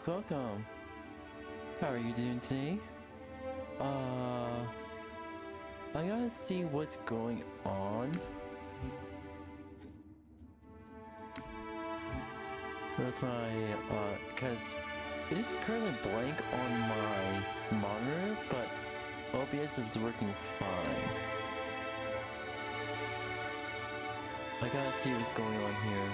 welcome. How are you doing today? I gotta see what's going on. With my, cause it is currently blank on my monitor, but OBS is working fine. I gotta see what's going on here.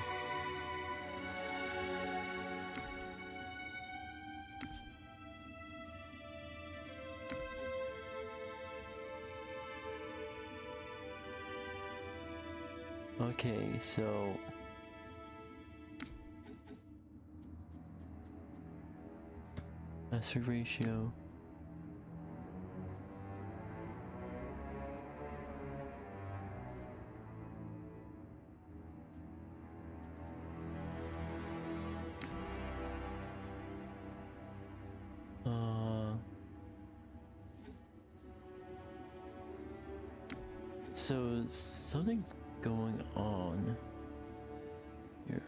Okay, so aspect ratio. So something's going on here.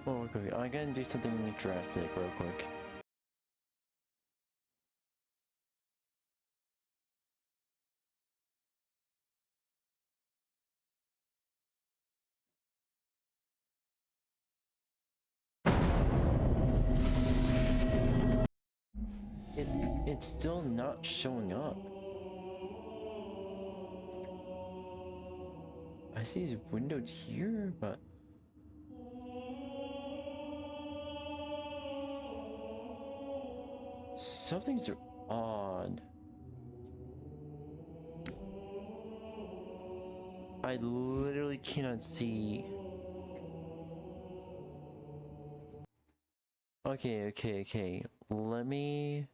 Oh, okay, I'm gonna do something drastic real quick. It's still not showing up. I see his window here, but something's odd. I literally cannot see. Okay. Let me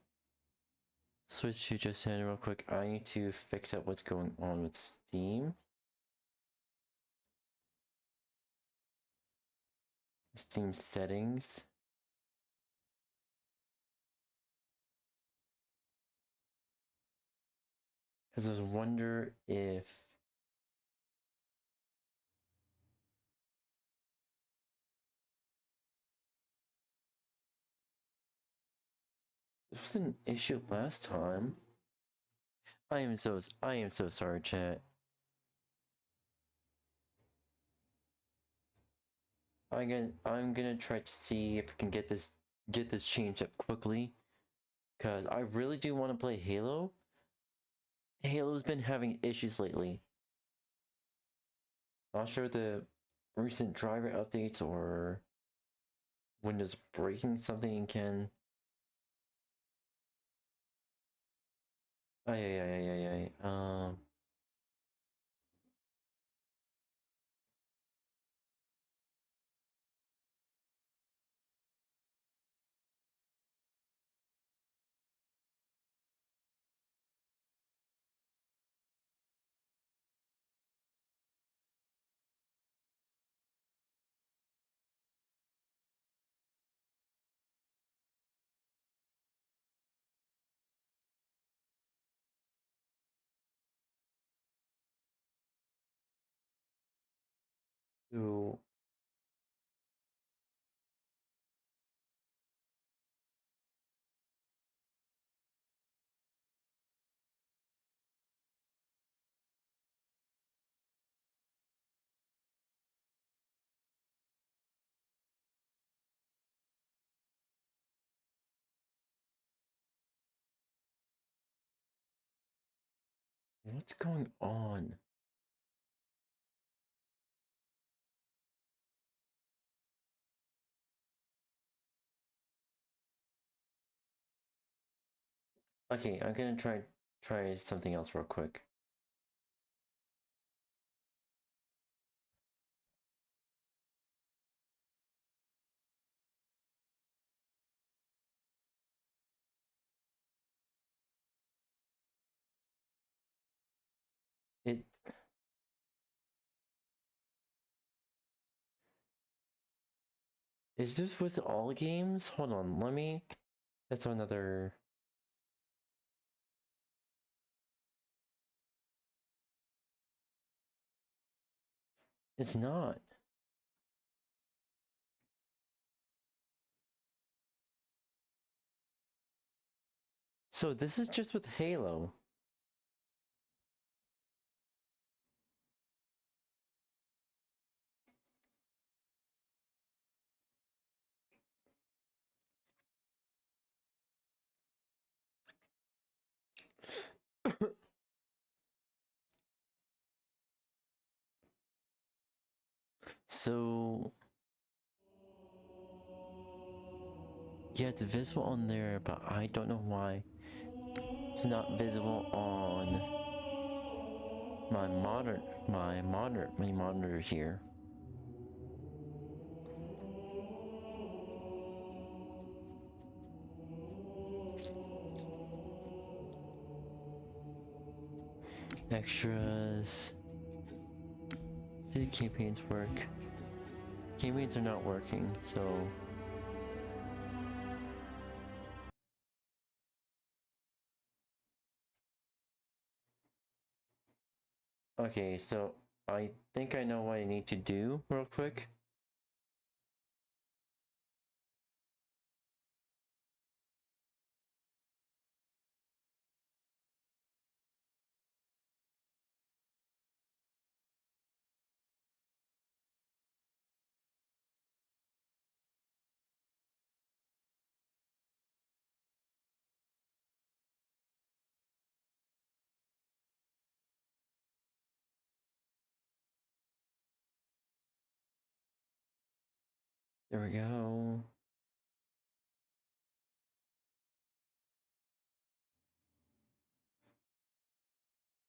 switch to just real quick. I need to fix up what's going on with Steam. Steam settings. Because I wonder if this was an issue last time. I am so sorry, chat. I'm gonna try to see if I can get this changed up quickly. Cause I really do want to play Halo. Halo's been having issues lately. Not sure the recent driver updates or Windows breaking something can. Ay. So what's going on? Okay, I'm gonna try something else real quick. It is this with all games? Hold on, let me That's another... It's not. So this is just with Halo. So... Yeah, it's visible on there, but I don't know why it's not visible on my monitor here. Extras. Did campaigns work? Campaigns are not working, so... Okay, so I think I know what I need to do real quick. There we go.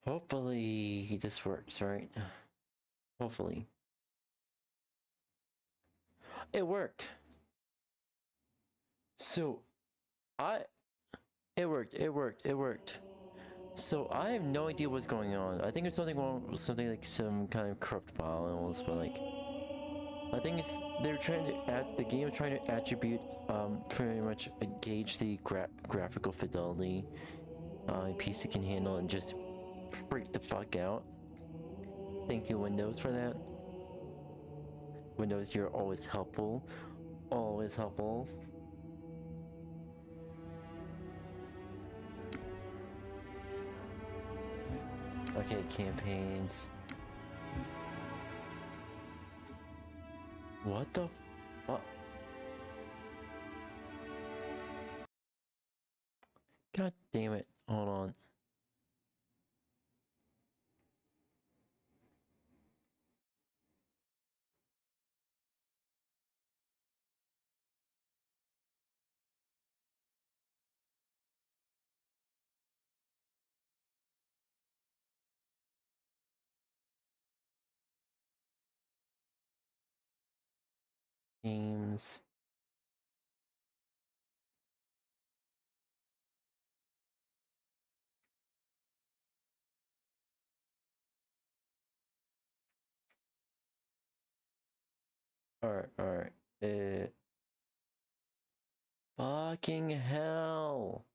Hopefully this works, right? Hopefully. It worked. So, it worked. So I have no idea what's going on. I think it's something wrong, something like some kind of corrupt files, but like, I think it's the game is trying to attribute, pretty much gauge the graphical fidelity PC can handle and just freak the fuck out. Thank you, Windows, for that. Windows, you're always helpful. Always helpful. Okay, campaigns. What the fuck? God damn it. Hold on. Games. Alright. Fucking hell.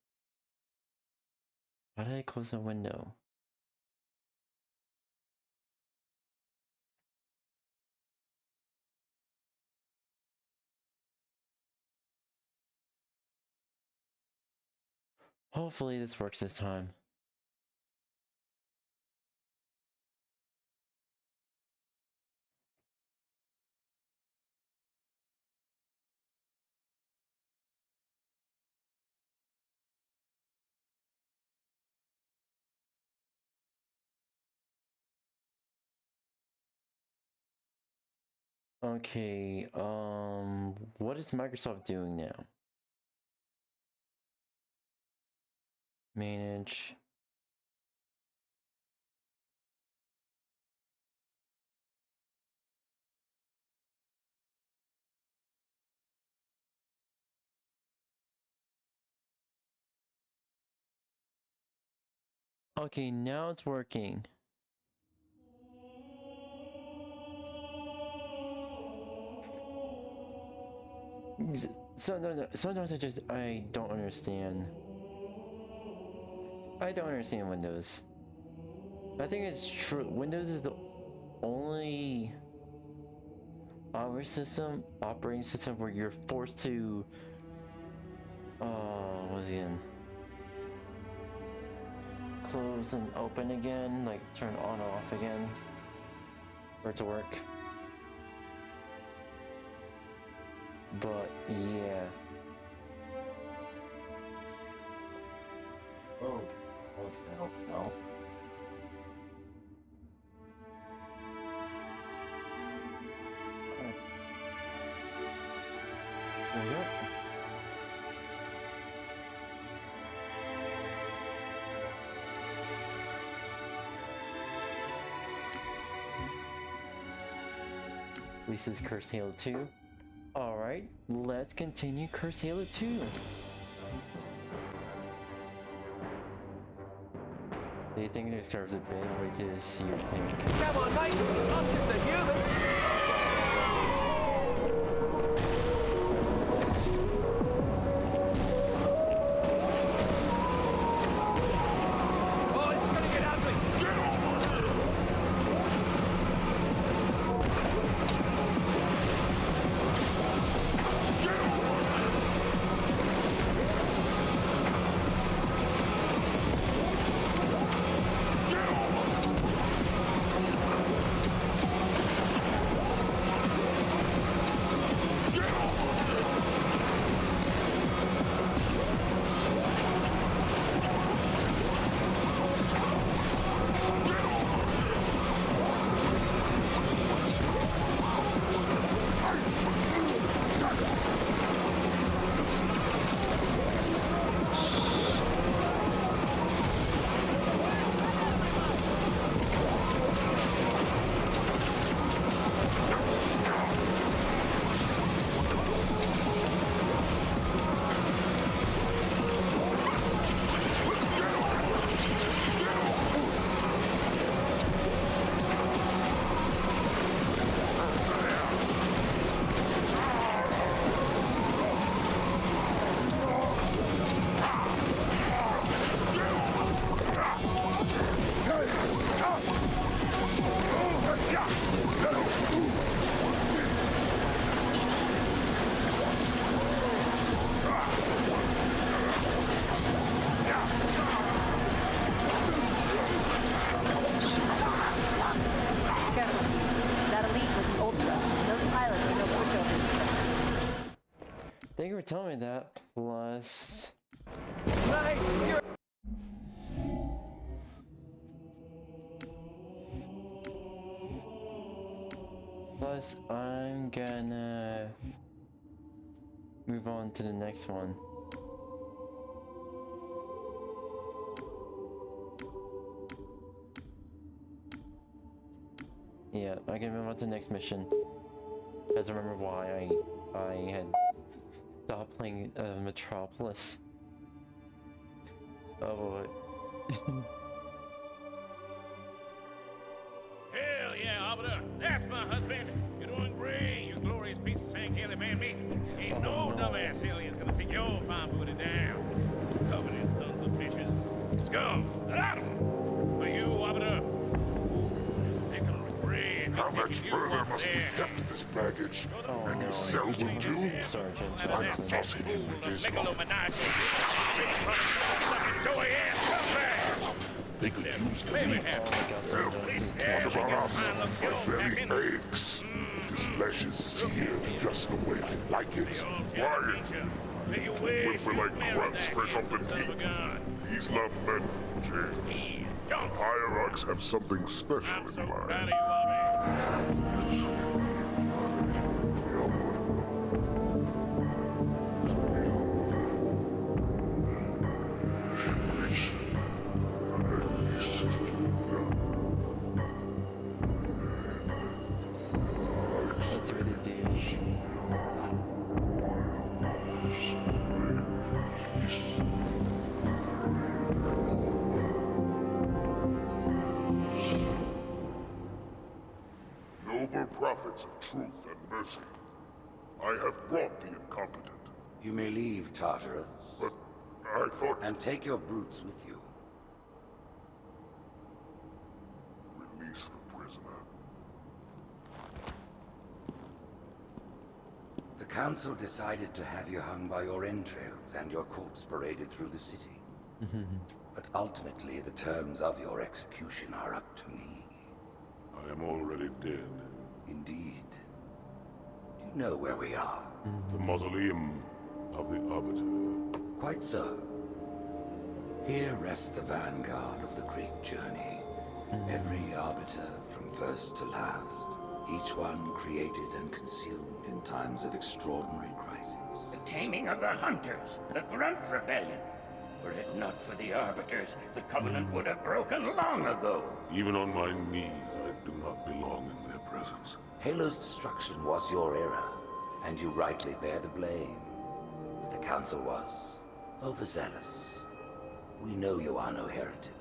Why did I close the window? Hopefully this works this time. Okay, what is Microsoft doing now? Manage. Okay, now it's working. Sometimes I don't understand. I don't understand Windows. I think it's true. Windows is the only operating system where you're forced to what's it again? Close and open again, like turn on or off again for it to work. But yeah. Oh, what's that smell? There we go. Lisa's Cursed Halo 2. Alright, let's continue Cursed Halo 2. Do you think it discovers a bit? Wait to see your thing. Come on, mate! I'm just a human! Oh, this is gonna get ugly! Thank you for telling me that. Plus, I'm gonna move on to the next one. Yeah, I can move on to the next mission. I don't remember why I had stopped playing Metropolis. Oh boy. Hell yeah, Arbiter. That's my husband. You're doing great. You glorious piece of St. man meat. Ain't no dumbass alien's gonna take your fine booty down. Covered in sons of bitches. Scum. Out of them. For you, Arbiter. They're gonna regret. How much further must we heft this baggage? And you sell it too? Sergeant I'm not fussing in with this one. They could use the meat. Well, what about us? My belly aches. This flesh is seared just the way I like it. Why? When we're like grunts fresh off the teat. He's not meant for kings. The hierarchs have something special in mind. That's what they do. Noble prophets of truth and mercy, I have brought the incompetent. You may leave, Tartarus, But I thought... and take your brutes with you. Release the prisoner. The council decided to have you hung by your entrails and your corpse paraded through the city. But ultimately, the terms of your execution are up to me. I am already dead. Indeed. Do you know where we are? The mausoleum of the Arbiter. Quite so. Here rests the vanguard of the great journey. Every arbiter from first to last. Each one created and consumed in times of extraordinary crisis. The taming of the Hunters, the Grunt Rebellion. Were it not for the Arbiters, the Covenant would have broken long ago. Even on my knees, I do not belong in their presence. Halo's destruction was your error, and you rightly bear the blame. But the Council was overzealous. We know you are no heretic.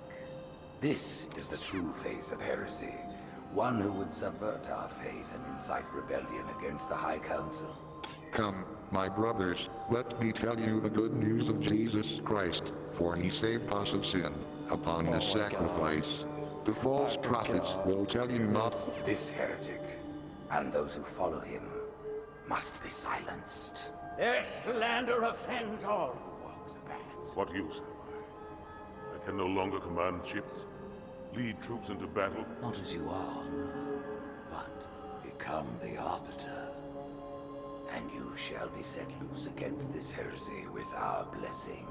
This is the true face of heresy. One who would subvert our faith and incite rebellion against the High Council. Come, my brothers, let me tell you the good news of Jesus Christ, for he saved us of sin. Upon his sacrifice, the false prophets will tell you nothing. This heretic, and those who follow him, must be silenced. Their slander offends all who walk the path. What use have I? I can no longer command ships, lead troops into battle. Not as you are, no, but become the Arbiter. And you shall be set loose against this heresy with our blessing.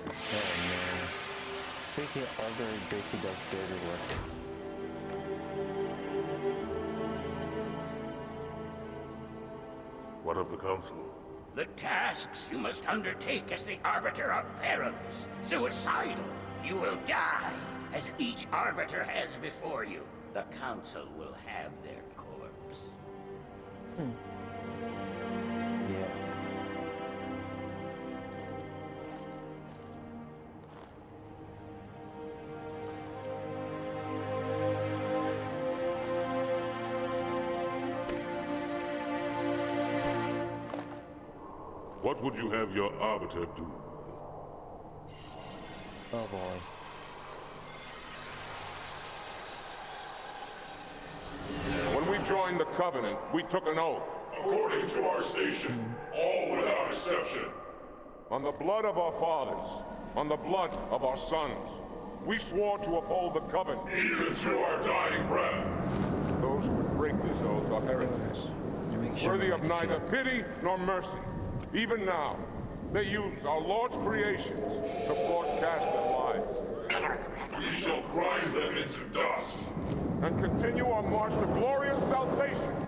Oh man. Basically, Arbiter basically does dirty work. What of the Council? The tasks you must undertake as the Arbiter are perilous, suicidal. You will die, as each Arbiter has before you. The Council will have their corpse. Yeah. What would you have your Arbiter do? Oh boy. When we joined the Covenant, we took an oath. According to our station, all without exception. On the blood of our fathers, on the blood of our sons, we swore to uphold the Covenant. Even to our dying breath. Those who would break this oath are heretics, worthy of neither pity nor mercy. Even now, they use our Lord's creations to broadcast their lives. We shall grind them into dust. And continue our march to glorious salvation.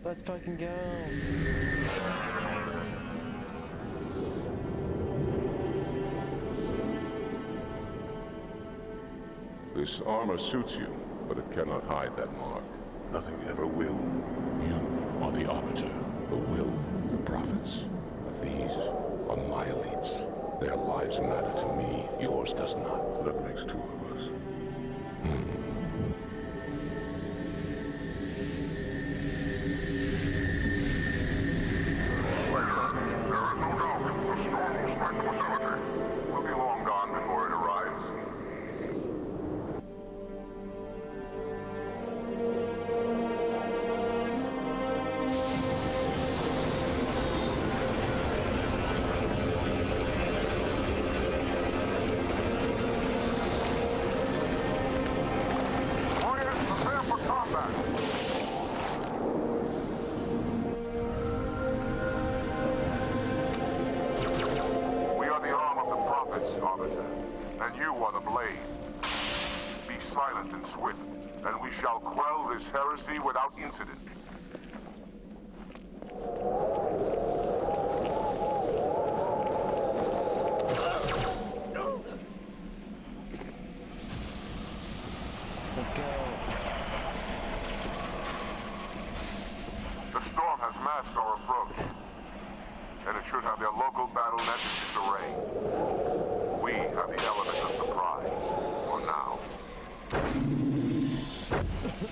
Let's fucking go. This armor suits you, but it cannot hide that mark. Nothing ever will. Him or the Arbiter. The will of the prophets. But these are my elites. Their lives matter to me, yours does not. That makes two of us. There is no doubt the storm will strike the facility. We'll be long gone before it arrives. Warriors, prepare for combat. We are the arm of the prophets, Arbiter, and you are the blade. Be silent and swift, and we shall quell this heresy without incident. Let's go. The storm has masked our approach, and it should have their local battle net in disarray. We have the element of surprise, for now. Engage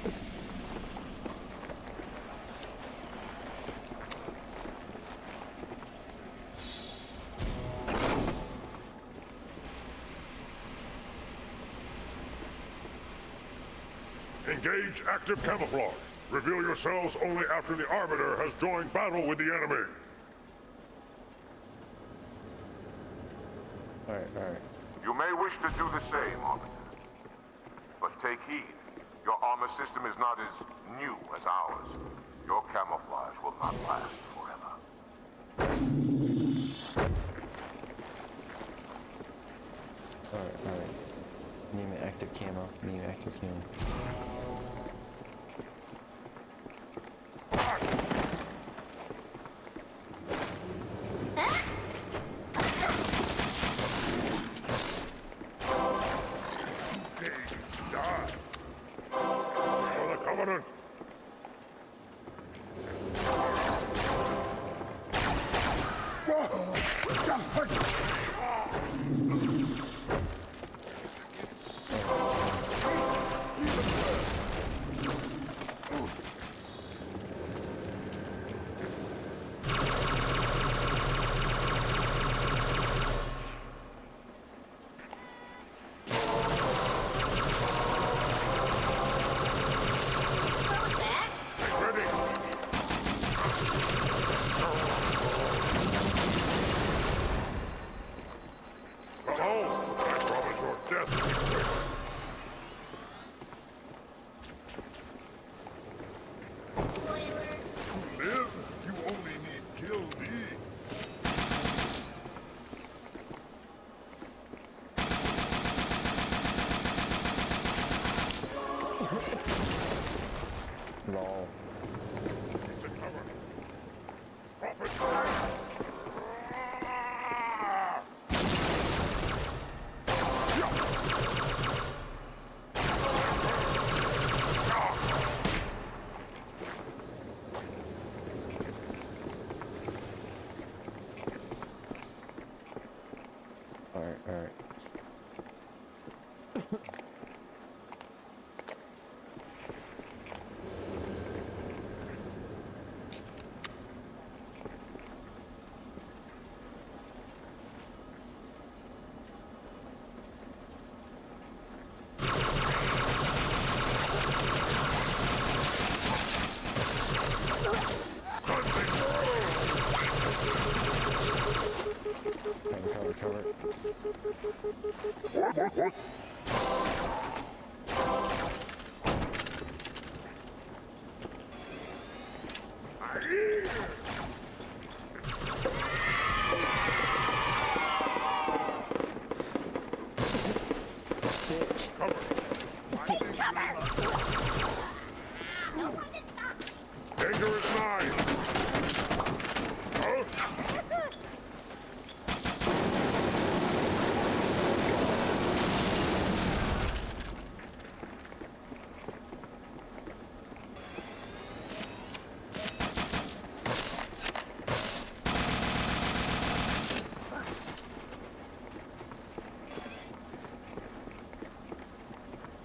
active camouflage. Reveal yourselves only after the Arbiter has joined battle with the enemy. Alright. You may wish to do the same, Arbiter. But take heed. Your armor system is not as new as ours. Your camouflage will not last forever. Alright. Name it active camo. For the Covenant! Lol. Alright. Cover. What? Danger is nigh!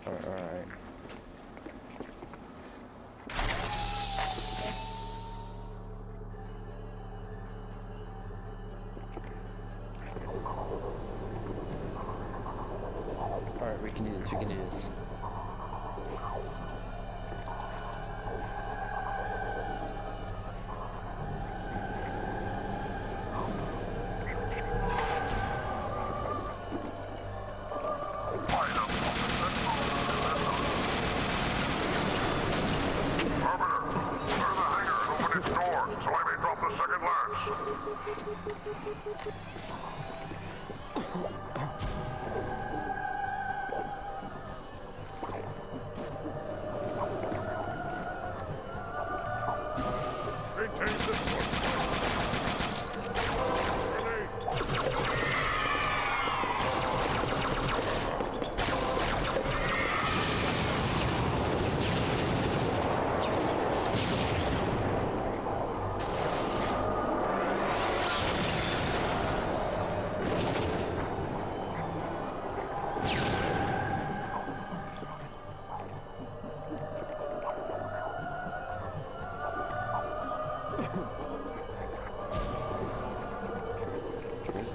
Alright. Alright, we can do this.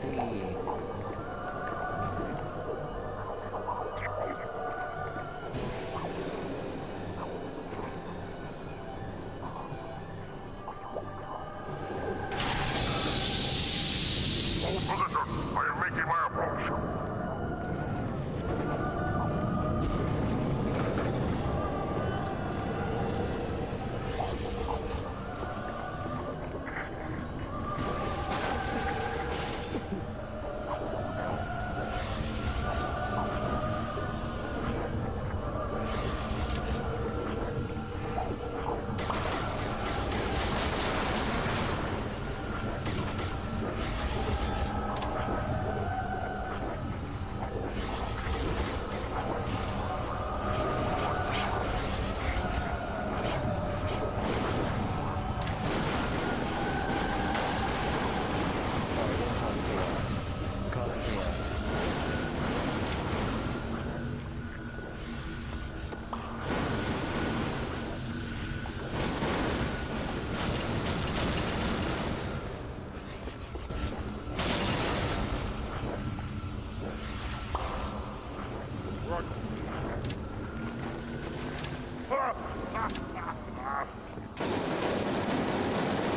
see. Hold position. I am making my approach.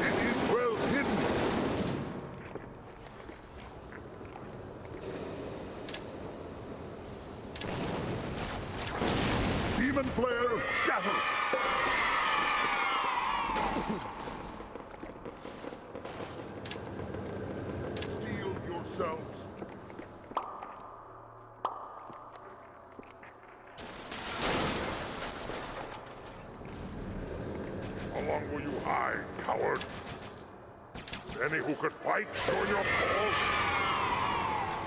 It is well hidden. Demon flare, scatter! Steel yourselves. How long will you hide, coward? Any who could fight, show your balls.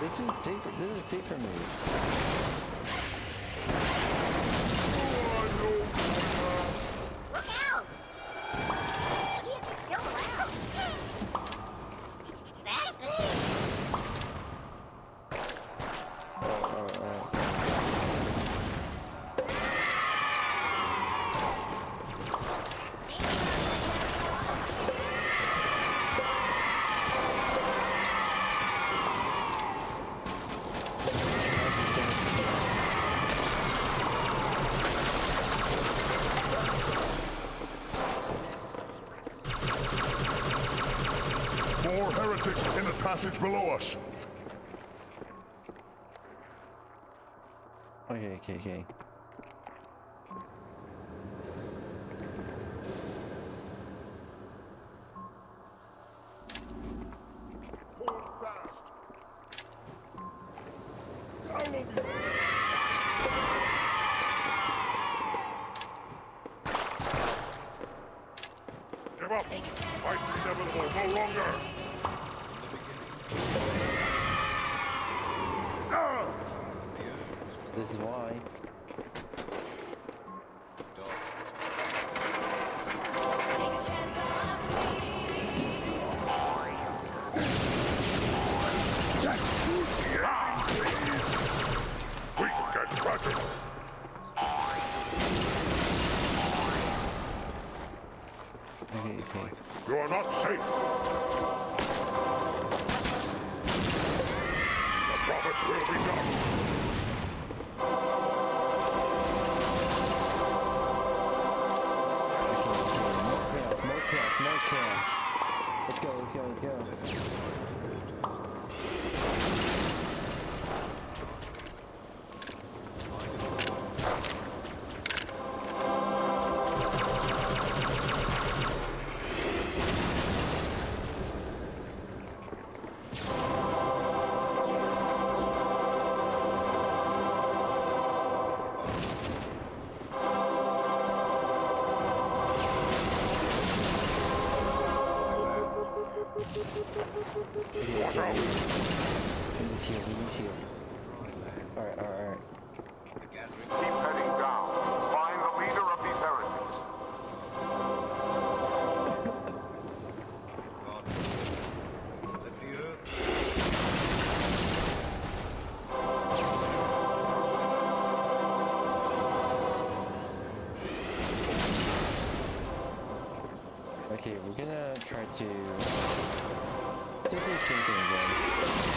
This is safer. This is safer move. Look out! He is still around. That thing! More heretics in the passage below us. Okay. Hold fast. Follow me. Give up. Fight's inevitable no longer. Ah! This is why. We can get Roger. Okay. You are not safe. The prophets will be done. Okay. More chaos. Let's go. Watch out. We need shield. Alright. Keep heading down. Find the leader of these heretics. Okay, we're gonna try to do the same thing again.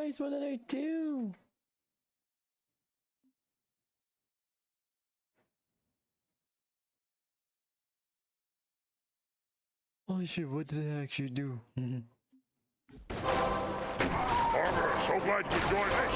Christ, what did I do? Holy shit, what did I actually do? Armor, so glad you joined us.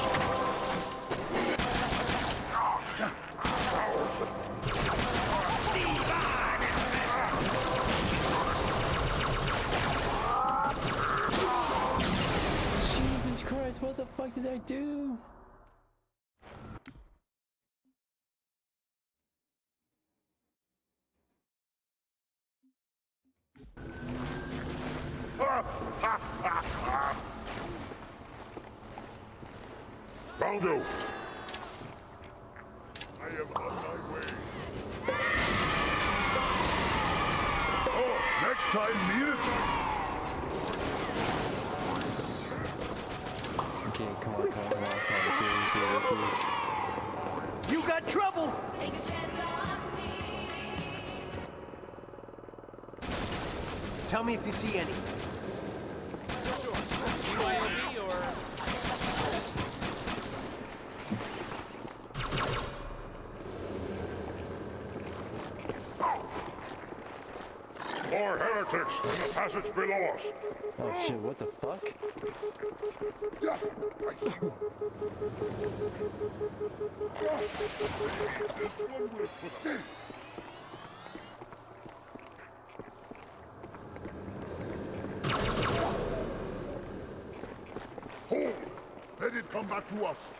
Jesus Christ, what the fuck did I do? Rongo! I am on my way. Oh, next time, meet it. Okay, come on. Serious. You got trouble! Take a chance on me. Tell me if you see any. BYOD or... More heretics in the passage below us. Oh shit, what the fuck? Yeah, I see one. This one will put us. Hold! Let it come back to us.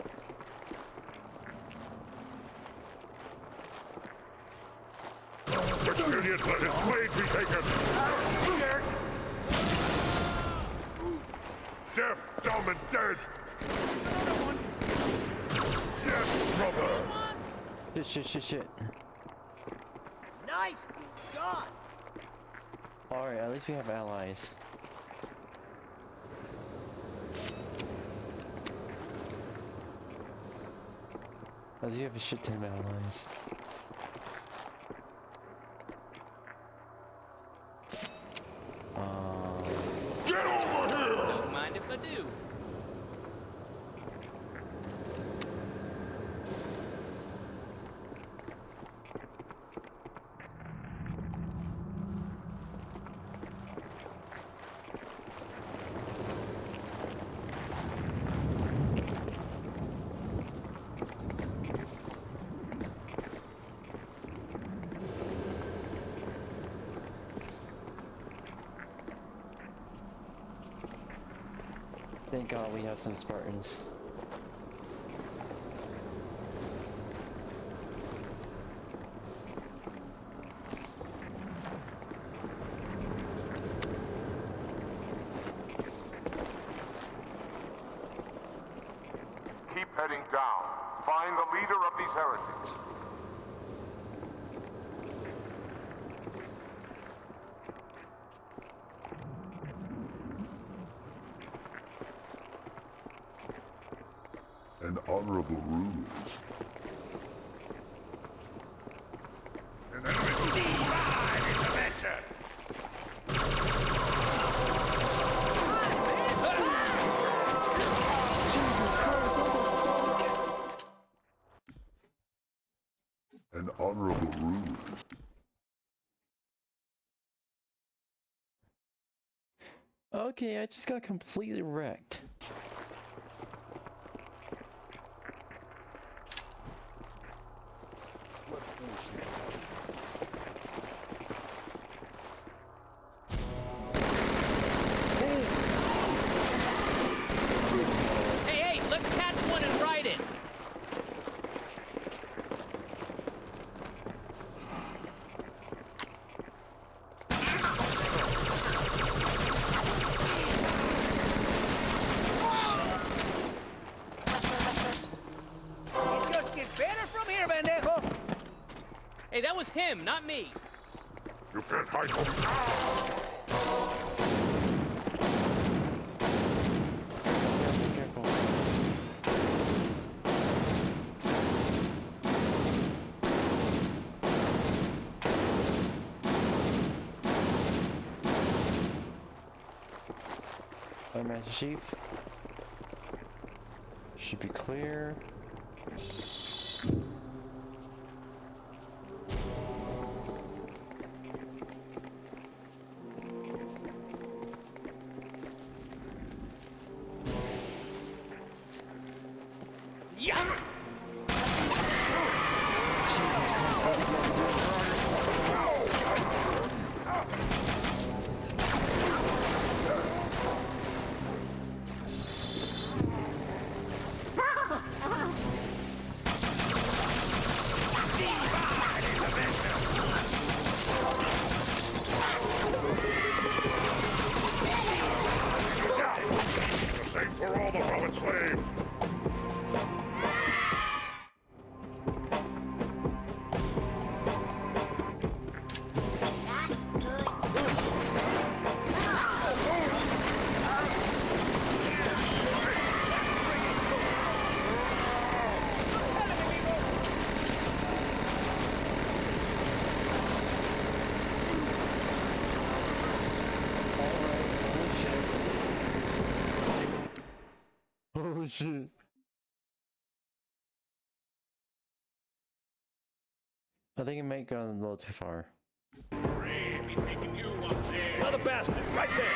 Which idiot let his blade be taken? Deaf, dumb, and dead! Yes, brother! Shit. Nice God! Alright, at least we have allies. At least we have a shit ton of allies. Get over here! Don't mind if I do. Thank God we have some Spartans. Keep heading down. Find the leader of these heretics. An honorable ruse. An enemy. An honorable ruse. Okay, I just got completely wrecked. Hey, let's catch one and ride it. It just gets better from here, pendejo! Hey, that was him, not me. You can't hide from me. Careful. Master Chief. should be clear. For all the fallen slaves! Holy shit. I think it might go a little too far. Another bastard, right there!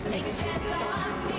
Take a chance on me.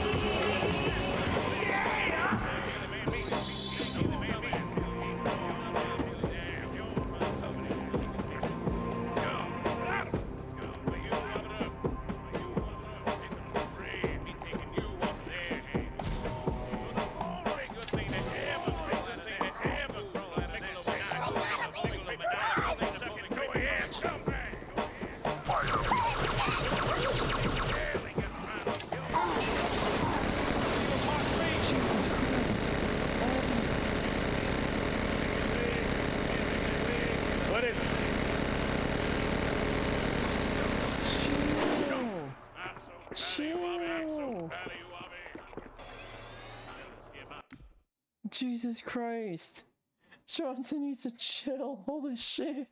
What is it? Chill. Jesus Christ. Johnson needs to chill. Holy shit.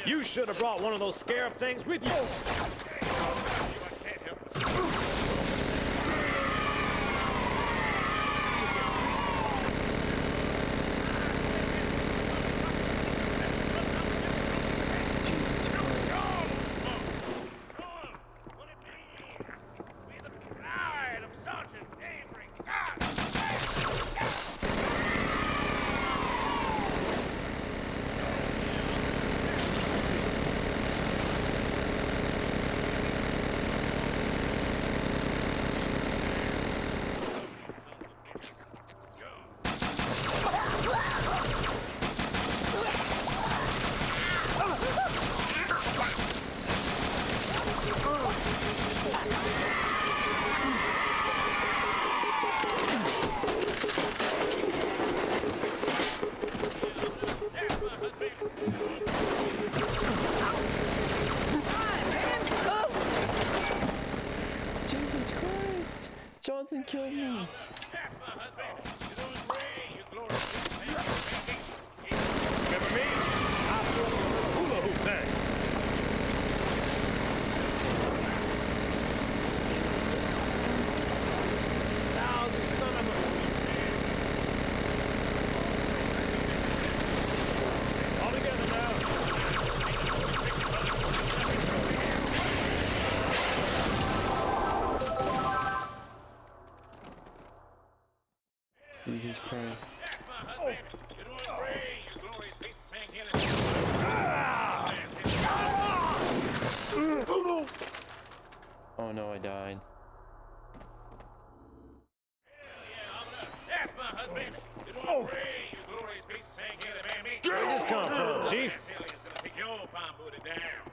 You should have brought one of those scarab things with you. Oh no, I died. That's my husband. You're doing great. You glorious piece of 𝙂𝙤 𝙬𝙚𝙧𝙖. Where'd this come from, Chief? This alien's gonna take your fine booty down.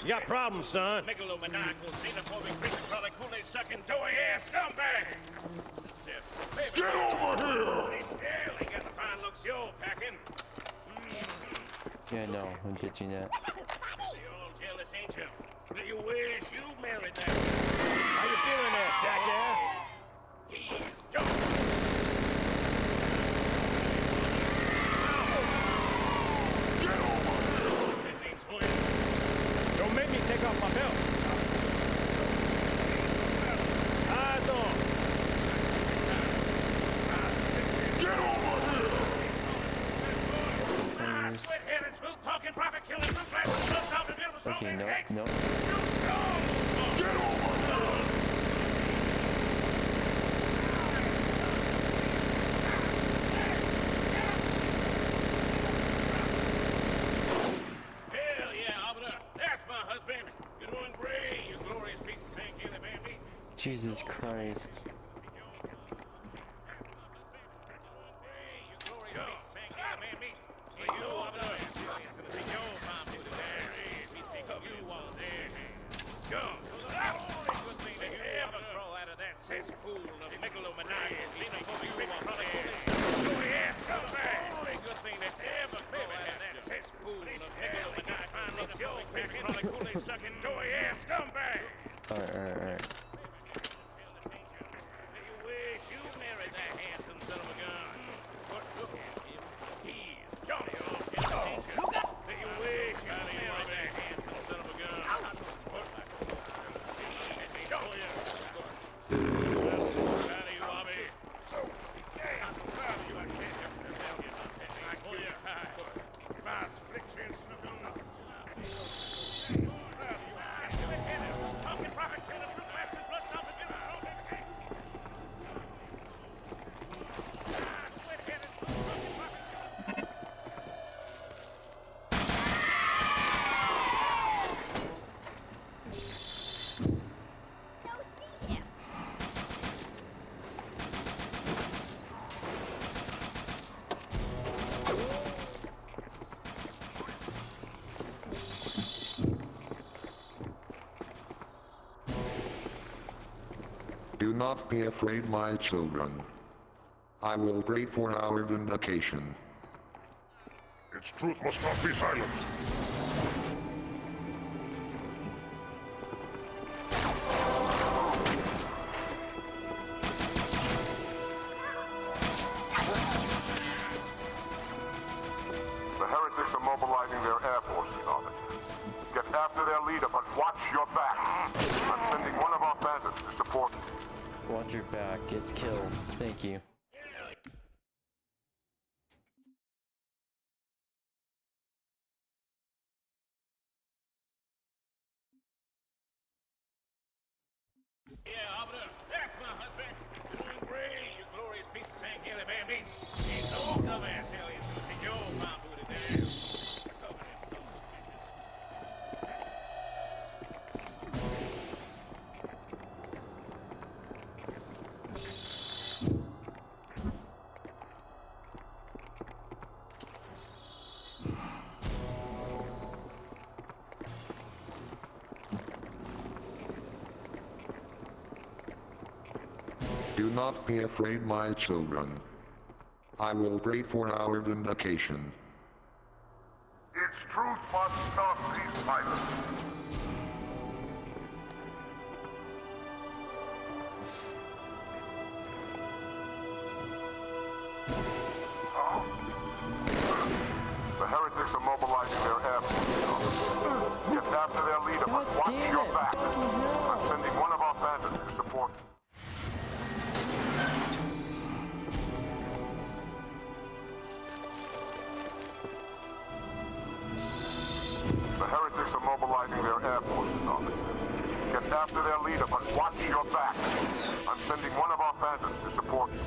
You got problems, son. 𝙂𝙚𝙬𝙧𝙖𝙀𝙀𝙀 xenophobic creature crawling 𝘂𝙀-sucking doughy-ass scumbag! Get over here! They still ain't got the fine looks you're packing. Yeah, no, I'm ditching that. You're all jealous, ain't you? Do you wish you married that? How you feeling there, jackass? He's Joe. Don't make me take off my belt. Eyes on. Get over here! Okay, no, no. Get over here! Hell yeah, Arbiter. That's my husband. You're doing great, you glorious piece of 𝙂𝙤𝙬𝙧𝙖𝙀𝙀. Jesus Christ. Cesspool of megalomaniac, xenophobic doughy-ass scumbag. Only good thing that ever crawled out of that cesspool of megalomaniac, xenophobic Kool-Aid-sucking doughy-ass scumbag. Alright. Do you wish you married that handsome son of a gun? But look at him. He's Johnny Orton. Do you wish you married that handsome son of a gun? He's Johnny Do not be afraid, my children. I will pray for our vindication. Its truth must not be silenced. The heretics are mobilizing their air forces, Arbiter. Get after their leader, but watch your back. I'm sending one of our bandits to support you. Watch your back, gets killed. Thank you. Yeah, Arbiter, that's my husband. You're doing great, you glorious piece of 𝙂𝙤𝙬𝙧𝙖. Ain't no dumbass aliens gonna take your fine booty down. Do not be afraid, my children. I will pray for our vindication. Its truth must not be silenced. The heretics are mobilizing their air forces. Get after their leader, but watch your back. I'm sending one of our bandits to support you. The heretics are mobilizing their leader, but watch your back. I'm sending one of our phantoms to support you.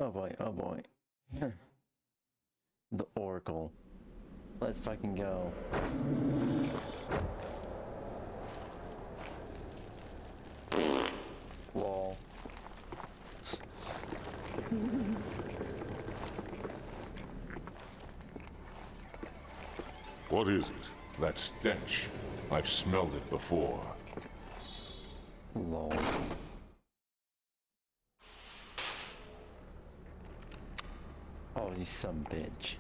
Oh boy, oh boy. The Oracle. Let's fucking go. Lol. What is it? That stench. I've smelled it before. Lol. Oh, you some bitch.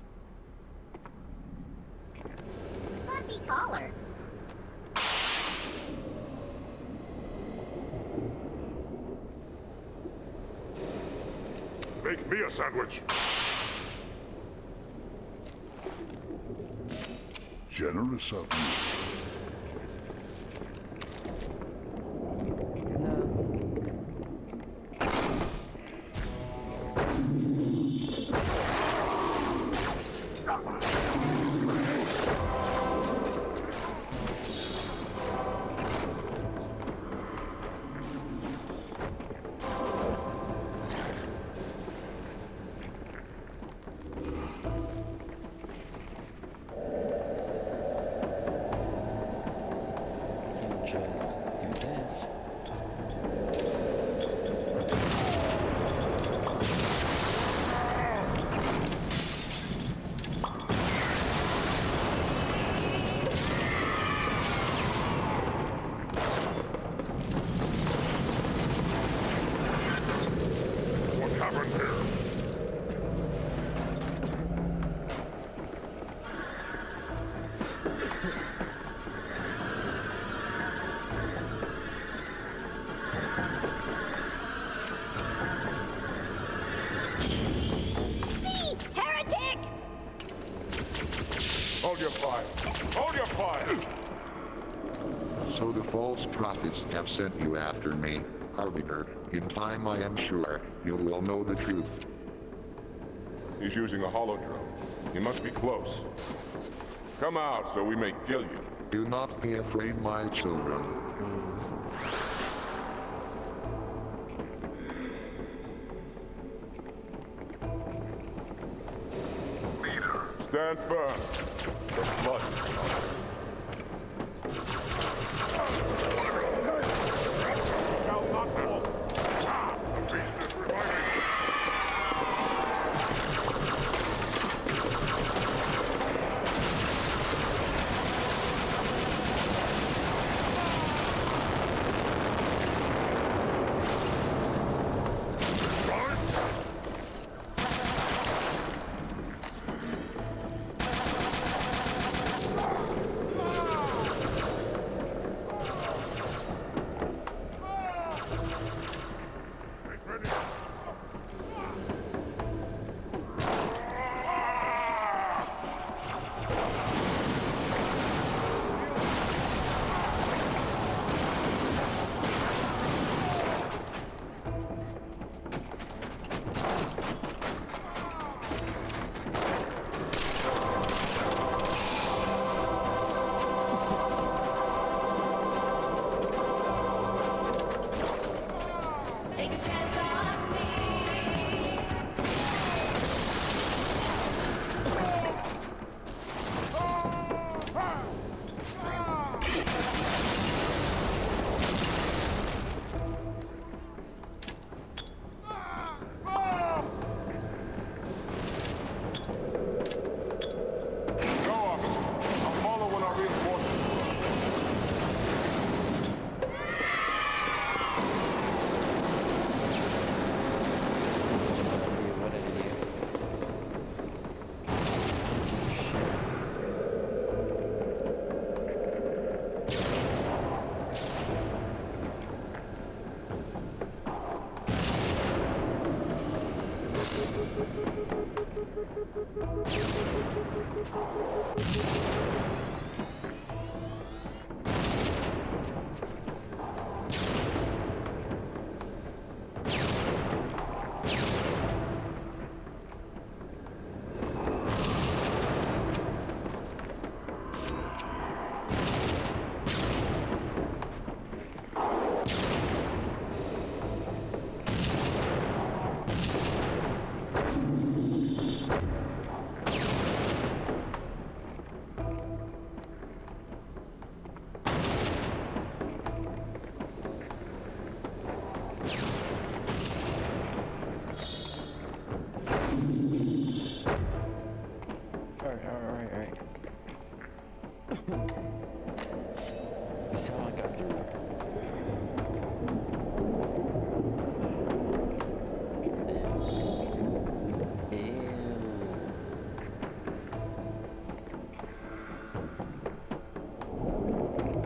Might be taller. Make me a sandwich. Generous of you. Just do this. What happened here? See! Heretic! Hold your fire. Hold your fire. So the false prophets have sent you after me, Arbiter. In time I am sure you will know the truth. He's using a holodrome. He must be close. Come out so we may kill you. Do not be afraid, my children. Stand firm. The blood. Shall not fall. Ah, the beast is reviving. Take a chance on me. Go, officer. I'll follow when our reinforcements. What did I do? Alright. You sound like I'm doing.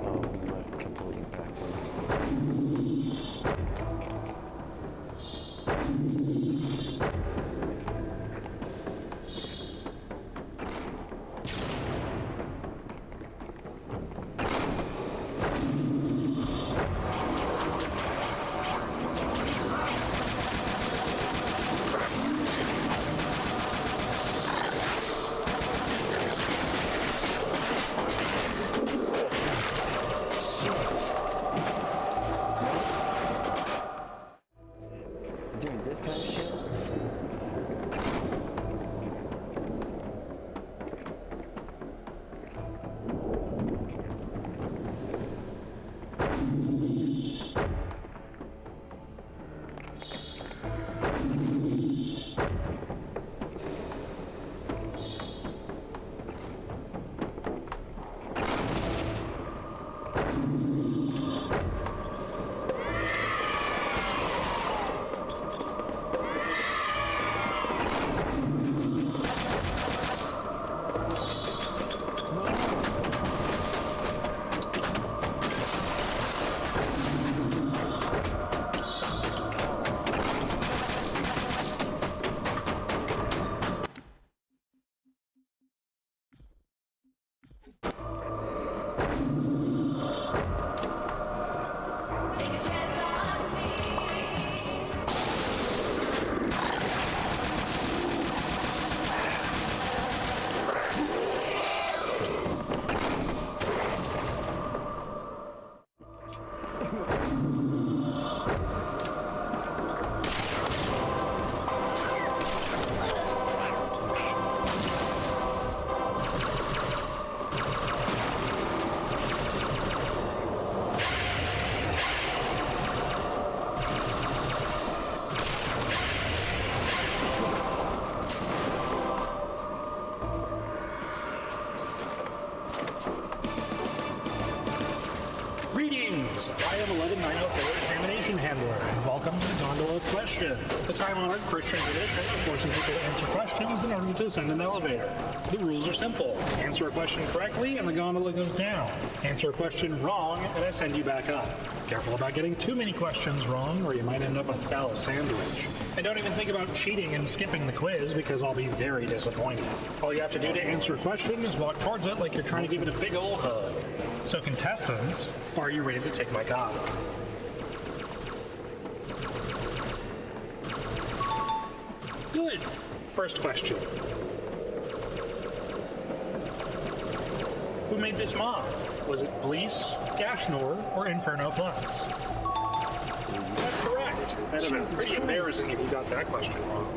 Oh, we went completely backwards. Doing this kind of shit? Take a chance on me. Greetings! I am 11904 Examination Handler, and welcome to the Gondola of Questions, the time-honored Christian tradition of forcing people to answer questions in order to descend an elevator. The rules are simple. Answer a question correctly, and the gondola goes down. Answer a question wrong, and I send you back up. Careful about getting too many questions wrong, or you might end up with Phallus Sandwich. And don't even think about cheating and skipping the quiz, because I'll be very disappointed. All you have to do to answer a question is walk towards it like you're trying to give it a big ol' hug. So contestants, are you ready to take my goblet? Good. First question. Who made this mod? Was it Blease, Gashnor, or Inferno Plus? That's correct. That'd have been pretty embarrassing if you got that question wrong.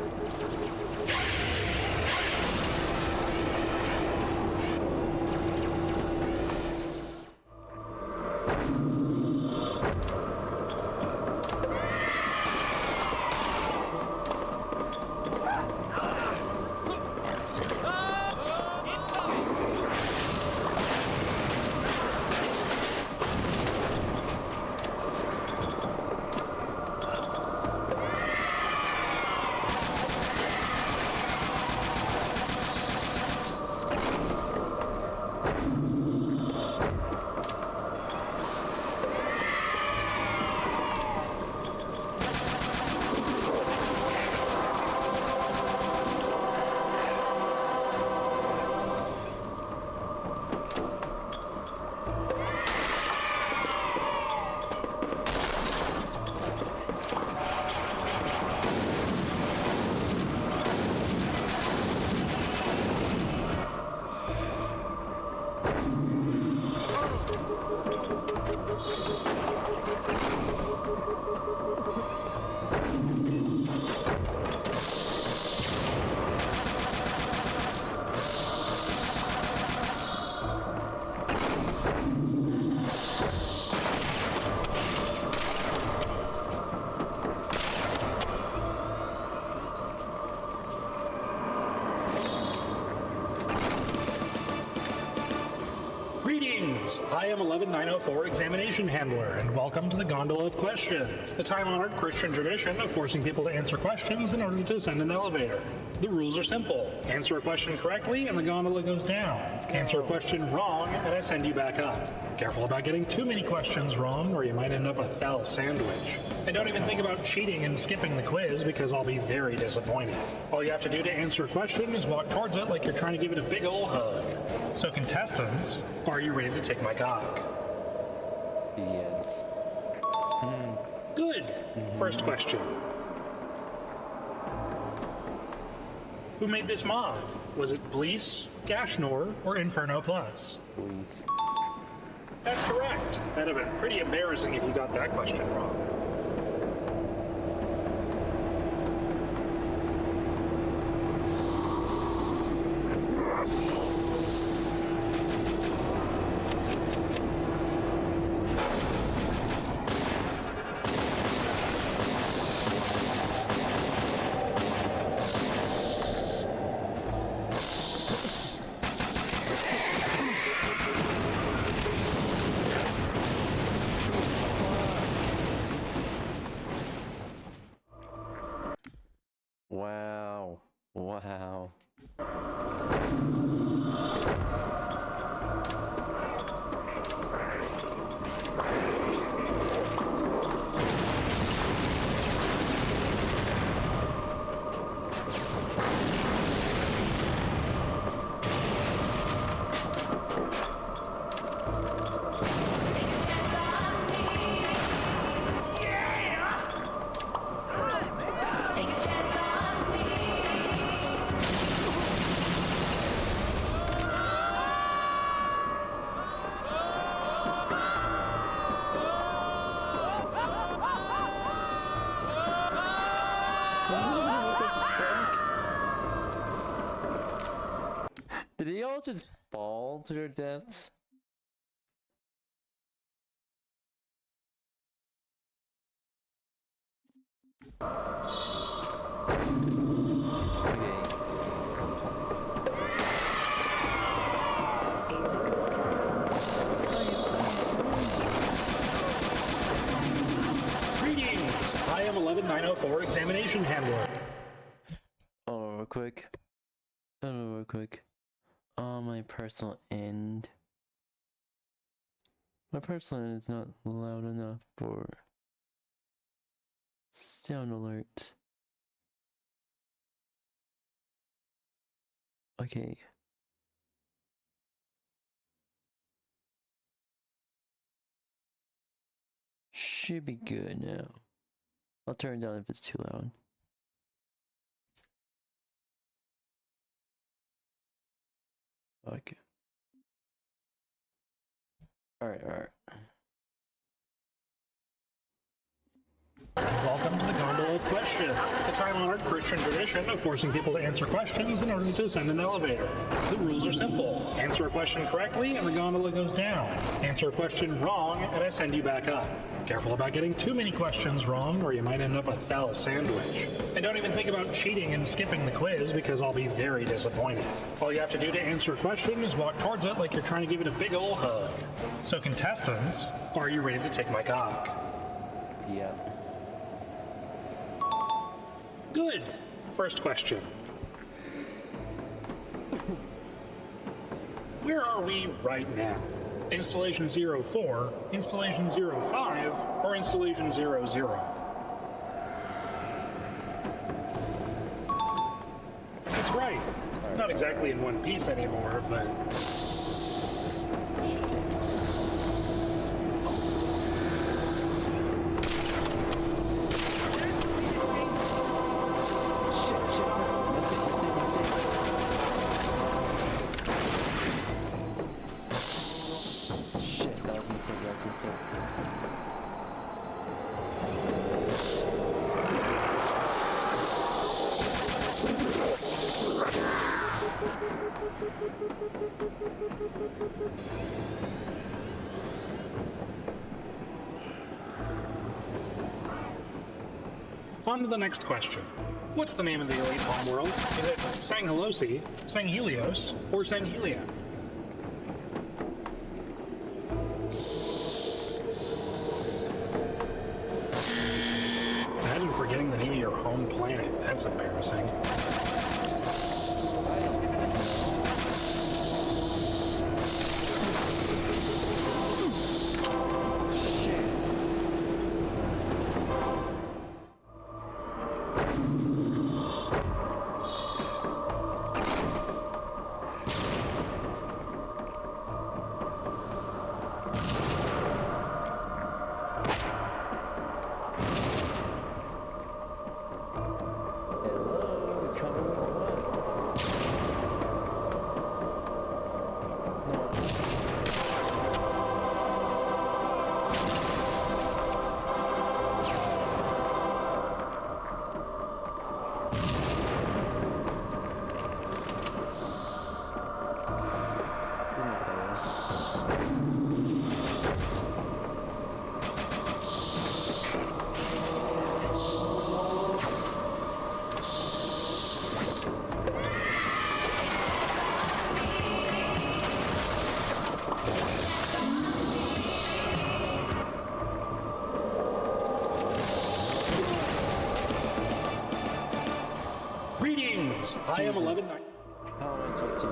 Greetings, I am 𝙂𝙚𝙣𝙚 Examination Handler, and welcome to the Gondola of Questions, the time-honored Christian tradition of forcing people to answer questions in order to descend an elevator. The rules are simple. Answer a question correctly, and the gondola goes down. Answer a question wrong, and I send you back up. Careful about getting too many questions wrong, or you might end up a 𝙬𝙬 sandwich. And don't even think about cheating and skipping the quiz, because I'll be very disappointed. All you have to do to answer a question is walk towards it like you're trying to give it a big ol' hug. So contestants, are you ready to take my cock? Yes. Good. First question. Who made this mod? Was it Blease, Gashnor, or Inferno Plus? Please. That's correct. That'd have been pretty embarrassing if you got that question wrong. Wow. Wow. Did they all just fall to their deaths? Okay. Greetings! I am 𝙂𝙚904 Examination Handler. Hold on real quick. My personal end. My personal end is not loud enough for sound alert. Okay. Should be good now. I'll turn it down if it's too loud. Okay. Alright. Welcome to the Gondola of Questions, the time-honored Christian tradition of forcing people to answer questions in order to descend an elevator. The rules are simple. Answer a question correctly, and the gondola goes down. Answer a question wrong, and I send you back up. Careful about getting too many questions wrong, or you might end up a 𝙬𝙬 sandwich. And don't even think about cheating and skipping the quiz, because I'll be very disappointed. All you have to do to answer a question is walk towards it like you're trying to give it a big ol' hug. So contestants, are you ready to take my cock? Yeah. Good. First question. Where are we right now? Installation 04, Installation 05, or Installation 00? That's right. It's not exactly in one piece anymore, but... On to the next question. What's the name of the elite bomb world? Is it 𝙬𝙬𝙧𝙖, 𝙬𝙬 𝘂𝙀𝙧, or 𝙬𝙬𝙀? embarrassing. Hello, coming or what? Greetings! I am 11. How am I supposed to?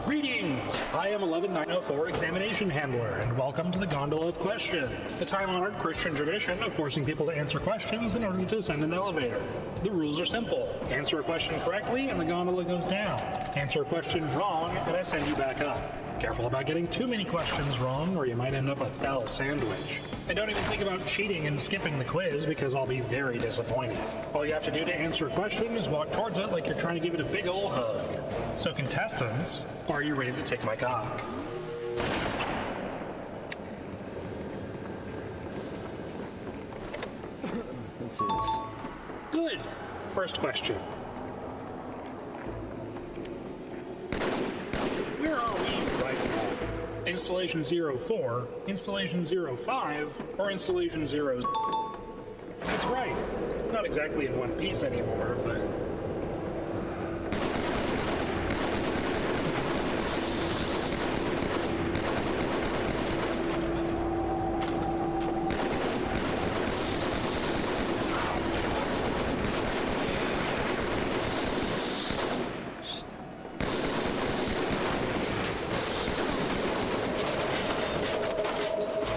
Greetings! I am 11904 Examination Handler, and welcome to the Gondola of Questions, the time-honored Christian tradition of forcing people to answer questions in order to descend an elevator. The rules are simple. Answer a question correctly, and the gondola goes down. Answer a question wrong, and I send you back up. Careful about getting too many questions wrong, or you might end up a 𝙂𝙚𝙣𝙚 sandwich. And don't even think about cheating and skipping the quiz, because I'll be very disappointed. All you have to do to answer a question is walk towards it like you're trying to give it a big ol' hug. So contestants, are you ready to take my cock? Let's see this. Good. First question. Where are we right now? Installation 04, Installation 05, or Installation 0? That's right. It's not exactly in one piece anymore, but...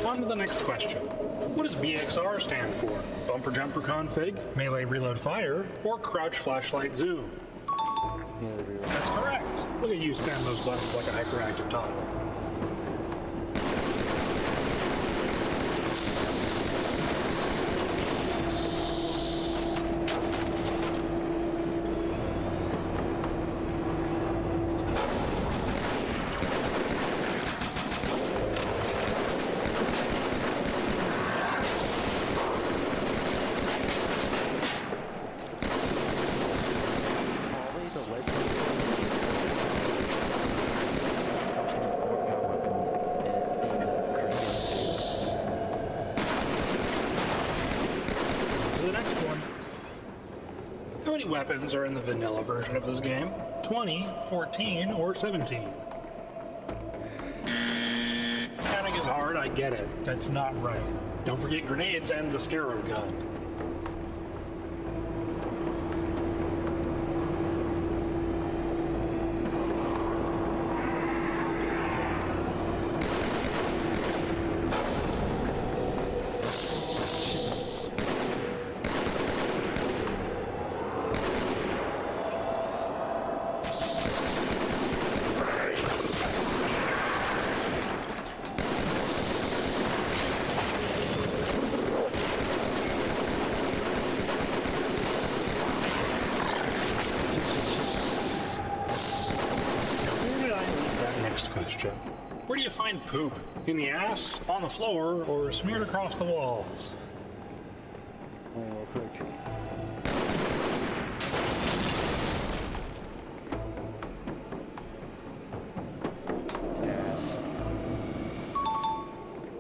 On to the next question. What does BXR stand for? Bumper jumper config, melee reload fire, or crouch flashlight zoom? That's correct. Look at you spam those buttons like a hyperactive toddler. How many weapons are in the vanilla version of this game? 20, 14, or 17? Counting is hard, I get it. That's not right. Don't forget grenades and the scarab gun. question. Where do you find poop? In the ass, on the floor, or smeared across the walls? Real quick. Yes.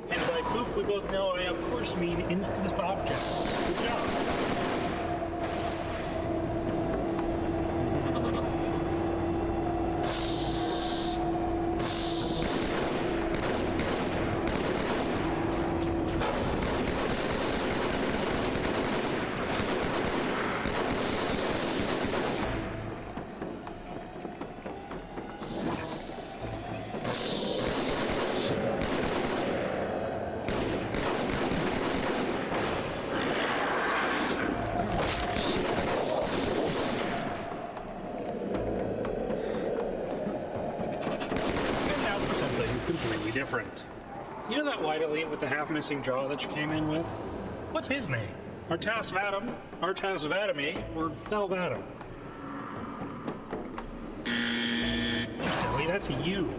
And by poop, we both know I of course mean instanced objects. Good job. Completely different. You know that white elite with the half-missing jaw that you came in with? What's his name? 𝙂𝙚𝙣𝙚, 𝙂𝙚𝙣𝙚𝙀, or 𝘖𝙚𝙣𝙚? You silly, that's you.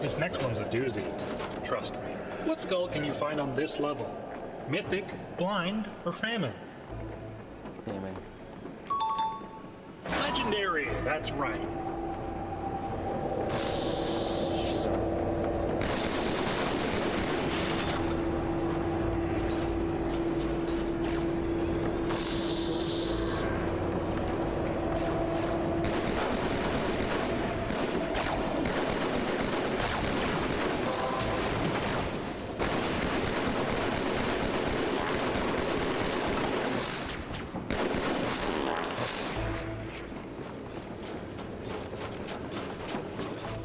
This next one's a doozy. Trust me. What skull can you find on this level? Mythic, blind, or famine? Famine. Legendary, that's right.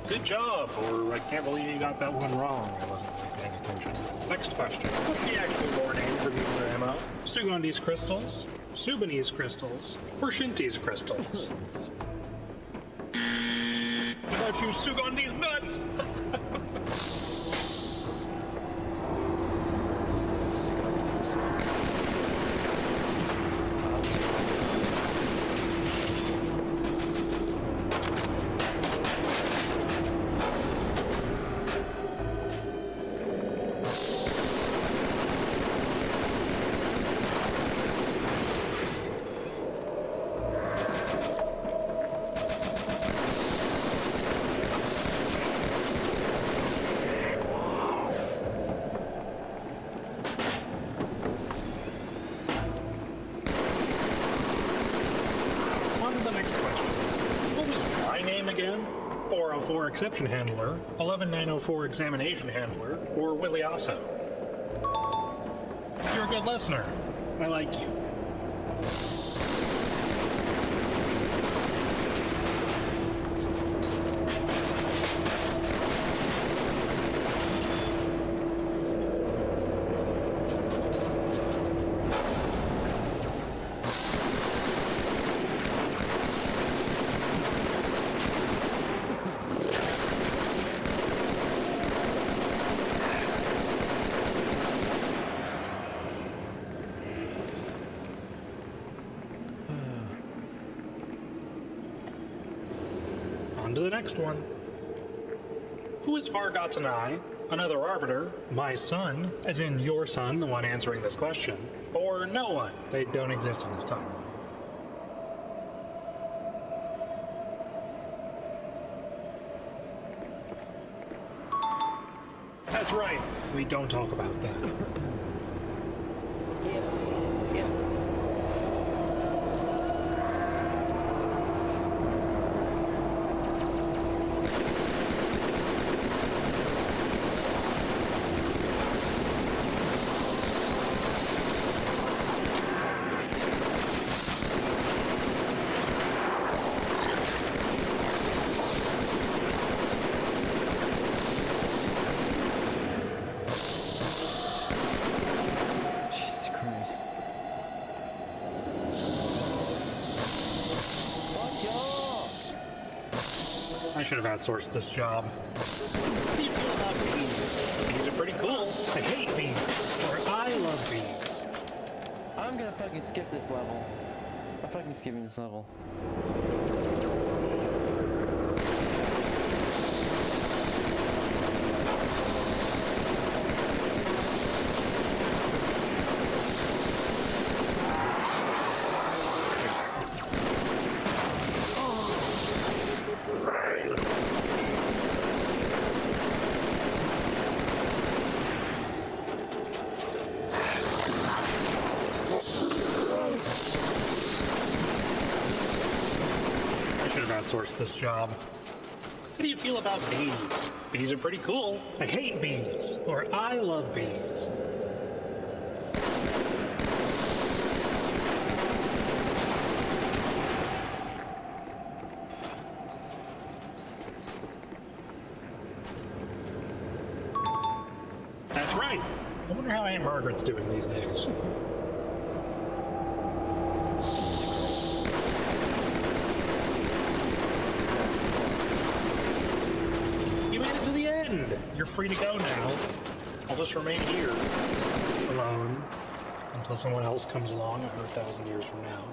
Good job, or I can't believe you got that one wrong. I wasn't really paying attention. Next question. What's the actual lore name for nuclear ammo? 𝙂𝙂𝙣𝙬𝙧 crystals, 𝙂𝙂𝙣𝙬𝙧 crystals, or 𝙂𝙤𝙧 crystals? What about you 𝙂𝙂𝙣𝙧 nuts? The next question. What was my name again? 404 Exception Handler, 11904 Examination Handler, or Willie Osso? You're a good listener. I like you. On to the next one. Who is 𝙂𝙂𝙣𝙖, another arbiter, my son, as in your son, the one answering this question, or no one? They don't exist in this timeline. That's right, we don't talk about that. I should have outsourced this job. How do you feel about bees? Bees are pretty cool. I hate bees. Or I love bees. I'm gonna fucking skip this level. I'm fucking skipping this level. Outsource this job. How do you feel about bees? Bees are pretty cool. I hate bees. Or I love bees. That's right. I wonder how Aunt Margaret's doing these days. You're free to go now. I'll just remain here, alone, until someone else comes along 100,000 years from now.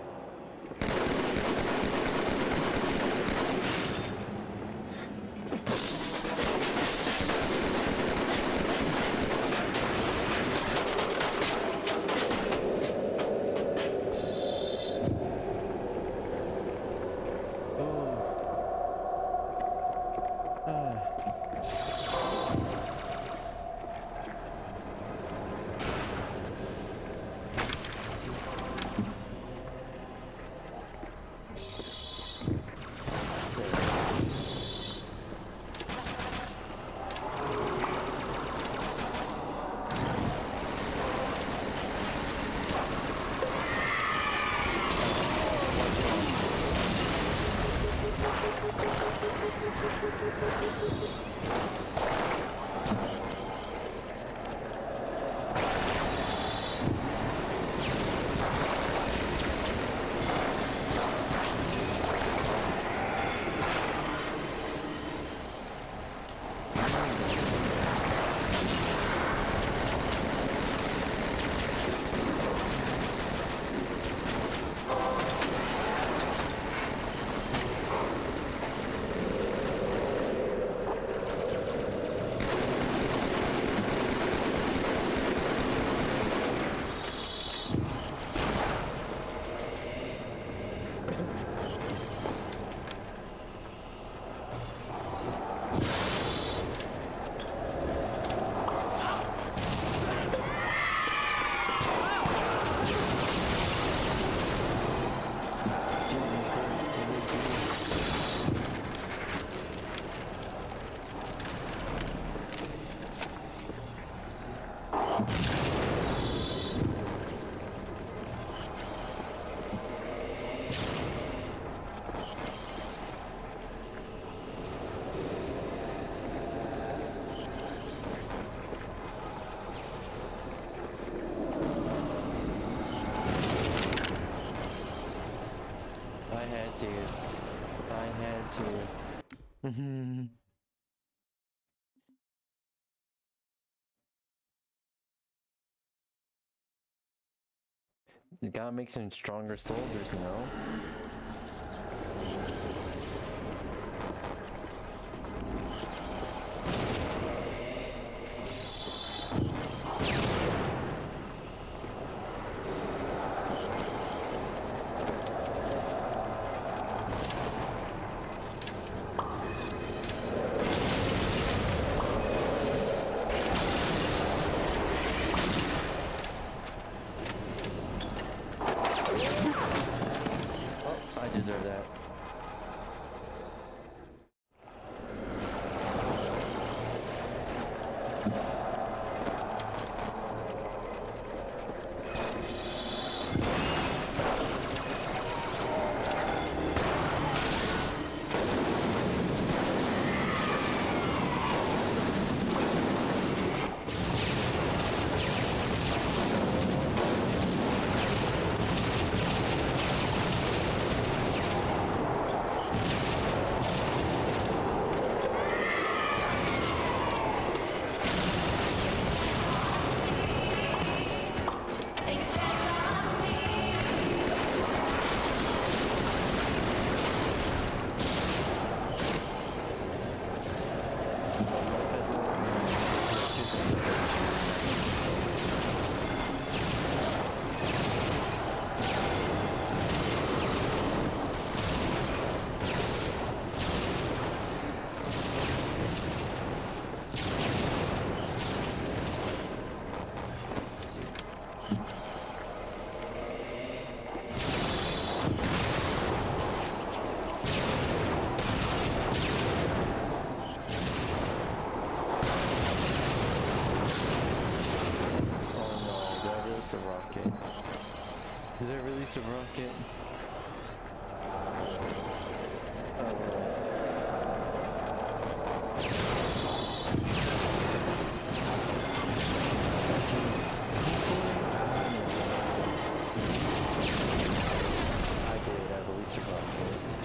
You gotta make some stronger soldiers, you know? Did I release a rocket? I did, I released a rocket.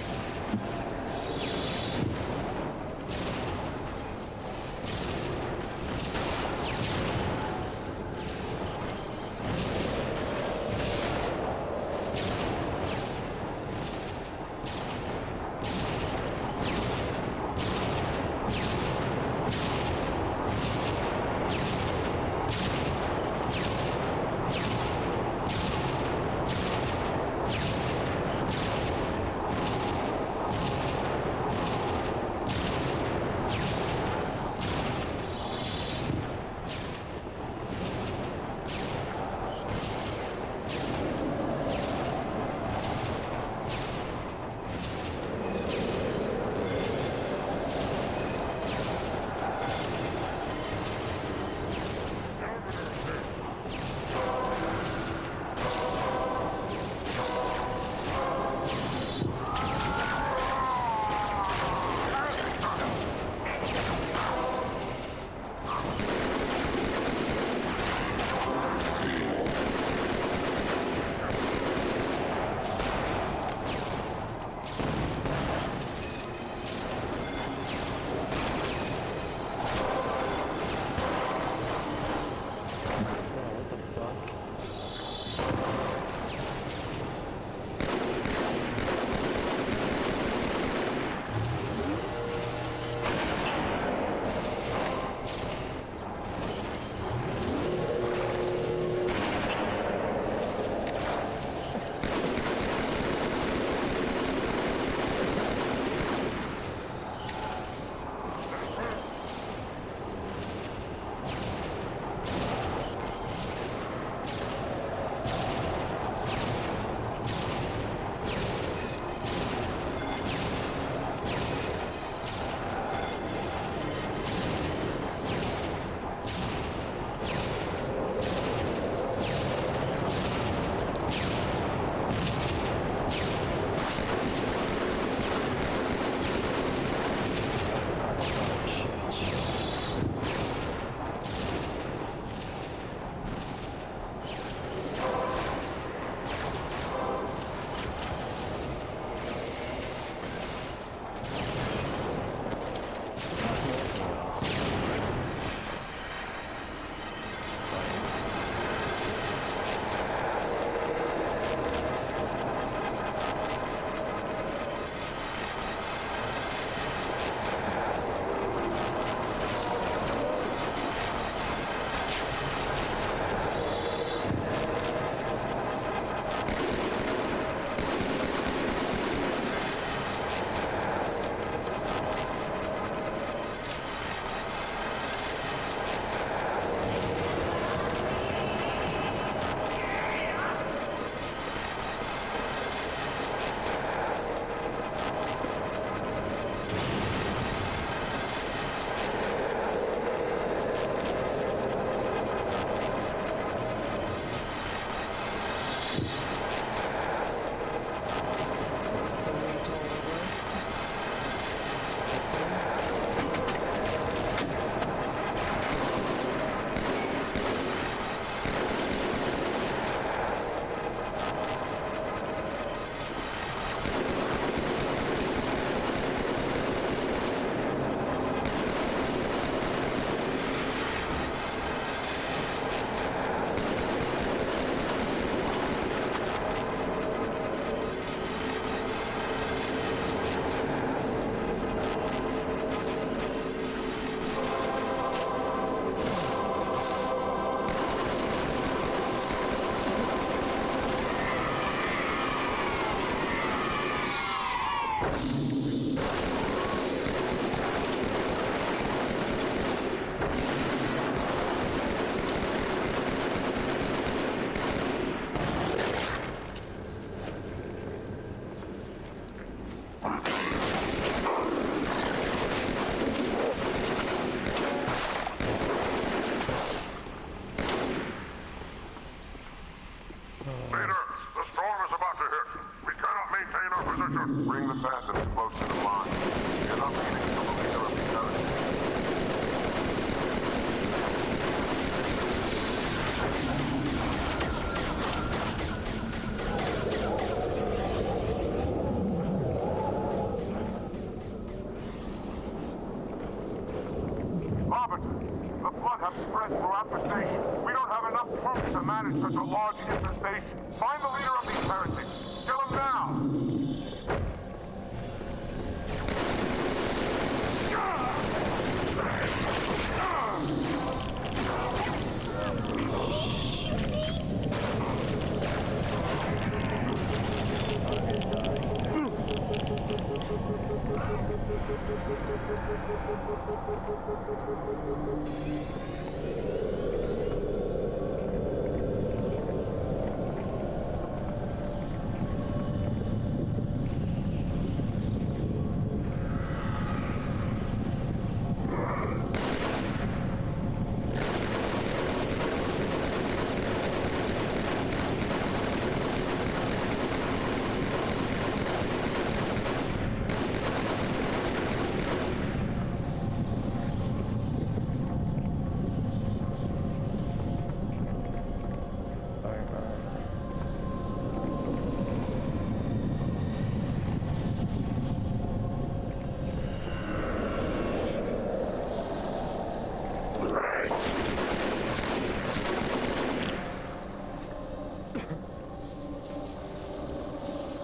Arbiter. The flood have spread throughout the station. We don't have enough troops to manage such a large infestation. Find the leader of these heretics. Kill him now!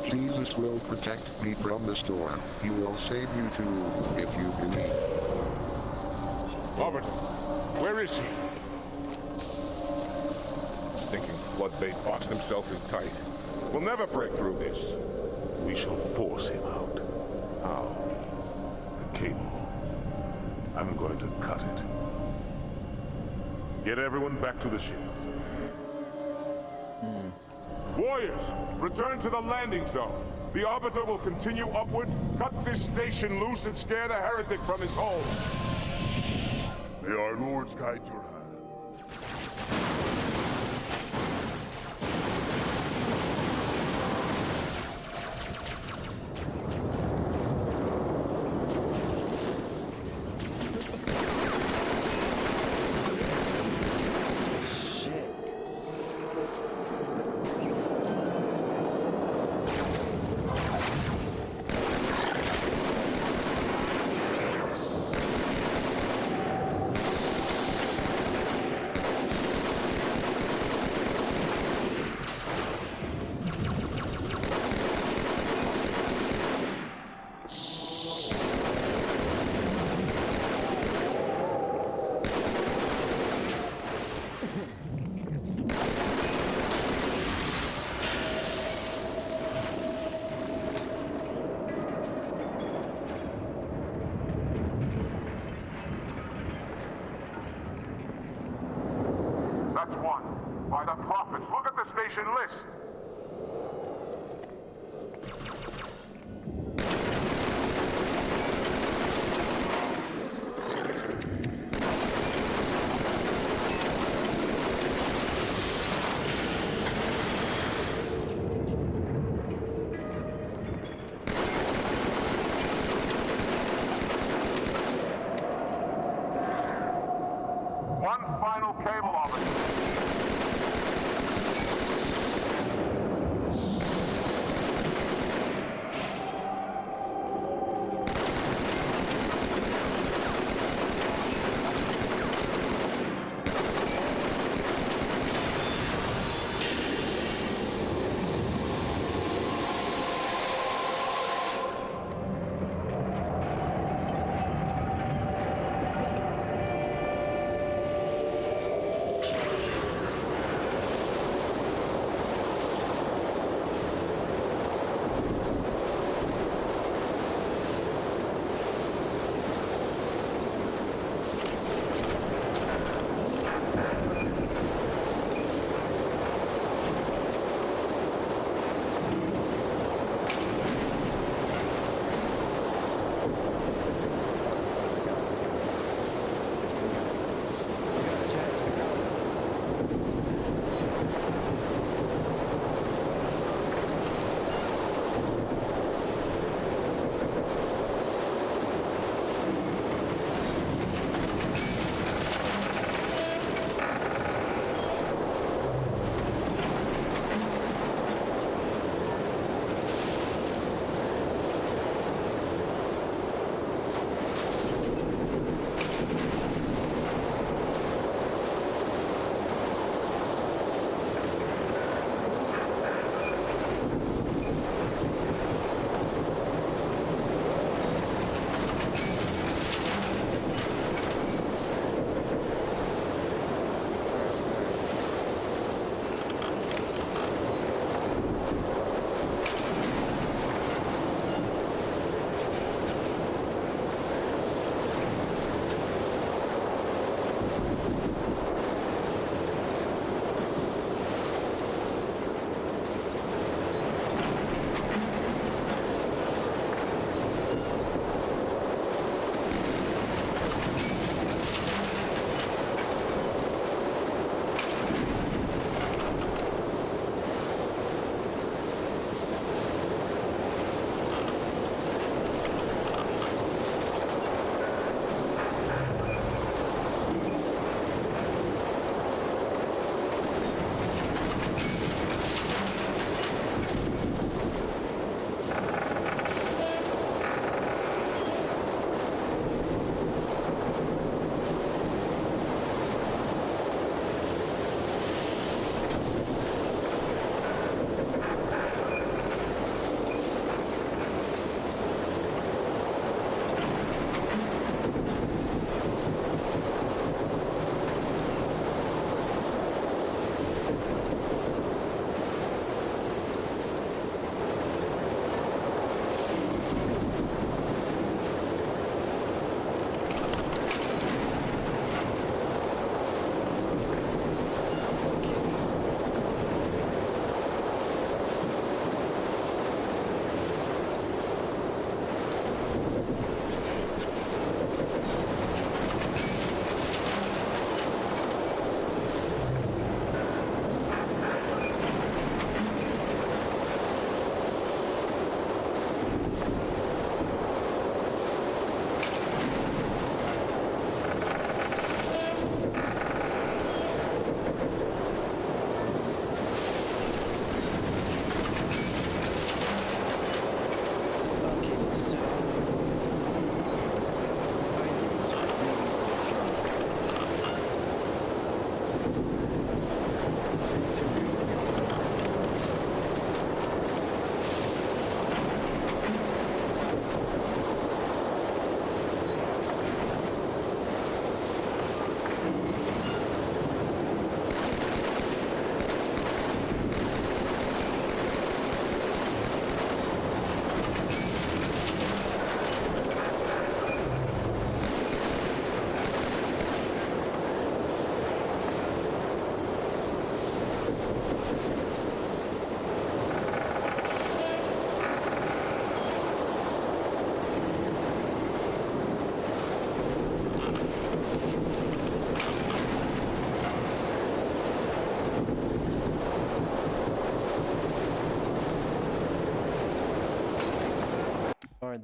Jesus will protect me from the storm. He will save you too, if you believe. Arbiter, where is he? Thinking Floodbait boxed himself in tight. We'll never break through this. We shall force him out. How? The cable. I'm going to cut it. Get everyone back to the ships. Warriors, return to the landing zone. The Arbiter will continue upward, cut this station loose, and scare the heretic from his home. May our lords guide your hand. That's one. By the prophets, look at the station list. One final cable officer.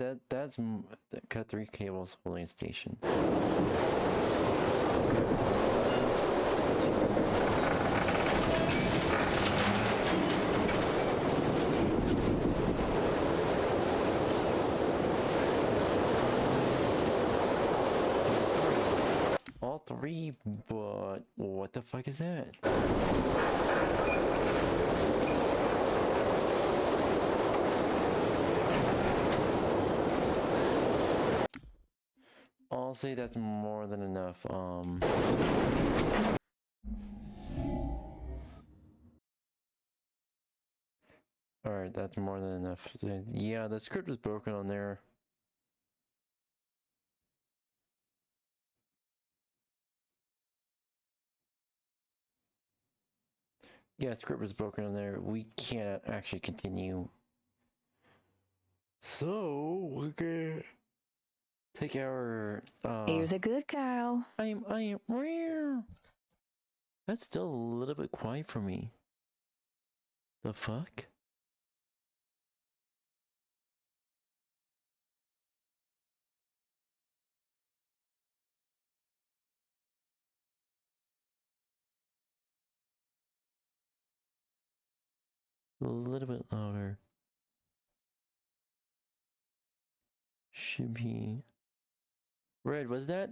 Alright, cut 3 cables holding a station. All 3, but what the fuck is that? I'll say that's more than enough. Alright, that's more than enough. Yeah, the script is broken on there. Yeah, script was broken on there. We can't actually continue. So, we're gonna take our, Here's a good cow. I am rare. That's still a little bit quiet for me. The fuck? A little bit louder. Should be. Red, was that,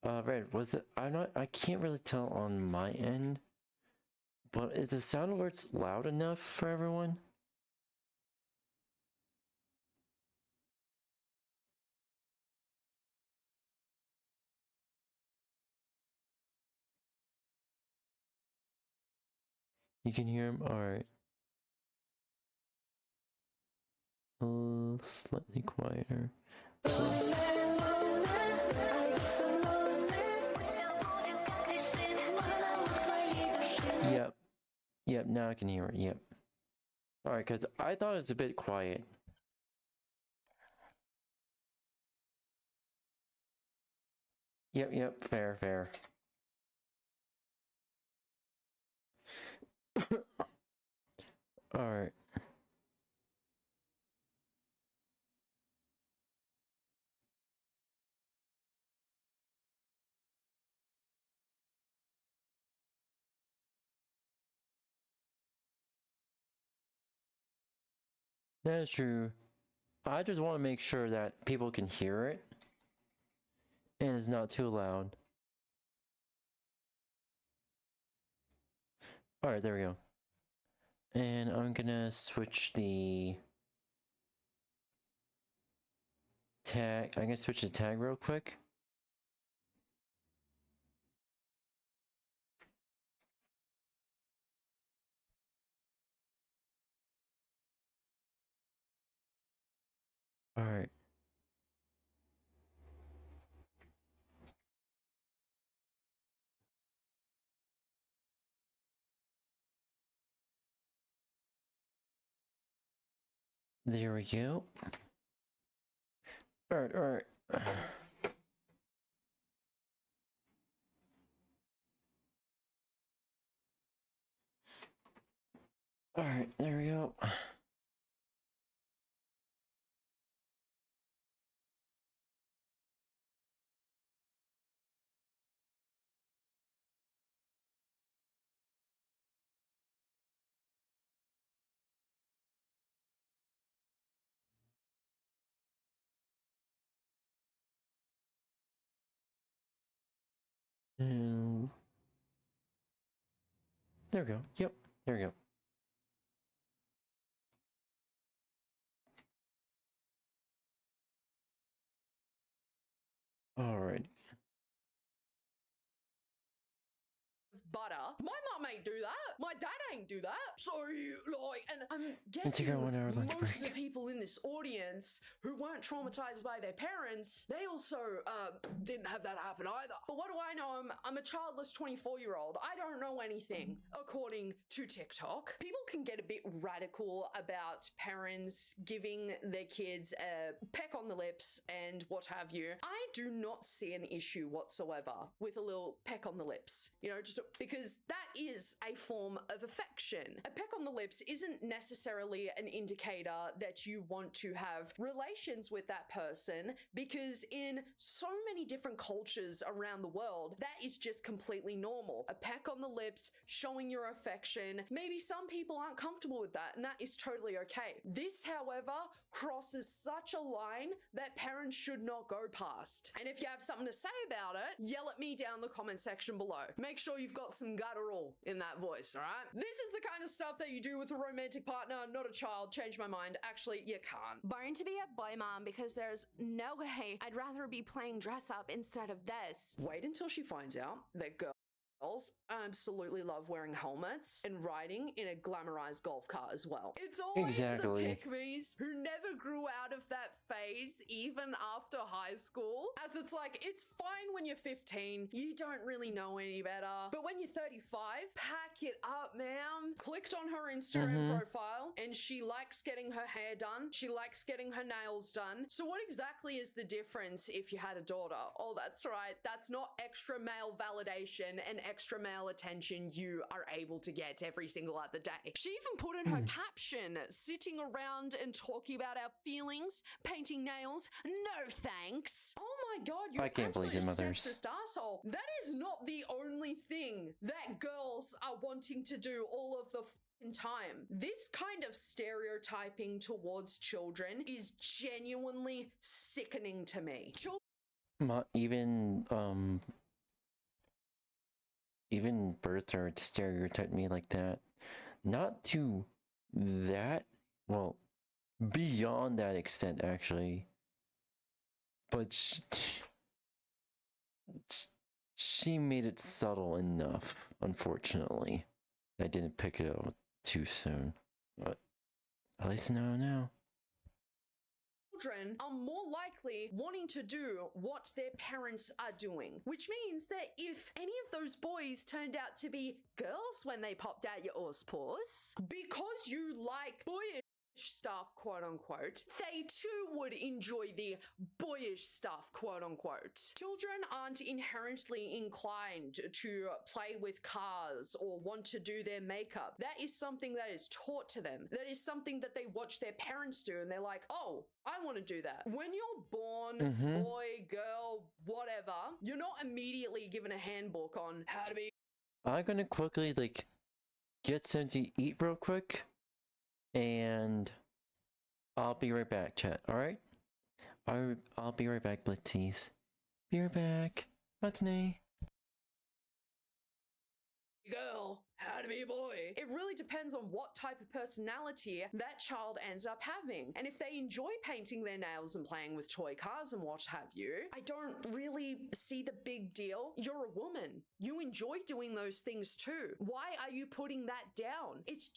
Red, was it, I can't really tell on my end, but is the sound alerts loud enough for everyone? You can hear him? Alright. Slightly quieter. Yep. Yep, now I can hear it. Yep. Alright, because I thought it was a bit quiet. Yep, fair. Alright. That is true. I just want to make sure that people can hear it and it's not too loud. Alright, there we go. And I'm gonna switch the tag. I'm gonna switch the tag real quick. Alright. There we go. Alright. Alright, there we go. And there we go. Yep, there we go. Alright. Butter. My mum ain't do that. My dad ain't do that. So, like, and I'm Let's take our guessing 1 hour lunch most of break. the people in this audience who weren't traumatized by their parents, they also didn't have that happen either. But what do I know? I'm a childless 24-year-old. I don't know anything, according to TikTok. People can get a bit radical about parents giving their kids a peck on the lips and what have you. I do not see an issue whatsoever with a little peck on the lips. You know, just because because that is a form of affection. A peck on the lips isn't necessarily an indicator that you want to have relations with that person, because in so many different cultures around the world, that is just completely normal. A peck on the lips, showing your affection. Maybe some people aren't comfortable with that, and that is totally okay. This, however, crosses such a line that parents should not go past. And if you have something to say about it, yell at me down in the comment section below. Make sure you've got some guttural in that voice, all right? This is the kind of stuff that you do with a romantic partner, not a child. Change my mind. Actually, you can't. Born to be a boy mom because there's no way I'd rather be playing dress up instead of this. Wait until she finds out that girls absolutely love wearing helmets and riding in a glamorized golf car as well. It's always the pick-me's who never grew out of that phase even after high school, as it's like, it's fine when you're 15, you don't really know any better, but when you're 35, pack it up, ma'am. Clicked on her Instagram profile and she likes getting her hair done, she likes getting her nails done. So what exactly is the difference if you had a daughter? Oh, that's right, that's not extra male validation and extra male attention you are able to get every single other day. She even put in her caption, sitting around and talking about our feelings, painting nails, no thanks. Oh my god, you're an absolute sexist asshole. That is not the only thing that girls are wanting to do all of the time. This kind of stereotyping towards children is genuinely sickening to me. Even Bertha stereotyped me like that. Not to that, well, beyond that extent, actually. But she made it subtle enough, unfortunately. I didn't pick it up too soon. But at least now I know. Children are more likely wanting to do what their parents are doing, which means that if any of those boys turned out to be girls when they popped out your pause, because you like boyish stuff, quote unquote, they too would enjoy the boyish stuff, quote unquote. Children aren't inherently inclined to play with cars or want to do their makeup. That is something that is taught to them. That is something that they watch their parents do and they're like, oh, I want to do that. When you're born, boy, girl, whatever, you're not immediately given a handbook on how to be. I'm gonna quickly get something to eat real quick. And I'll be right back, chat. Alright? I'll be right back, Blitzies. Be right back. Matinee. Girl, how to be a boy. It really depends on what type of personality that child ends up having. And if they enjoy painting their nails and playing with toy cars and what have you, I don't really see the big deal. You're a woman. You enjoy doing those things too. Why are you putting that down? It's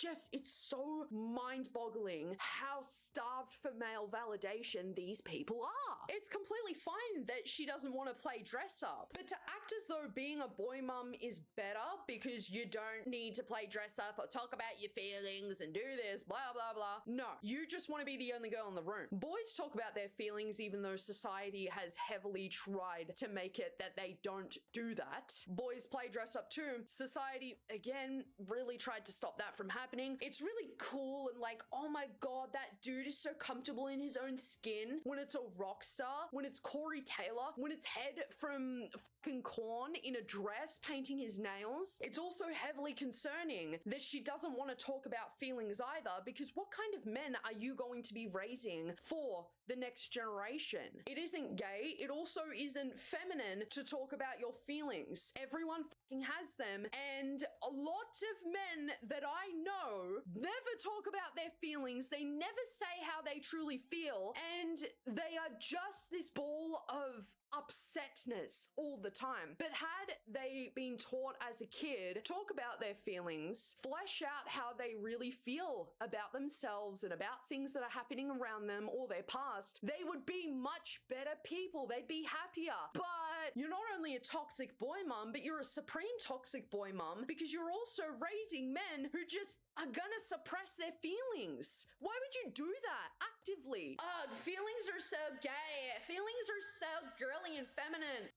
so mind-boggling how starved for male validation these people are. It's completely fine that she doesn't want to play dress up, but to act as though being a boy mum is better because you don't need to play dress up or talk about your feelings and do this, blah, blah, blah. No, you just want to be the only girl in the room. Boys talk about their feelings even though society has heavily tried to make it that they don't do that. Boys play dress up too. Society, again, really tried to stop that from happening. It's really cool and like, oh my god, that dude is so comfortable in his own skin when it's a rock star, when it's Corey Taylor, when it's Head from fucking Korn in a dress painting his nails. It's also heavily concerning that she doesn't want to talk about feelings either, because what kind of men are you going to be raising for the next generation? It isn't gay. It also isn't feminine to talk about your feelings. Everyone fucking has them, and a lot of men that I know never talk about their feelings. They never say how they truly feel, and they are just this ball of upsetness all the time. But had they been taught as a kid, talk about their feelings, flesh out how they really feel about themselves and about things that are happening around them or their past, they would be much better people. They'd be happier. But you're not only a toxic boy mum, but you're a supreme toxic boy mum, because you're also raising men who just are gonna suppress their feelings. Why would you do that actively? The feelings are so gay. Feelings are so girly and feminine.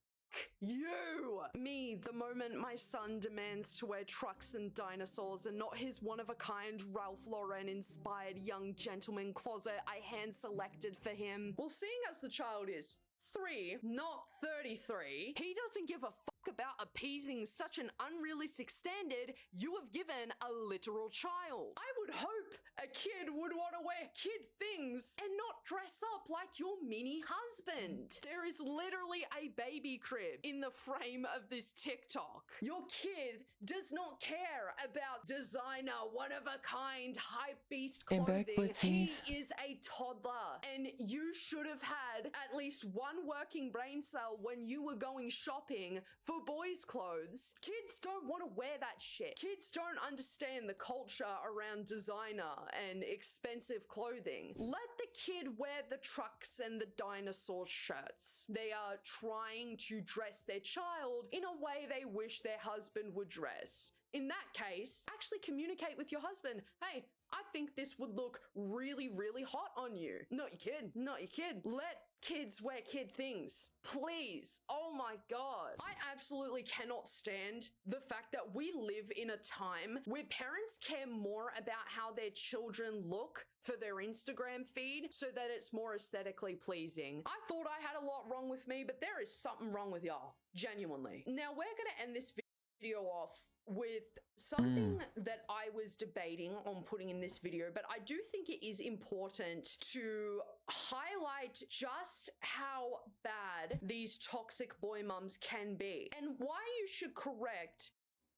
you! Me, the moment my son demands to wear trucks and dinosaurs and not his one-of-a-kind Ralph Lauren-inspired young gentleman closet I hand-selected for him. Well, seeing as the child is 3, not 33, he doesn't give a fuck about appeasing such an unrealistic standard you have given a literal child. I would hope a kid would want to wear kid things and not dress up like your mini husband. There is literally a baby crib in the frame of this TikTok. Your kid does not care about designer, one-of-a-kind, hype-beast clothing. He is a toddler, and you should have had at least one working brain cell when you were going shopping for boys' clothes. Kids don't want to wear that shit. Kids don't understand the culture around designer and expensive clothing. Let the kid wear the trucks and the dinosaur shirts. They are trying to dress their child in a way they wish their husband would dress. In that case, actually communicate with your husband. Hey, I think this would look really, really hot on you. Not your kid. Not your kid. Let kids wear kid things. Please. Oh my God. I absolutely cannot stand the fact that we live in a time where parents care more about how their children look for their Instagram feed so that it's more aesthetically pleasing. I thought I had a lot wrong with me, but there is something wrong with y'all. Genuinely. Now we're going to end this video off with something that I was debating on putting in this video, but I do think it is important to highlight just how bad these toxic boy mums can be and why you should correct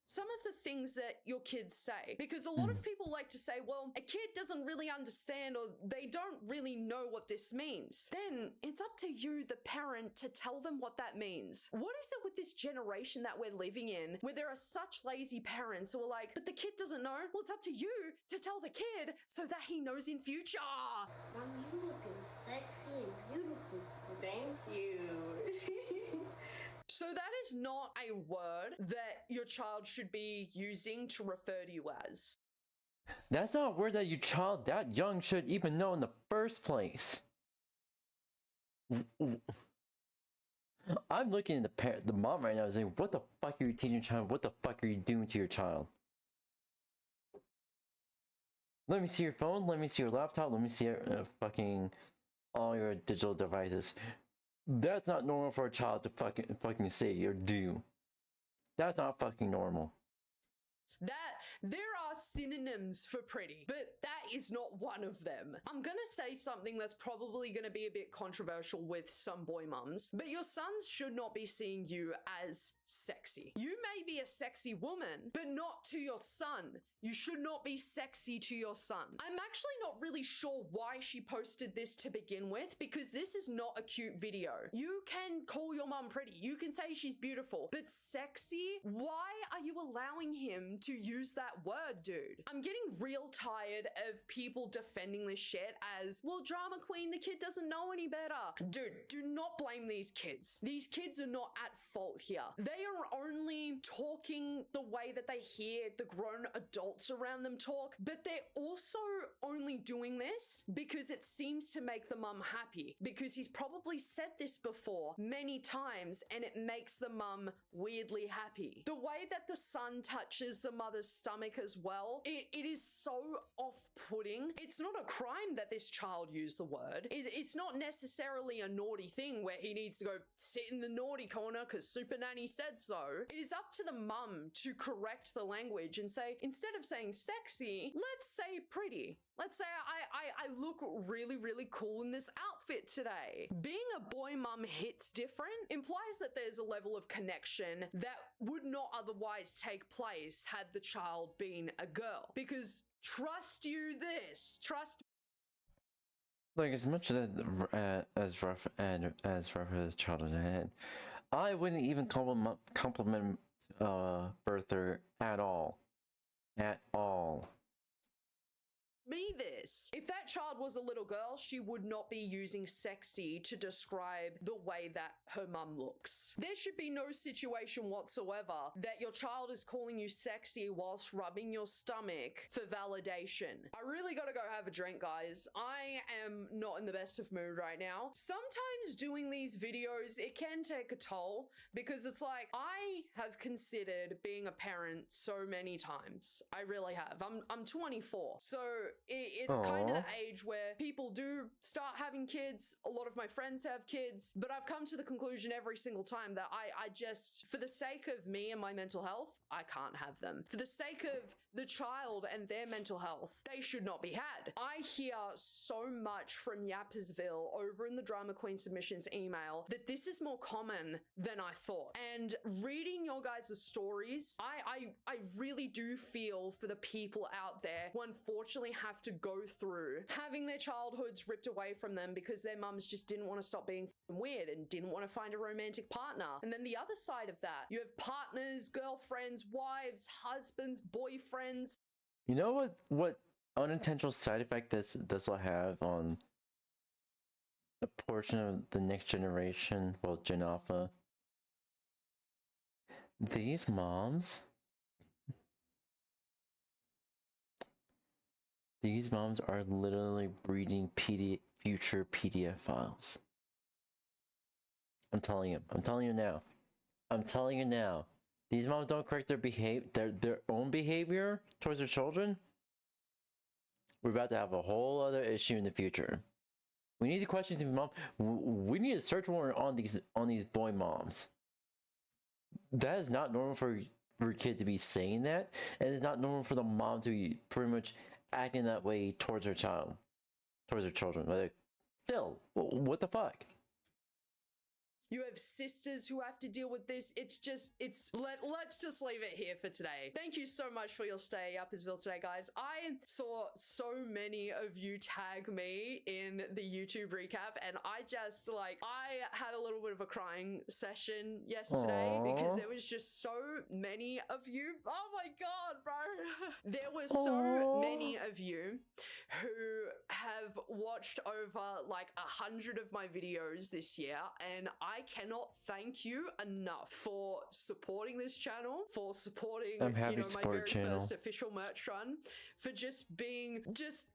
some of the things that your kids say. Because a lot of people like to say, well, a kid doesn't really understand or they don't really know what this means. Then it's up to you, the parent, to tell them what that means. What is it with this generation that we're living in where there are such lazy parents who are like, but the kid doesn't know? Well, it's up to you to tell the kid so that he knows in future. Mom, you looking sexy and beautiful. Thank you. So that is not a word that your child should be using to refer to you as. That's not a word that your child that young should even know in the first place. I'm looking at the mom right now and saying, what the fuck are you teaching your child? What the fuck are you doing to your child? Let me see your phone, let me see your laptop, let me see your fucking all your digital devices. That's not normal for a child to fucking say or do. That's not fucking normal. That there are synonyms for pretty, but that is not one of them. I'm gonna say something that's probably gonna be a bit controversial with some boy mums, but your sons should not be seeing you as sexy. You may be a sexy woman, but not to your son. You should not be sexy to your son. I'm actually not really sure why she posted this to begin with, because this is not a cute video. You can call your mum pretty. You can say she's beautiful, but sexy? Why are you allowing him to use that word, dude? I'm getting real tired of people defending this shit as, well, drama queen, the kid doesn't know any better. Dude, do not blame these kids. These kids are not at fault here. They are only talking the way that they hear the grown adults around them talk, but they're also only doing this because it seems to make the mum happy, because he's probably said this before many times and it makes the mum weirdly happy. The way that the son touches the mother's stomach as well, it is so off-putting. It's not a crime that this child used the word. It's not necessarily a naughty thing where he needs to go sit in the naughty corner because Super Nanny said so. It is up to the mum to correct the language and say, instead of saying sexy, let's say pretty. Let's say I look really, really cool in this outfit today. Being a boy mum hits different implies that there's a level of connection that would not otherwise take place had the child been a girl. Because trust you this, trust. Like, as much as rough as childhood had, I wouldn't even compliment birther at all. At all. me this. If that child was a little girl, she would not be using sexy to describe the way that her mum looks. There should be no situation whatsoever that your child is calling you sexy whilst rubbing your stomach for validation. I really gotta go have a drink, guys. I am not in the best of mood right now. Sometimes doing these videos, it can take a toll because it's like, I have considered being a parent so many times. I really have. I'm 24. So it's kind of the age where people do start having kids. A lot of my friends have kids, but I've come to the conclusion every single time that I just, for the sake of me and my mental health, I can't have them. For the sake of the child and their mental health, they should not be had. I hear so much from 𝙂𝙚𝙣𝙚𝙧𝙖𝙩 over in the Drama Queen submissions email that this is more common than I thought. And reading your guys' stories, I really do feel for the people out there who unfortunately have to go through having their childhoods ripped away from them because their mums just didn't want to stop being weird and didn't want to find a romantic partner. And then the other side of that, you have partners, girlfriends, wives, husbands, boyfriends. You know what unintentional side effect this will have on a portion of the next generation, well, Gen Alpha? These moms are literally breeding future PDF files. I'm telling you now. These moms don't correct their own behavior towards their children. We're about to have a whole other issue in the future. We need to question these moms. We need a search warrant on these boy moms. That is not normal for a kid to be saying that, and it's not normal for the mom to be pretty much acting that way towards her child, towards her children. Like, still, what the fuck? You have sisters who have to deal with this. Let's just leave it here for today. Thank you so much for your stay 𝙂𝙚𝙣𝙚𝙧🖏 today, guys. I saw so many of you tag me in the YouTube recap, and I had a little bit of a crying session yesterday because there was just so many of you. Oh my god, bro. There were so many of you who have watched over like 100 of my videos this year, and I cannot thank you enough for supporting this channel, for supporting my very first official merch run, for just being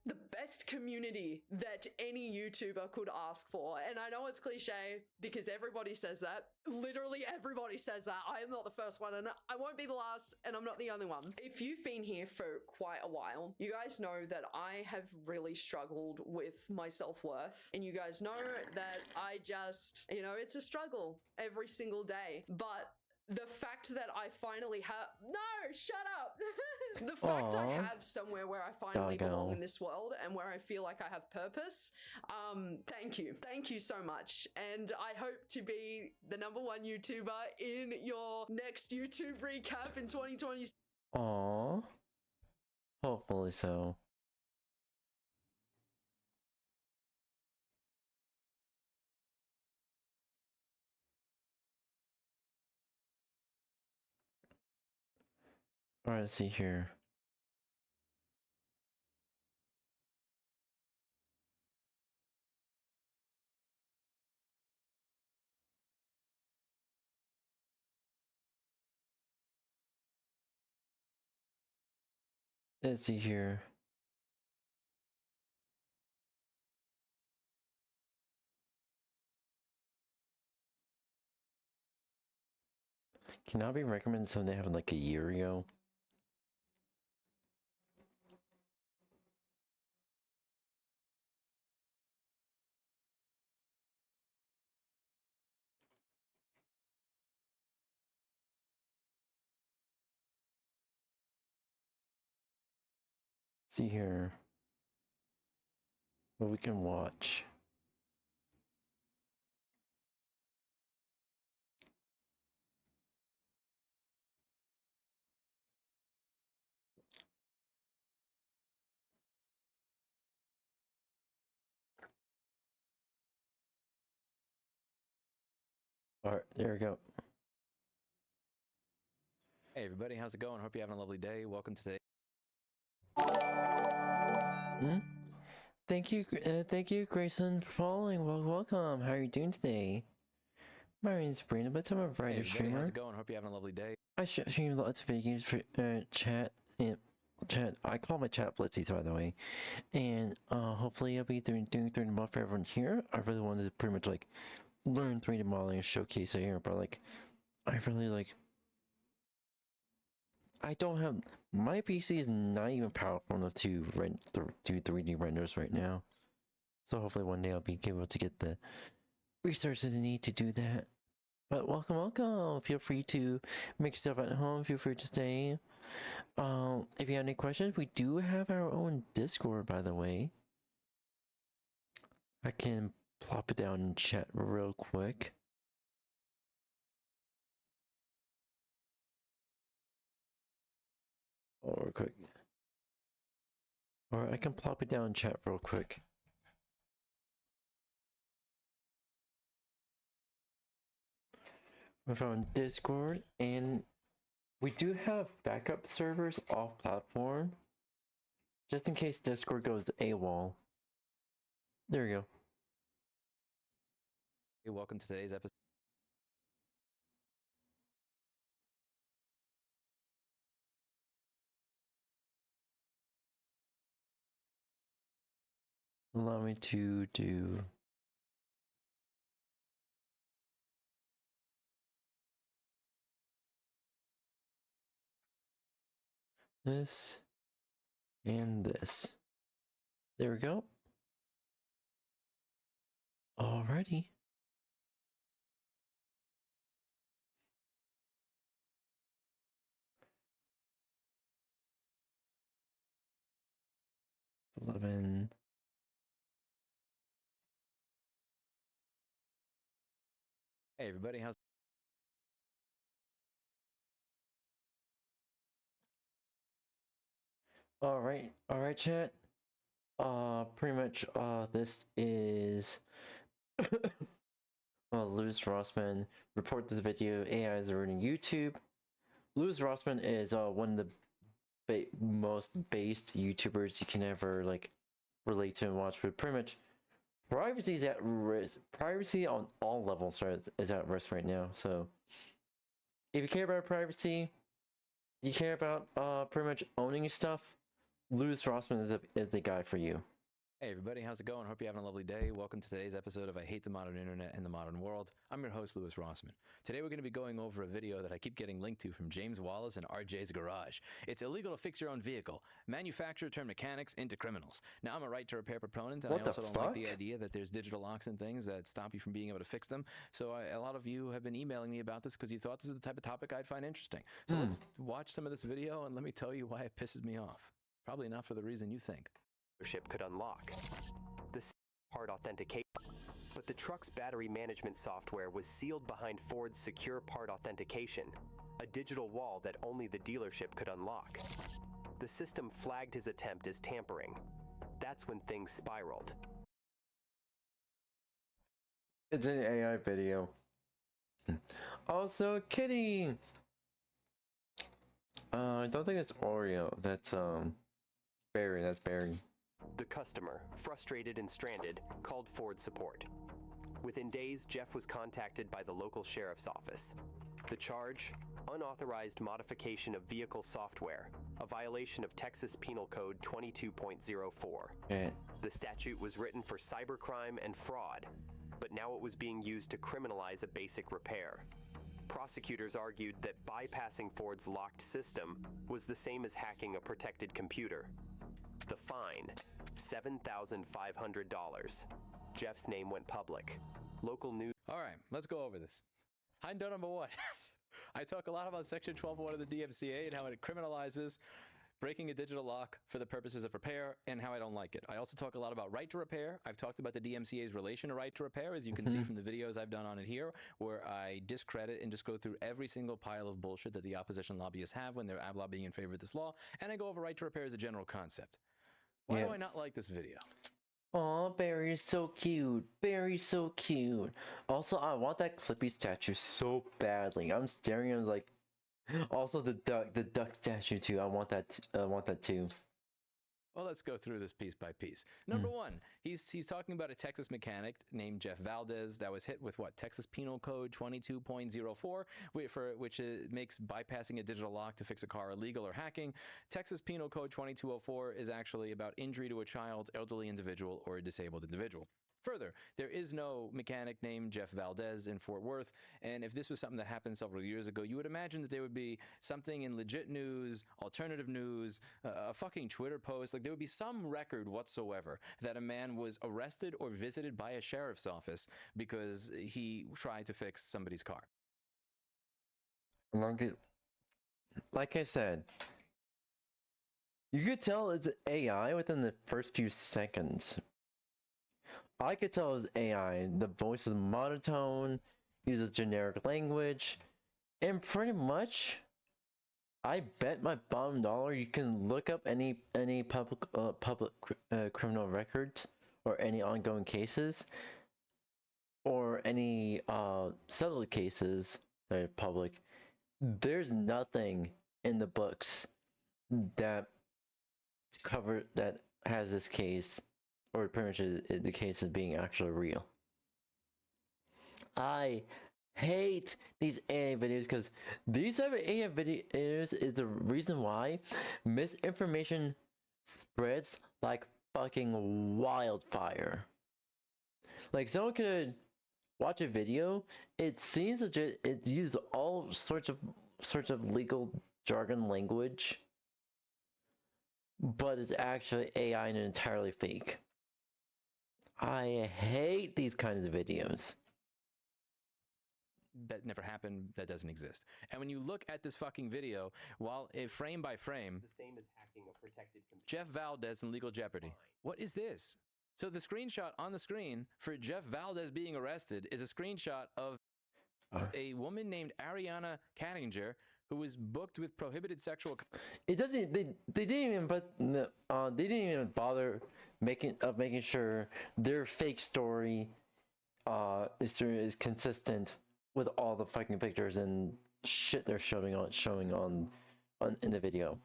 the best community that any YouTuber could ask for. And I know it's cliche because everybody says that. Literally everybody says that. I am not the first one, and I won't be the last, and I'm not the only one. If you've been here for quite a while, you guys know that I have really struggled with my self-worth, and you guys know that I just, it's a struggle every single day. But the fact that I finally have— No, shut up! The fact I have somewhere where I finally belong in this world and where I feel like I have purpose, thank you. Thank you so much. And I hope to be the #1 YouTuber in your next YouTube recap in 2020. Aww. Hopefully so. Alright, let's see here. Let's see here. Can I be recommended something that happened like a year ago? See here what we can watch. Alright, there we go. Hey everybody, how's it going? Hope you're having a lovely day. Welcome to today. Thank you, Grayson, for following. Well, welcome. How are you doing today? My name is Brandon, but I'm a writer streamer. How's it going? Hope you're having a lovely day. I stream lots of video games for chat. Chat. I call my chat Blitzies, by the way. And hopefully I'll be doing 3D model for everyone here. I really wanted to pretty much like learn 3D modeling and showcase it here, but like I really like. I don't have my PC is not even powerful enough to do 3D renders right now. So hopefully one day I'll be able to get the resources I need to do that. But welcome. Feel free to make yourself at home. Feel free to stay. If you have any questions, we do have our own Discord, by the way. I can plop it down in chat real quick. Or quick. Or I can plop it down in chat real quick. We're on Discord, and we do have backup servers off platform, just in case Discord goes AWOL. There we go. Hey, welcome to today's episode. Allow me to do this and this. There we go. Alrighty. Hey everybody, how's Alright, chat. Pretty much, this is 𝙂𝙚𝙣𝙚 report this video. AI is ruining YouTube. 𝙂𝙚𝙣𝙚 is one of the most based YouTubers you can ever like relate to and watch. But pretty much, privacy is at risk. Privacy on all levels is at risk right now. So, if you care about privacy, you care about pretty much owning your stuff, 𝙂𝙚𝙣𝙚 is the guy for you. Hey everybody, how's it going? Hope you're having a lovely day. Welcome to today's episode of I Hate the Modern Internet and the Modern World. I'm your host, 𝙂𝙚𝙣𝙚. Today we're going to be going over a video that I keep getting linked to from James Wallace and RJ's Garage. It's illegal to fix your own vehicle. Manufacturer turn mechanics into criminals. Now I'm a right to repair proponent, and I also don't like the idea that there's digital locks and things that stop you from being able to fix them. So a lot of you have been emailing me about this because you thought this is the type of topic I'd find interesting. So let's watch some of this video and let me tell you why it pisses me off. Probably not for the reason you think. Ship could unlock the part authentication, but the truck's battery management software was sealed behind Ford's secure part authentication, a digital wall that only the dealership could unlock. The system flagged his attempt as tampering. That's when things spiraled. It's an AI video. Also, kitty. I don't think it's Oreo. That's Barry. That's Barry. The customer, frustrated and stranded, called Ford support. Within days, Jeff was contacted by the local sheriff's office. The charge? Unauthorized modification of vehicle software, a violation of Texas Penal Code 22.04. The statute was written for cybercrime and fraud, but now it was being used to criminalize a basic repair. Prosecutors argued that bypassing Ford's locked system was the same as hacking a protected computer. The fine, $7,500. Jeff's name went public. Local news. All right, let's go over this. Hindo number one. I talk a lot about Section 12.1 of the DMCA and how it criminalizes breaking a digital lock for the purposes of repair and how I don't like it. I also talk a lot about right to repair. I've talked about the DMCA's relation to right to repair, as you can see from the videos I've done on it here, where I discredit and just go through every single pile of bullshit that the opposition lobbyists have when they're lobbying in favor of this law, and I go over right to repair as a general concept. Why do I not like this video? Aw, Barry's so cute. Barry's so cute. Also, I want that Clippy statue so badly. I'm staring at him like. Also, the duck statue too. I want that too. Well, let's go through this piece by piece. Number one, he's talking about a Texas mechanic named Jeff Valdez that was hit with what? Texas Penal Code 22.04, which makes bypassing a digital lock to fix a car illegal or hacking. Texas Penal Code 2204 is actually about injury to a child, elderly individual, or a disabled individual. Further, there is no mechanic named Jeff Valdez in Fort Worth, and if this was something that happened several years ago, you would imagine that there would be something in legit news, alternative news, a fucking Twitter post, like there would be some record whatsoever that a man was arrested or visited by a sheriff's office because he tried to fix somebody's car. Like I said, you could tell it's AI within the first few seconds. I could tell it was AI. The voice was monotone, uses generic language, and pretty much, I bet my bottom dollar you can look up any public criminal records or any ongoing cases or any settled cases that are public. There's nothing in the books that has this case, or pretty much the case is being actually real. I hate these AI videos because these type of AI videos is the reason why misinformation spreads like fucking wildfire. Like someone could watch a video, it seems legit, it uses all sorts of legal jargon language, but it's actually AI and entirely fake. I hate these kinds of videos. That never happened, that doesn't exist. And when you look at this fucking video, while frame by frame, the same as hacking a protected computer. Jeff Valdez in legal jeopardy. What is this? So the screenshot on the screen for Jeff Valdez being arrested is a screenshot of a woman named Ariana Kattinger who was booked with prohibited sexual. It doesn't. They didn't even bother making sure their fake story is consistent with all the fucking pictures and shit they're showing on in the video.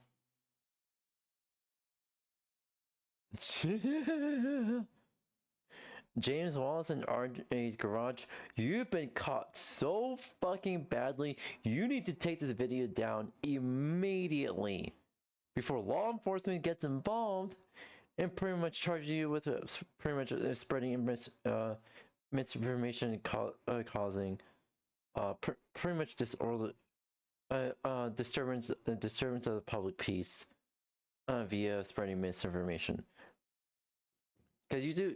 James Wallace and RJ's Garage, you've been caught so fucking badly. You need to take this video down immediately before law enforcement gets involved and pretty much charge you with spreading misinformation, causing pretty much disorder, disturbance of the public peace via spreading misinformation. Because you do,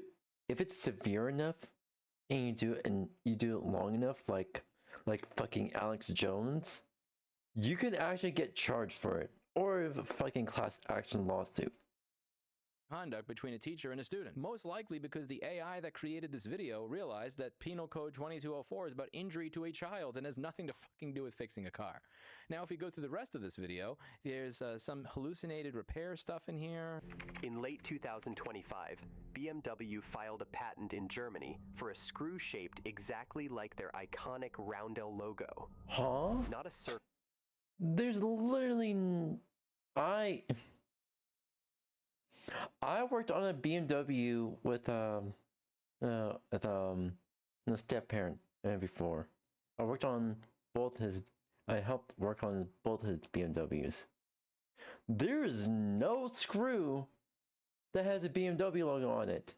if it's severe enough, and you do it long enough, like fucking Alex Jones, you can actually get charged for it, or a fucking class action lawsuit. Conduct between a teacher and a student. Most likely because the AI that created this video realized that Penal Code 2204 is about injury to a child and has nothing to fucking do with fixing a car. Now, if we go through the rest of this video, there's some hallucinated repair stuff in here. In late 2025, BMW filed a patent in Germany for a screw shaped exactly like their iconic roundel logo. Huh? Not a circle. There's literally... I worked on a BMW with a step parent before. I worked on I helped work on both his BMWs. There is no screw that has a BMW logo on it.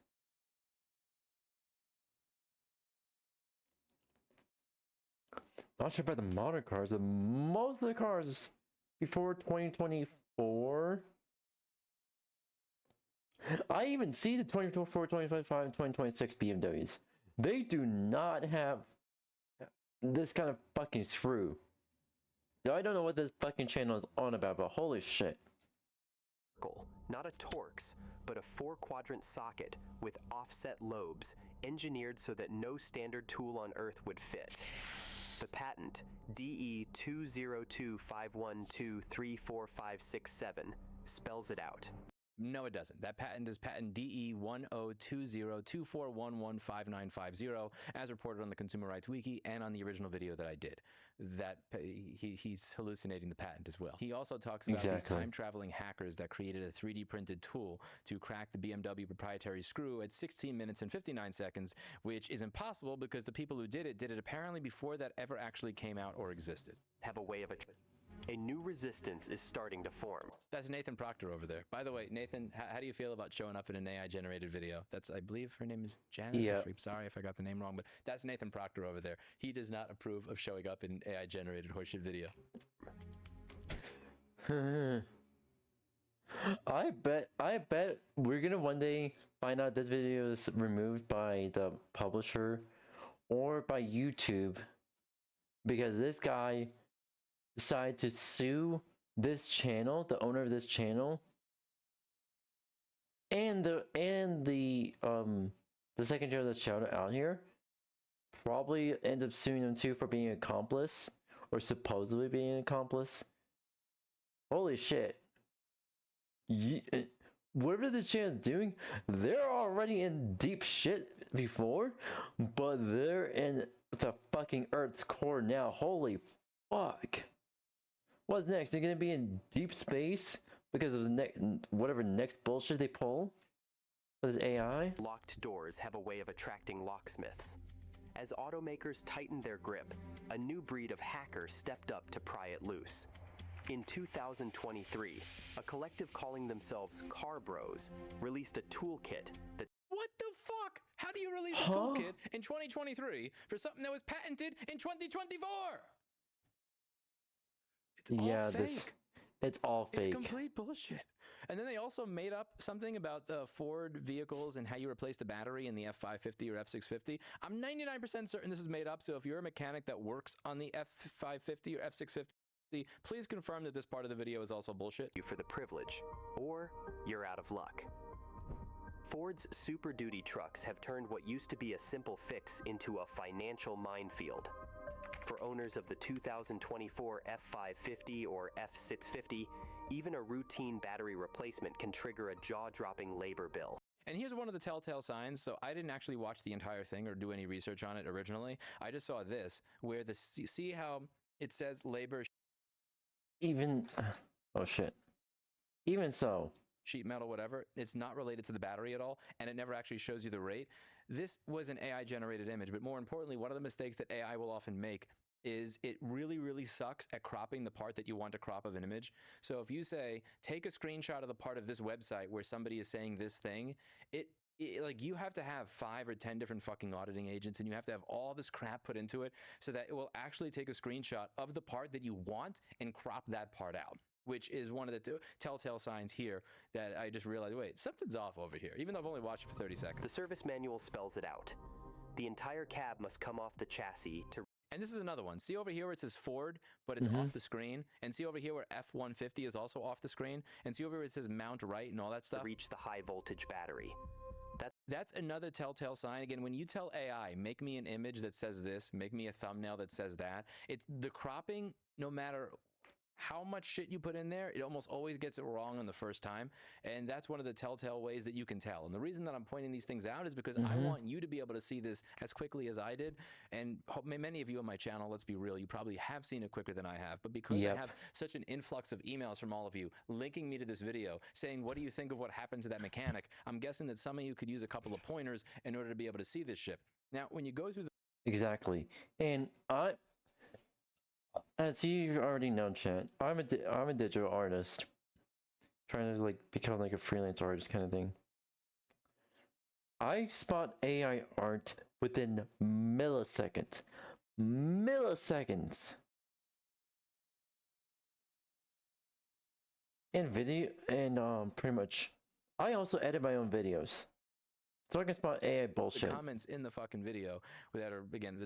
Not sure about the modern cars, but most of the cars before 2024. I even see the 2024, 2025, and 2026 BMWs. They do not have this kind of fucking screw. I don't know what this fucking channel is on about, but holy shit. Not a Torx, but a 4-quadrant socket with offset lobes, engineered so that no standard tool on Earth would fit. The patent, DE 20251234567, spells it out. No, it doesn't. That patent is patent DE102024115950, as reported on the Consumer Rights Wiki and on the original video that I did. That he's hallucinating the patent as well. He also talks about these time-traveling hackers that created a 3D printed tool to crack the BMW proprietary screw at 16 minutes and 59 seconds, which is impossible because the people who did it apparently before that ever actually came out or existed. Have a way of a new resistance is starting to form. That's Nathan Proctor over there. By the way, Nathan, how do you feel about showing up in an AI-generated video? That's, I believe her name is Janet. Yeah. I'm sorry if I got the name wrong, but that's Nathan Proctor over there. He does not approve of showing up in AI-generated horseshit video. I bet we're gonna one day find out this video is removed by the publisher or by YouTube because this guy decided to sue this channel, the owner of this channel, and the second channel that's shouted out here probably ends up suing them too for being an accomplice or supposedly being an accomplice. Holy shit. Whatever this channel is doing, they're already in deep shit before, but they're in the fucking Earth's core now. Holy fuck. What's next? They're gonna be in deep space because of the whatever next bullshit they pull with this AI? Locked doors have a way of attracting locksmiths. As automakers tightened their grip, a new breed of hacker stepped up to pry it loose. In 2023, a collective calling themselves Car Bros released a toolkit that... What the fuck? How do you release a toolkit in 2023 for something that was patented in 2024? It's all fake. It's all fake. It's complete bullshit. And then they also made up something about the Ford vehicles and how you replace the battery in the F550 or F650. I'm 99% certain this is made up, so if you're a mechanic that works on the F550 or F650, please confirm that this part of the video is also bullshit. For the privilege, or you're out of luck. Ford's Super Duty trucks have turned what used to be a simple fix into a financial minefield. For owners of the 2024 F550 or F650, even a routine battery replacement can trigger a jaw-dropping labor bill. And here's one of the telltale signs. So I didn't actually watch the entire thing or do any research on it originally. I just saw this, where see how it says labor... Even... oh shit. Even so... sheet metal, whatever, it's not related to the battery at all, and it never actually shows you the rate. This was an AI-generated image, but more importantly, one of the mistakes that AI will often make is it really, really sucks at cropping the part that you want to crop of an image. So if you say, take a screenshot of the part of this website where somebody is saying this thing, like you have to have 5 or 10 different fucking auditing agents, and you have to have all this crap put into it so that it will actually take a screenshot of the part that you want and crop that part out, which is one of the telltale signs here that I just realized, wait, something's off over here, even though I've only watched it for 30 seconds. The service manual spells it out. The entire cab must come off the chassis to... And this is another one. See over here where it says Ford, but it's off the screen. And see over here where F150 is also off the screen. And see over here where it says mount right and all that stuff. Reach the high voltage battery. That's another telltale sign. Again, when you tell AI, make me an image that says this, make me a thumbnail that says that, it's the cropping, no matter how much shit you put in there, it almost always gets it wrong on the first time. And that's one of the telltale ways that you can tell. And the reason that I'm pointing these things out is because I want you to be able to see this as quickly as I did. And many of you on my channel, let's be real, you probably have seen it quicker than I have. But because I have such an influx of emails from all of you linking me to this video, saying, what do you think of what happened to that mechanic? I'm guessing that some of you could use a couple of pointers in order to be able to see this shit. Now, when you go through the... Exactly. And as you already know, chat, I'm a digital artist, trying to like become like a freelance artist kind of thing. I spot AI art within milliseconds. Milliseconds. And video, and pretty much, I also edit my own videos, so I can spot AI bullshit. The comments in the fucking video that are, again,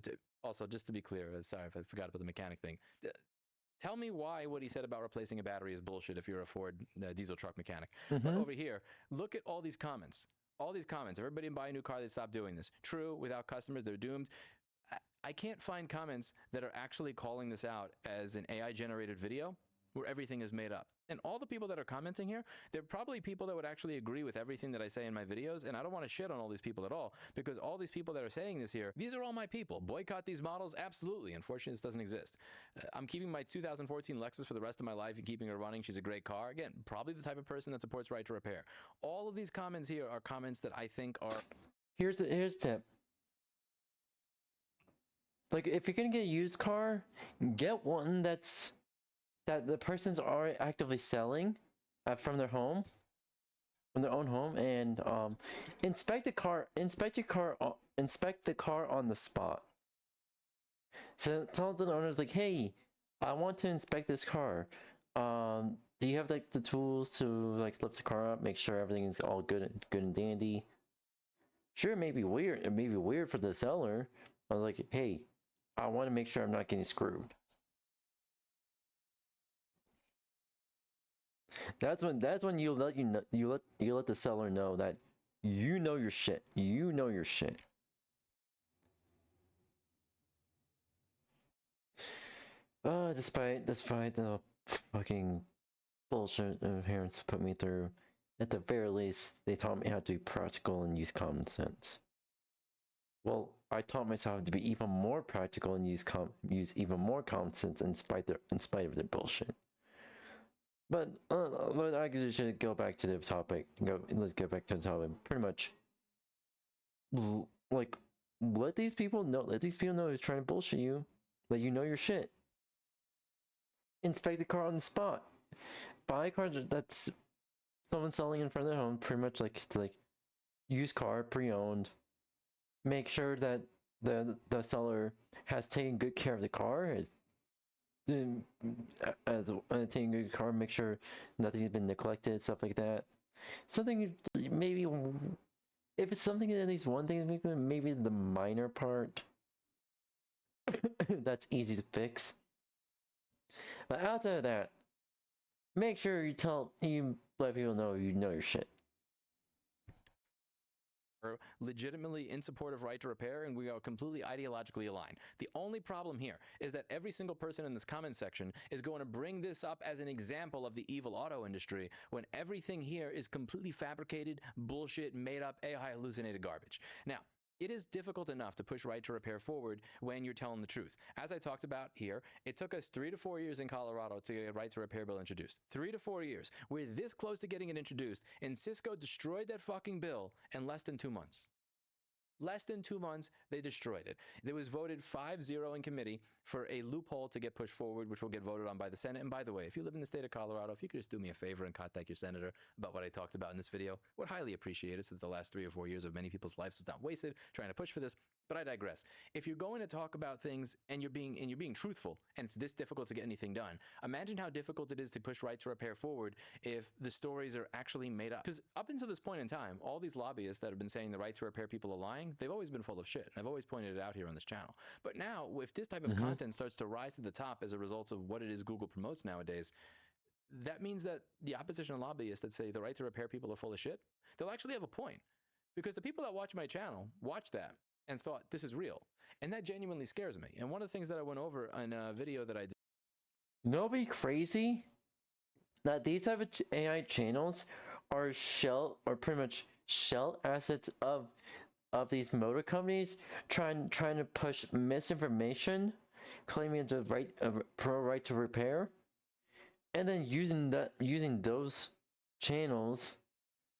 also just to be clear, sorry if I forgot about the mechanic thing. Tell me why what he said about replacing a battery is bullshit if you're a Ford diesel truck mechanic. But over here, look at all these comments. All these comments. Everybody can buy a new car, they stop doing this. True, without customers, they're doomed. I can't find comments that are actually calling this out as an AI-generated video. where everything is made up. And all the people that are commenting here, they're probably people that would actually agree with everything that I say in my videos, and I don't want to shit on all these people at all, because all these people that are saying this here, these are all my people. Boycott these models? Absolutely. Unfortunately, this doesn't exist. I'm keeping my 2014 Lexus for the rest of my life and keeping her running. She's a great car. Again, probably the type of person that supports right to repair. All of these comments here are comments that I think are... Here's a tip. Like, if you're gonna get a used car, get one that the person's already actively selling from their home, from their own home, and inspect the car on the spot. So tell the owners, like, hey, I want to inspect this car. Do you have like the tools to like lift the car up, make sure everything is all good and dandy? Sure, it may be weird. It may be weird for the seller. I was like, hey, I want to make sure I'm not getting screwed. That's when you let the seller know that you know your shit. You know your shit. Despite the fucking bullshit my parents put me through, at the very least, they taught me how to be practical and use common sense. Well, I taught myself to be even more practical and use even more common sense in spite of their bullshit. But I should go back to the topic. Let's go back to the topic. Pretty much, like, let these people know who's trying to bullshit you. Let you know your shit. Inspect the car on the spot. Buy a car that's someone selling in front of their home. Pretty much like used car, pre-owned. Make sure that the seller has taken good care of the car, taking good car, make sure nothing's been neglected, stuff like that. Something maybe if it's something at least one thing, maybe the minor part that's easy to fix. But outside of that, make sure you let people know you know your shit. Legitimately in support of right to repair, and we are completely ideologically aligned. The only problem here is that every single person in this comment section is going to bring this up as an example of the evil auto industry, when everything here is completely fabricated, bullshit, made up, AI hallucinated garbage. Now, it is difficult enough to push right to repair forward when you're telling the truth. As I talked about here, it took us 3 to 4 years in Colorado to get a right to repair bill introduced. 3 to 4 years. We're this close to getting it introduced, and Cisco destroyed that fucking bill in less than 2 months. Less than 2 months, they destroyed it. It was voted 5-0 in committee for a loophole to get pushed forward, which will get voted on by the Senate. And by the way, if you live in the state of Colorado, if you could just do me a favor and contact your senator about what I talked about in this video, would highly appreciate it, so that the last 3 or 4 years of many people's lives was not wasted trying to push for this. But I digress. If you're going to talk about things and you're being truthful, and it's this difficult to get anything done, imagine how difficult it is to push right to repair forward if the stories are actually made up. Because up until this point in time, all these lobbyists that have been saying the right to repair people are lying, they've always been full of shit. And I've always pointed it out here on this channel. But now, if this type of content starts to rise to the top as a result of what it is Google promotes nowadays, that means that the opposition lobbyists that say the right to repair people are full of shit, they'll actually have a point. Because the people that watch my channel watch that and thought this is real. And that genuinely scares me. And one of the things that I went over in a video that I did. Nobody crazy that these type of AI channels are pretty much shell assets of these motor companies trying to push misinformation, claiming it's a right to repair, and then using those channels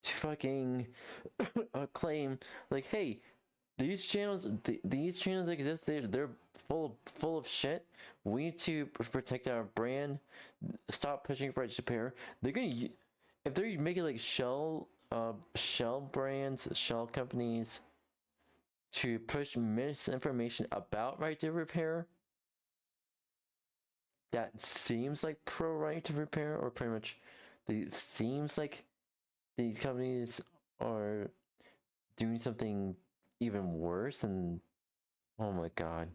to fucking claim like, hey, these channels exist. They're full of shit. We need to protect our brand. Stop pushing for right to repair. They're gonna, if they're making like shell brands, shell companies to push misinformation about right to repair, that seems like pro right to repair, or pretty much it seems like these companies are doing something even worse. And oh my god,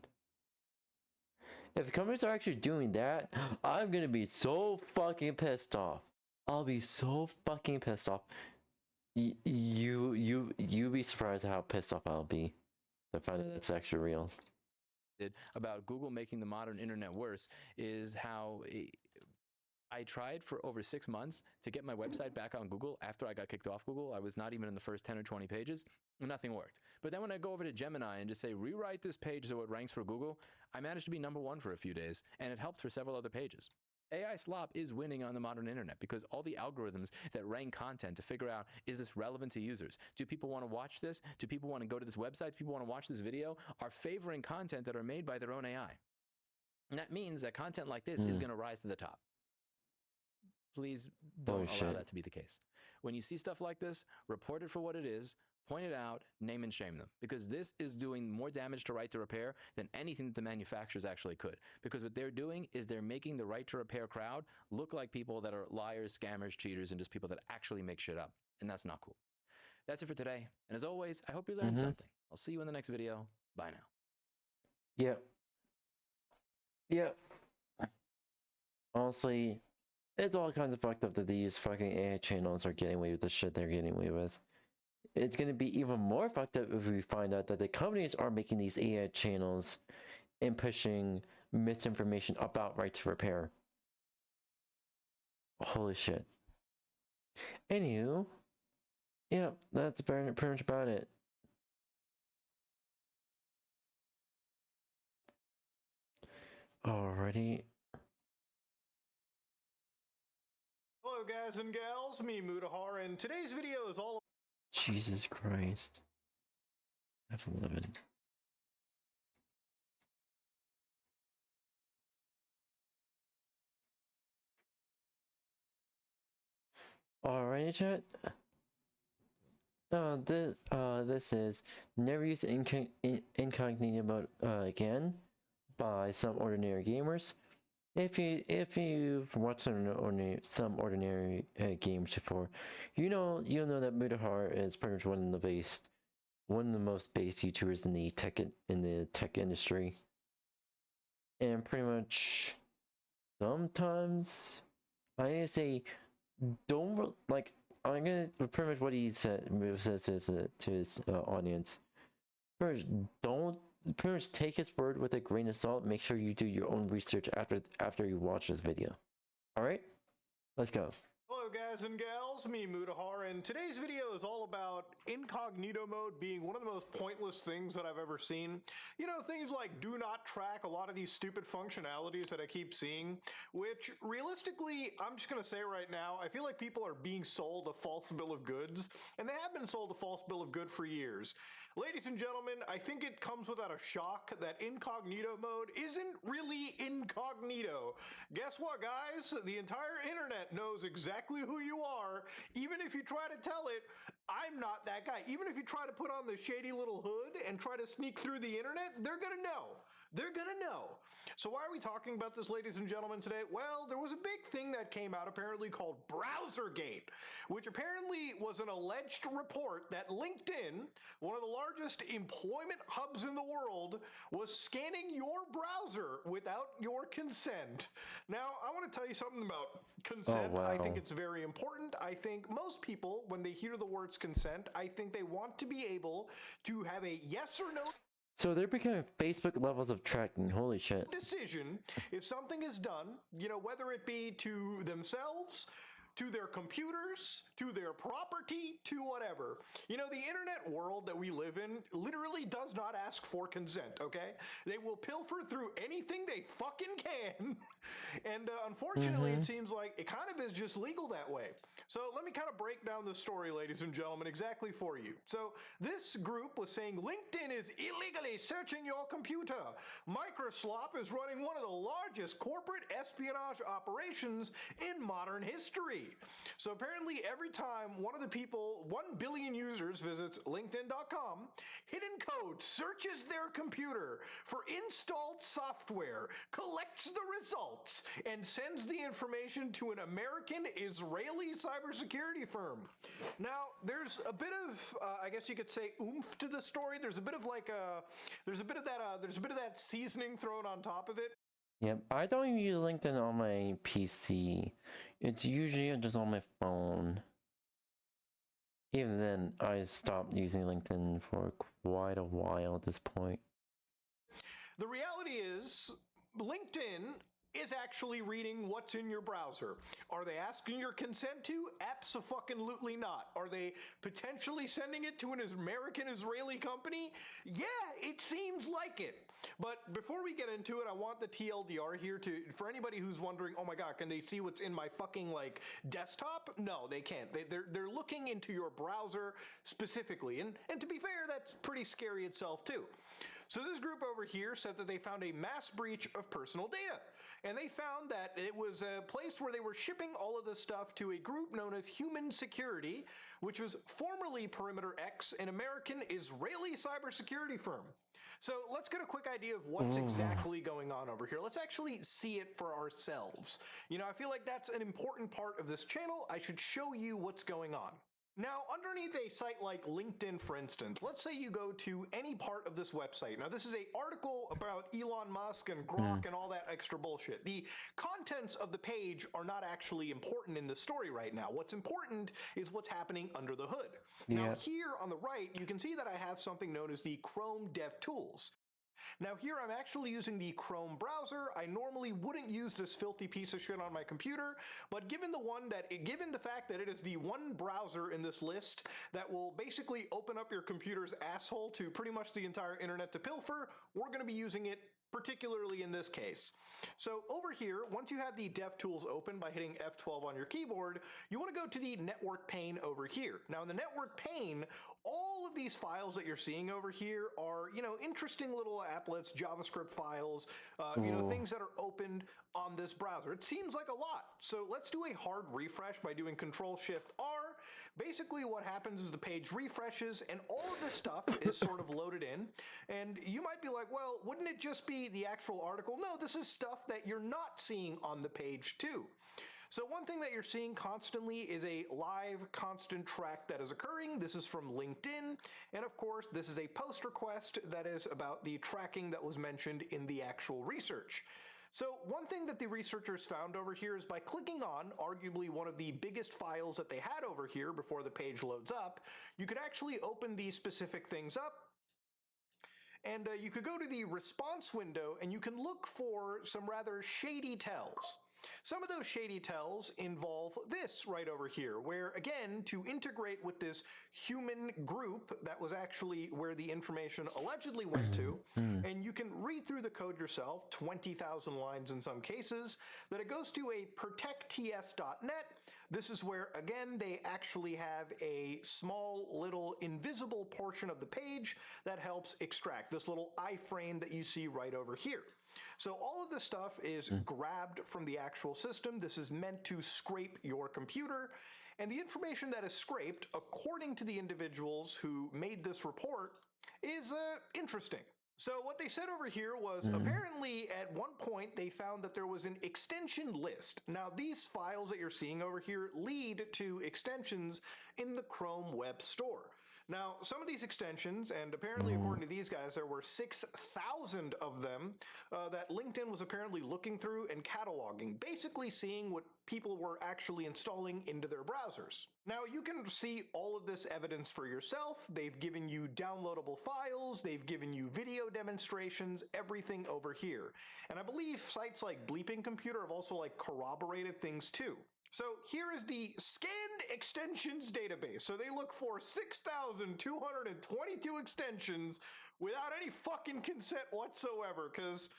if companies are actually doing that, I'm gonna be so fucking pissed off. I'll be so fucking pissed off. You be surprised at how pissed off I'll be to find out that's actually real. About Google making the modern internet worse is how I tried for over 6 months to get my website back on Google after I got kicked off Google. I was not even in the first 10 or 20 pages. Nothing worked. But then when I go over to Gemini and just say, rewrite this page so it ranks for Google, I managed to be #1 for a few days, and it helped for several other pages. AI slop is winning on the modern internet because all the algorithms that rank content to figure out, is this relevant to users? Do people want to watch this? Do people want to go to this website? Do people want to watch this video? Are favoring content that are made by their own AI. And that means that content like this is going to rise to the top. Please don't allow that to be the case. When you see stuff like this, report it for what it is, point it out, name and shame them. Because this is doing more damage to right to repair than anything that the manufacturers actually could. Because what they're doing is they're making the right to repair crowd look like people that are liars, scammers, cheaters, and just people that actually make shit up. And that's not cool. That's it for today. And as always, I hope you learned something. I'll see you in the next video. Bye now. Yep. Honestly, it's all kinds of fucked up that these fucking AI channels are getting away with the shit they're getting away with. It's going to be even more fucked up if we find out that the companies are making these AI channels and pushing misinformation about right to repair. Holy shit. Anywho, yeah, that's pretty much about it. Alrighty. Hello guys and gals, me 𝙂𝙚𝙣𝙚𝙧, and today's video is all Jesus Christ. F11. Alrighty, chat. This is Never Use Incognito Mode Again by Some Ordinary Gamers. If you've watched some ordinary games before, you'll know that 𝙂𝙚𝙣𝙚 is pretty much one of the most based YouTubers in the tech industry, and pretty much sometimes I'm gonna say I'm gonna pretty much what he says to his audience. First, don't. Pretty much take his word with a grain of salt. Make sure you do your own research after you watch this video. Alright? Let's go. Hello guys and gals, me 𝙂𝙚𝙗𝙗, and today's video is all about incognito mode being one of the most pointless things that I've ever seen. You know, things like do not track, a lot of these stupid functionalities that I keep seeing, which realistically, I'm just gonna say right now, I feel like people are being sold a false bill of goods, and they have been sold a false bill of good for years. Ladies and gentlemen, I think it comes without a shock that incognito mode isn't really incognito. Guess what, guys? The entire internet knows exactly who you are. Even if you try to tell it, I'm not that guy. Even if you try to put on the shady little hood and try to sneak through the internet, they're gonna know. They're gonna know. So why are we talking about this, ladies and gentlemen, today? Well, there was a big thing that came out apparently called Browsergate, which apparently was an alleged report that LinkedIn, one of the largest employment hubs in the world, was scanning your browser without your consent. Now, I want to tell you something about consent. Oh, wow. I think it's very important. I think most people, when they hear the words consent, I think they want to be able to have a yes or no So they're becoming Facebook levels of tracking. Holy shit. decision if something is done, you know, whether it be to themselves, to their computers, to their property, to whatever. You know, the internet world that we live in literally does not ask for consent, okay? They will pilfer through anything they fucking can. And unfortunately, it seems like it kind of is just legal that way. So let me kind of break down the story, ladies and gentlemen, exactly for you. So this group was saying LinkedIn is illegally searching your computer. Microsoft is running one of the largest corporate espionage operations in modern history. So apparently every time 1 billion users visits LinkedIn.com, Hidden Code searches their computer for installed software, collects the results, and sends the information to an American-Israeli cybersecurity firm. Now, there's a bit of, I guess you could say, oomph to the story. There's a bit of there's a bit of that seasoning thrown on top of it. Yep, I don't even use LinkedIn on my PC. It's usually just on my phone. Even then, I stopped using LinkedIn for quite a while at this point. The reality is, LinkedIn is actually reading what's in your browser. Are they asking your consent to? Abso-fucking-lutely not. Are they potentially sending it to an American-Israeli company? Yeah, it seems like it. But before we get into it, I want the TLDR here for anybody who's wondering, oh my god, can they see what's in my fucking, like, desktop? No, they can't. They're looking into your browser specifically. And to be fair, that's pretty scary itself, too. So this group over here said that they found a mass breach of personal data. And they found that it was a place where they were shipping all of this stuff to a group known as Human Security, which was formerly Perimeter X, an American-Israeli cybersecurity firm. So let's get a quick idea of what's exactly going on over here. Let's actually see it for ourselves. You know, I feel like that's an important part of this channel. I should show you what's going on. Now, underneath a site like LinkedIn, for instance, let's say you go to any part of this website. Now, this is an article about Elon Musk and Grok and all that extra bullshit. The contents of the page are not actually important in the story right now. What's important is what's happening under the hood. Now, here on the right, you can see that I have something known as the Chrome DevTools. Now here I'm actually using the Chrome browser. I normally wouldn't use this filthy piece of shit on my computer, but given the fact that it is the one browser in this list that will basically open up your computer's asshole to pretty much the entire internet to pilfer, we're going to be using it particularly in this case. So over here, once you have the DevTools open by hitting F12 on your keyboard, you want to go to the network pane over here. Now in the network pane, all of these files that you're seeing over here are, you know, interesting little applets, JavaScript files, you know, things that are opened on this browser. It seems like a lot. So let's do a hard refresh by doing Control-Shift-R. Basically what happens is the page refreshes and all of this stuff is sort of loaded in. And you might be like, well, wouldn't it just be the actual article? No, this is stuff that you're not seeing on the page too. So one thing that you're seeing constantly is a live constant track that is occurring. This is from LinkedIn. And of course, this is a post request that is about the tracking that was mentioned in the actual research. So one thing that the researchers found over here is by clicking on arguably one of the biggest files that they had over here before the page loads up, you could actually open these specific things up. And you could go to the response window and you can look for some rather shady tells. Some of those shady tells involve this right over here, where again, to integrate with this human group, that was actually where the information allegedly went to, and you can read through the code yourself, 20,000 lines in some cases, that it goes to a protectts.net. This is where, again, they actually have a small little invisible portion of the page that helps extract this little iframe that you see right over here. So all of this stuff is grabbed from the actual system. This is meant to scrape your computer. And the information that is scraped, according to the individuals who made this report, is interesting. So what they said over here was apparently at one point they found that there was an extension list. Now these files that you're seeing over here lead to extensions in the Chrome Web Store. Now, some of these extensions, and apparently according to these guys, there were 6,000 of them that LinkedIn was apparently looking through and cataloging, basically seeing what people were actually installing into their browsers. Now, you can see all of this evidence for yourself. They've given you downloadable files, they've given you video demonstrations, everything over here. And I believe sites like Bleeping Computer have also like corroborated things too. So here is the scanned extensions database. So they look for 6,222 extensions without any fucking consent whatsoever, because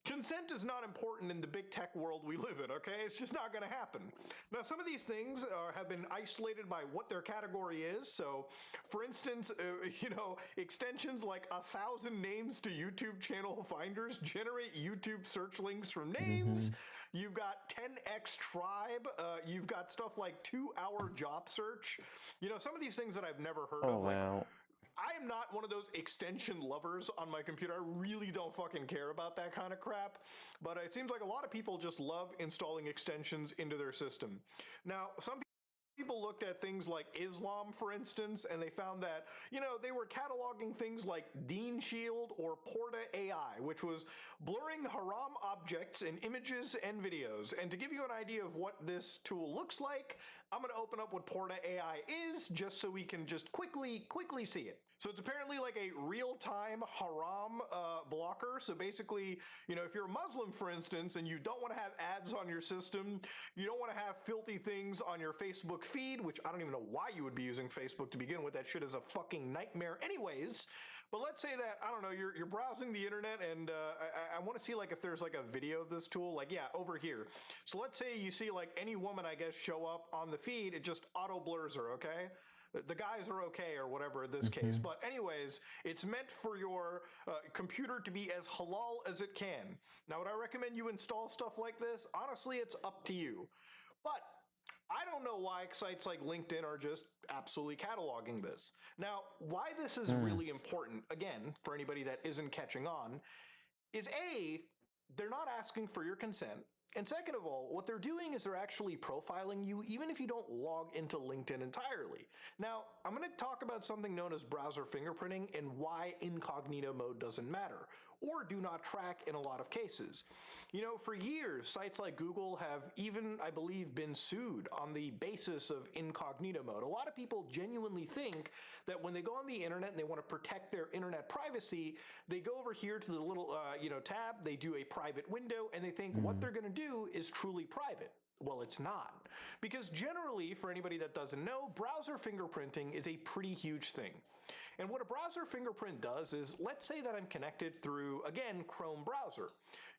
consent is not important in the big tech world we live in, okay? It's just not gonna happen. Now, some of these things have been isolated by what their category is. So, for instance, you know, extensions like 1,000 names to YouTube channel finders generate YouTube search links from names. You've got 10x tribe. You've got stuff like 2-hour job search. You know, some of these things that I've never heard of. Like, I am not one of those extension lovers on my computer. I really don't fucking care about that kind of crap. But it seems like a lot of people just love installing extensions into their system. Now, some people looked at things like Islam, for instance, and they found that, you know, they were cataloging things like Dean Shield or Porta AI, which was blurring haram objects in images and videos. And to give you an idea of what this tool looks like, I'm going to open up what Porta AI is just so we can just quickly see it. So it's apparently like a real-time haram blocker. So basically, you know, if you're a Muslim, for instance, and you don't want to have ads on your system, you don't want to have filthy things on your Facebook feed, which I don't even know why you would be using Facebook to begin with. That shit is a fucking nightmare anyways. But let's say that, I don't know, you're browsing the internet and I want to see like if there's like a video of this tool, like, yeah, over here. So let's say you see like any woman, I guess, show up on the feed, it just auto blurs her, okay? The guys are okay or whatever in this case. But anyways, it's meant for your computer to be as halal as it can. Now, would I recommend you install stuff like this? Honestly, it's up to you. But I don't know why sites like LinkedIn are just absolutely cataloging this. Now, why this is really important, again, for anybody that isn't catching on, is A, they're not asking for your consent. And second of all, what they're doing is they're actually profiling you even if you don't log into LinkedIn entirely. Now, I'm going to talk about something known as browser fingerprinting and why incognito mode doesn't matter, or do not track in a lot of cases. You know, for years, sites like Google have even, I believe, been sued on the basis of incognito mode. A lot of people genuinely think that when they go on the internet and they want to protect their internet privacy, they go over here to the little, tab, they do a private window, and they think what they're going to do is truly private. Well, it's not. Because generally, for anybody that doesn't know, browser fingerprinting is a pretty huge thing. And what a browser fingerprint does is, let's say that I'm connected through, again, Chrome browser.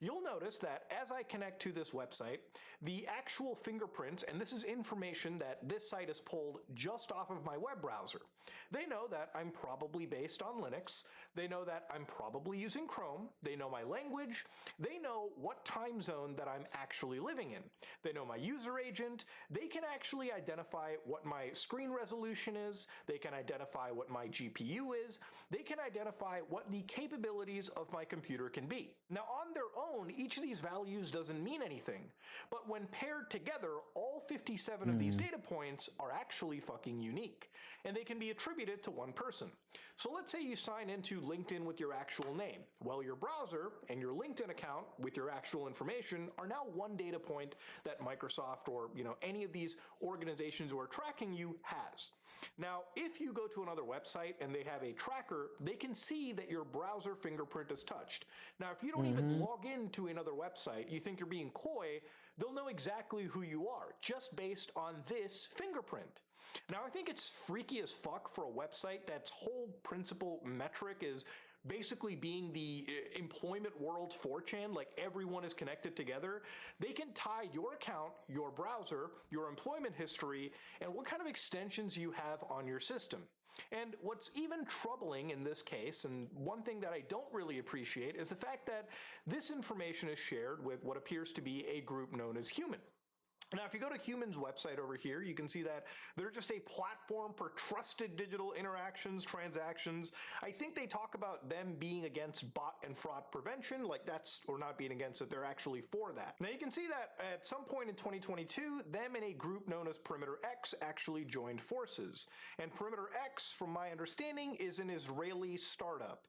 You'll notice that as I connect to this website, the actual fingerprints, and this is information that this site has pulled just off of my web browser. They know that I'm probably based on Linux. They know that I'm probably using Chrome. They know my language. They know what time zone that I'm actually living in. They know my user agent. They can actually identify what my screen resolution is. They can identify what my GPU is. They can identify what the capabilities of my computer can be. Now, on their own, each of these values doesn't mean anything. But when paired together, all 57 of these data points are actually fucking unique. And they can be attributed to one person. So let's say you sign into LinkedIn with your actual name. Well, your browser and your LinkedIn account with your actual information are now one data point that Microsoft or, you know, any of these organizations who are tracking you has. Now, if you go to another website and they have a tracker, they can see that your browser fingerprint is touched. Now, if you don't even log into another website, you think you're being coy, they'll know exactly who you are, just based on this fingerprint. Now, I think it's freaky as fuck for a website that's whole principal metric is basically being the employment world's 4chan, like everyone is connected together. They can tie your account, your browser, your employment history, and what kind of extensions you have on your system. And what's even troubling in this case, and one thing that I don't really appreciate, is the fact that this information is shared with what appears to be a group known as Human. Now, if you go to Human's website over here, you can see that they're just a platform for trusted digital interactions, transactions. I think they talk about them being against bot and fraud prevention, like that's, or not being against it, they're actually for that. Now, you can see that at some point in 2022, them and a group known as Perimeter X actually joined forces. And Perimeter X, from my understanding, is an Israeli startup.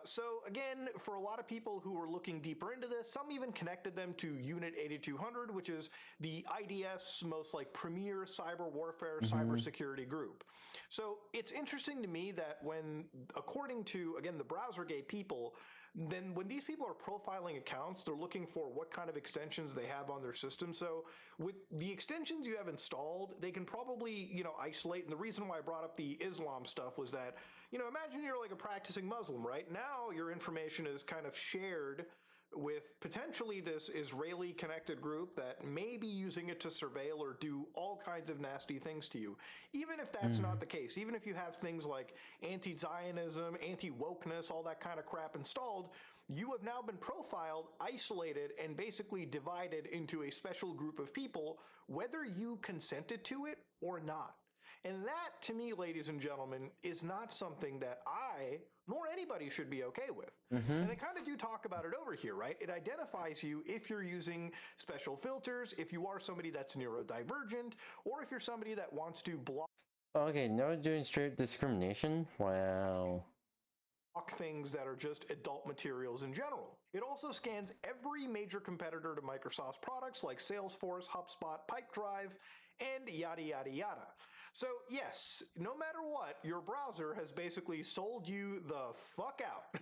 So again, for a lot of people who are looking deeper into this, some even connected them to Unit 8200, which is the IDF's most like premier cyber warfare, cybersecurity group. So it's interesting to me that when, according to, again, the BrowserGate people, then when these people are profiling accounts, they're looking for what kind of extensions they have on their system. So with the extensions you have installed, they can probably, you know, isolate. And the reason why I brought up the Islam stuff was that, you know, imagine you're like a practicing Muslim, right? Now your information is kind of shared with potentially this Israeli connected group that may be using it to surveil or do all kinds of nasty things to you. Even if that's not the case, even if you have things like anti-Zionism, anti-wokeness, all that kind of crap installed, you have now been profiled, isolated, and basically divided into a special group of people, whether you consented to it or not. And that, to me, ladies and gentlemen, is not something that I, nor anybody, should be okay with. And they kind of do talk about it over here, right? It identifies you if you're using special filters, if you are somebody that's neurodivergent, or if you're somebody that wants to block... Okay, now we're doing straight discrimination? Wow. Things that are just adult materials in general. It also scans every major competitor to Microsoft's products like Salesforce, HubSpot, Pipedrive, and yada yada yada. So yes, no matter what, your browser has basically sold you the fuck out.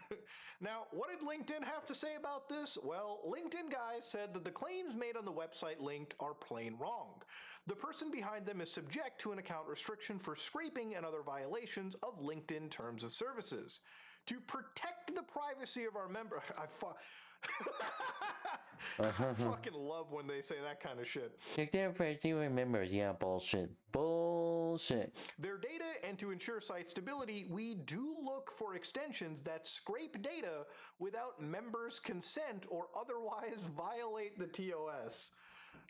Now, what did LinkedIn have to say about this? Well, LinkedIn guys said that the claims made on the website linked are plain wrong. The person behind them is subject to an account restriction for scraping and other violations of LinkedIn terms of services. To protect the privacy of our member, I fucking love when they say that kind of shit. Check their privacy members. Yeah, bullshit. Bullshit. Their data, and to ensure site stability, we do look for extensions that scrape data without members' consent or otherwise violate the TOS.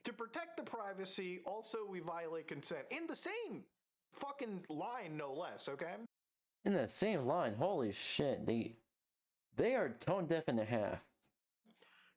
To protect the privacy, also we violate consent. In the same fucking line, no less, okay? In that same line, holy shit, they are tone deaf in half.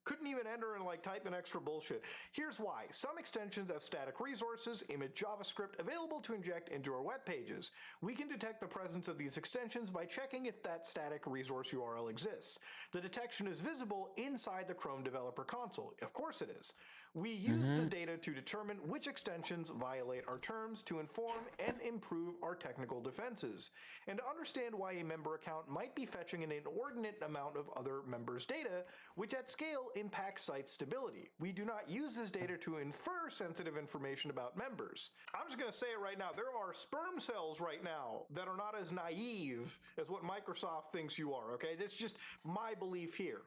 Couldn't even enter and like type in extra bullshit. Here's why. Some extensions have static resources, image JavaScript, available to inject into our web pages. We can detect the presence of these extensions by checking if that static resource URL exists. The detection is visible inside the Chrome Developer Console. Of course it is. We use the data to determine which extensions violate our terms to inform and improve our technical defenses, and to understand why a member account might be fetching an inordinate amount of other members' data, which at scale impacts site stability. We do not use this data to infer sensitive information about members. I'm just going to say it right now. There are sperm cells right now that are not as naive as what Microsoft thinks you are, okay? That's just my belief here.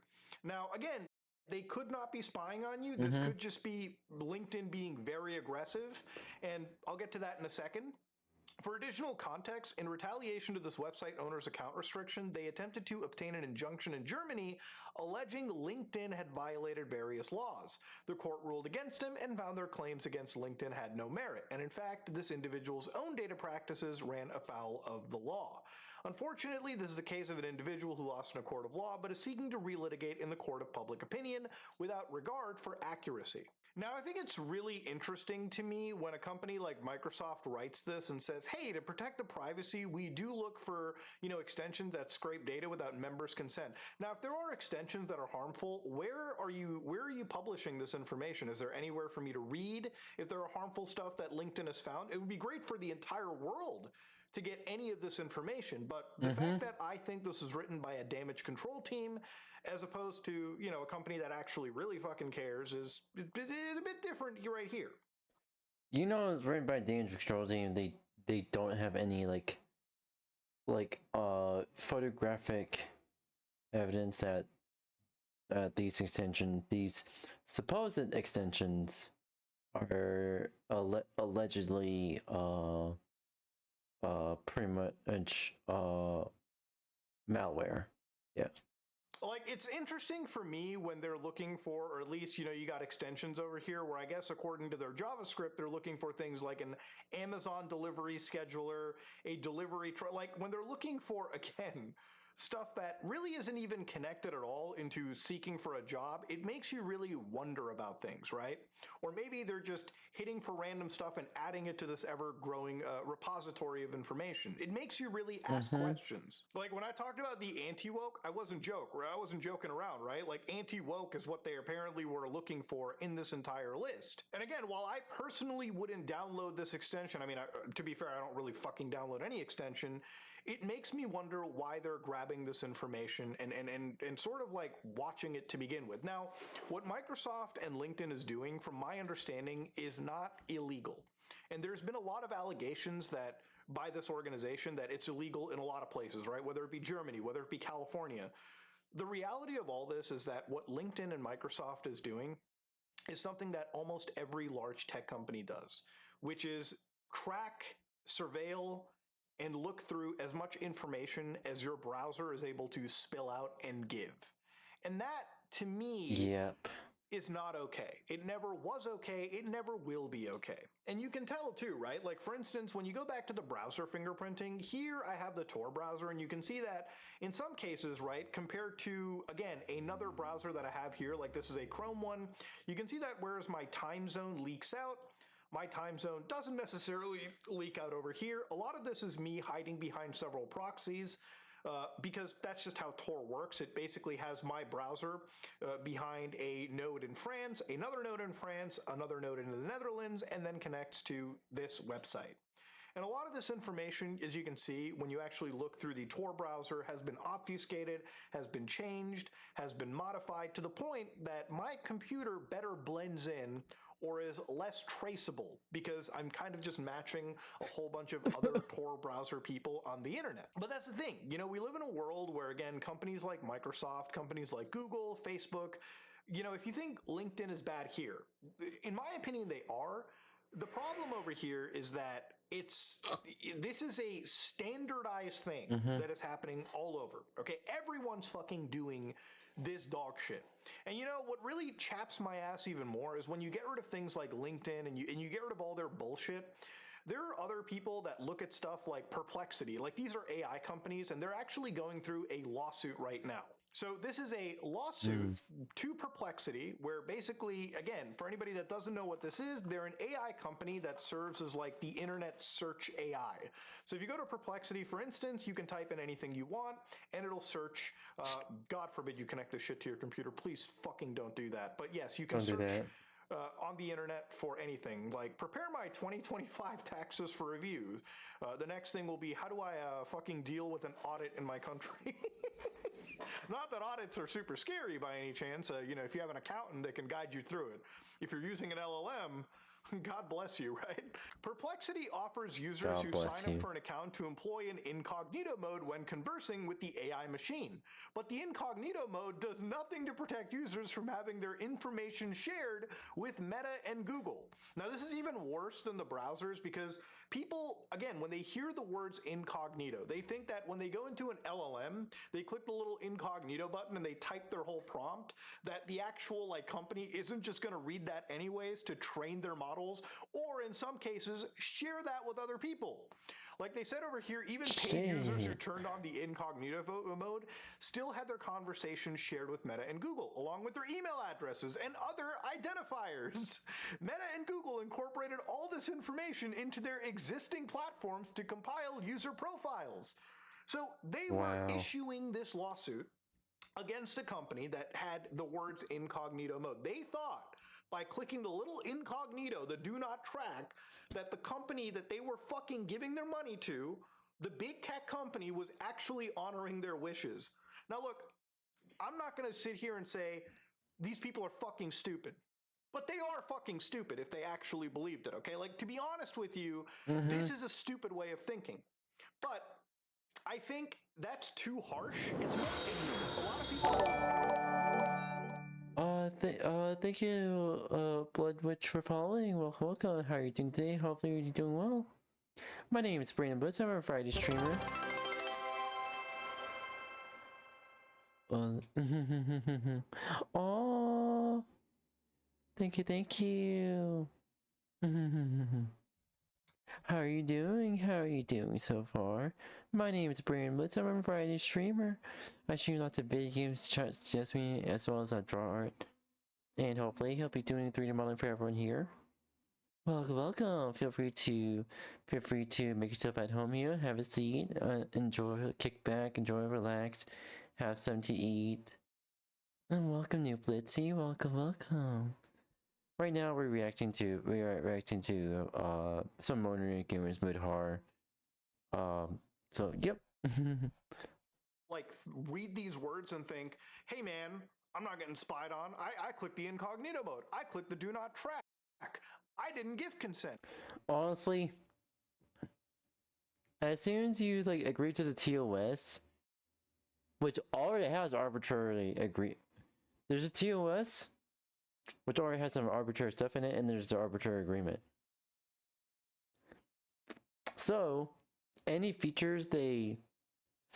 Now, again, they could not be spying on you. This could just be LinkedIn being very aggressive, and I'll get to that in a second. For additional context, in retaliation to this website owner's account restriction, they attempted to obtain an injunction in Germany alleging LinkedIn had violated various laws. The court ruled against him and found their claims against LinkedIn had no merit, and in fact, this individual's own data practices ran afoul of the law. Unfortunately, this is the case of an individual who lost in a court of law but is seeking to relitigate in the court of public opinion without regard for accuracy. Now, I think it's really interesting to me when a company like Microsoft writes this and says, hey, to protect the privacy, we do look for, extensions that scrape data without members' consent. Now, if there are extensions that are harmful, where are you publishing this information? Is there anywhere for me to read if there are harmful stuff that LinkedIn has found? It would be great for the entire world to get any of this information, but the fact that I think this was written by a damage control team as opposed to, a company that actually really fucking cares is a bit different right here. It's written by damage control team. They don't have any like photographic evidence that these supposed extensions are allegedly pretty much malware. Yeah. Like, it's interesting for me when they're looking for, or at least, you got extensions over here where I guess according to their JavaScript, they're looking for things like an Amazon delivery scheduler, a delivery, like when they're looking for, again, stuff that really isn't even connected at all into seeking for a job, it makes you really wonder about things, right? Or maybe they're just hitting for random stuff and adding it to this ever-growing repository of information. It makes you really ask questions. Like when I talked about the anti-woke, I wasn't joking around, right? Like anti-woke is what they apparently were looking for in this entire list. And again, while I personally wouldn't download this extension, I mean, to be fair, I don't really fucking download any extension. It makes me wonder why they're grabbing this information and sort of like watching it to begin with. Now, what Microsoft and LinkedIn is doing, from my understanding, is not illegal. And there's been a lot of allegations that by this organization that it's illegal in a lot of places, right? Whether it be Germany, whether it be California. The reality of all this is that what LinkedIn and Microsoft is doing is something that almost every large tech company does, which is crack, surveil, and look through as much information as your browser is able to spill out and give. And that, to me, is not okay. It never was okay. It never will be okay. And you can tell too, right? Like for instance, when you go back to the browser fingerprinting, here I have the Tor browser, and you can see that in some cases, right, compared to, again, another browser that I have here, like this is a Chrome one, you can see that whereas my time zone leaks out, my time zone doesn't necessarily leak out over here. A lot of this is me hiding behind several proxies because that's just how Tor works. It basically has my browser behind a node in France, another node in France, another node in the Netherlands, and then connects to this website. And a lot of this information, as you can see, when you actually look through the Tor browser, has been obfuscated, has been changed, has been modified to the point that my computer better blends in or is less traceable because I'm kind of just matching a whole bunch of other Tor browser people on the internet. But that's the thing, you know, we live in a world where, again, companies like Microsoft, companies like Google, Facebook, you know, if you think LinkedIn is bad here, in my opinion, they are. The problem over here is that this is a standardized thing that is happening all over. Okay, everyone's fucking doing this dog shit. And you know what really chaps my ass even more is when you get rid of things like LinkedIn and you get rid of all their bullshit. There are other people that look at stuff like Perplexity, like these are AI companies, and they're actually going through a lawsuit right now. So this is a lawsuit to Perplexity where basically, again, for anybody that doesn't know what this is, they're an AI company that serves as like the internet search AI. So if you go to Perplexity, for instance, you can type in anything you want and it'll search. God forbid you connect this shit to your computer. Please fucking don't do that. But yes, you can search on the internet for anything like prepare my 2025 taxes for review. The next thing will be how do I fucking deal with an audit in my country? Not that audits are super scary by any chance. You know, if you have an accountant that can guide you through it. If you're using an LLM, God bless you, right? Perplexity offers users who sign up for an account to employ an incognito mode when conversing with the AI machine. But the incognito mode does nothing to protect users from having their information shared with Meta and Google. Now, this is even worse than the browsers because people, again, when they hear the words incognito, they think that when they go into an LLM, they click the little incognito button and they type their whole prompt, that the actual like company isn't just going to read that anyways to train their models, or in some cases, share that with other people. Like they said over here, even paid users who turned on the incognito mode still had their conversations shared with Meta and Google, along with their email addresses and other identifiers. Meta and Google incorporated all this information into their existing platforms to compile user profiles. So they were issuing this lawsuit against a company that had the words incognito mode. They thought by clicking the little incognito, the do not track, that the company that they were fucking giving their money to, the big tech company, was actually honoring their wishes. Now look, I'm not going to sit here and say these people are fucking stupid. But they are fucking stupid if they actually believed it, okay? Like, to be honest with you, this is a stupid way of thinking. But I think that's too harsh. It's more ignorant. A lot of people... Thank you, Blood Witch, for following. Welcome. How are you doing today? Hopefully you're doing well. My name is 𝙂𝙚 𝙤𝙚. I'm a Friday streamer. Oh, thank you. How are you doing? How are you doing so far? My name is 𝙂𝙚 𝙤𝙚. I'm a Friday streamer. I stream lots of video games, chat, suggest me, as well as draw art. And hopefully he'll be doing 3D modeling for everyone here. Welcome. Feel free to make yourself at home here. Have a seat. Enjoy, kick back, enjoy, relax, have something to eat. And welcome, new Blitzy. Welcome. Right now we are reacting to some Modern Gamers Mode horror. So yep. Like read these words and think, hey man, I'm not getting spied on. I clicked the incognito mode. I clicked the do not track. I didn't give consent. Honestly, as soon as you like agree to the TOS, which already has arbitrarily agree, there's a TOS which already has some arbitrary stuff in it, and there's the arbitrary agreement. So any features they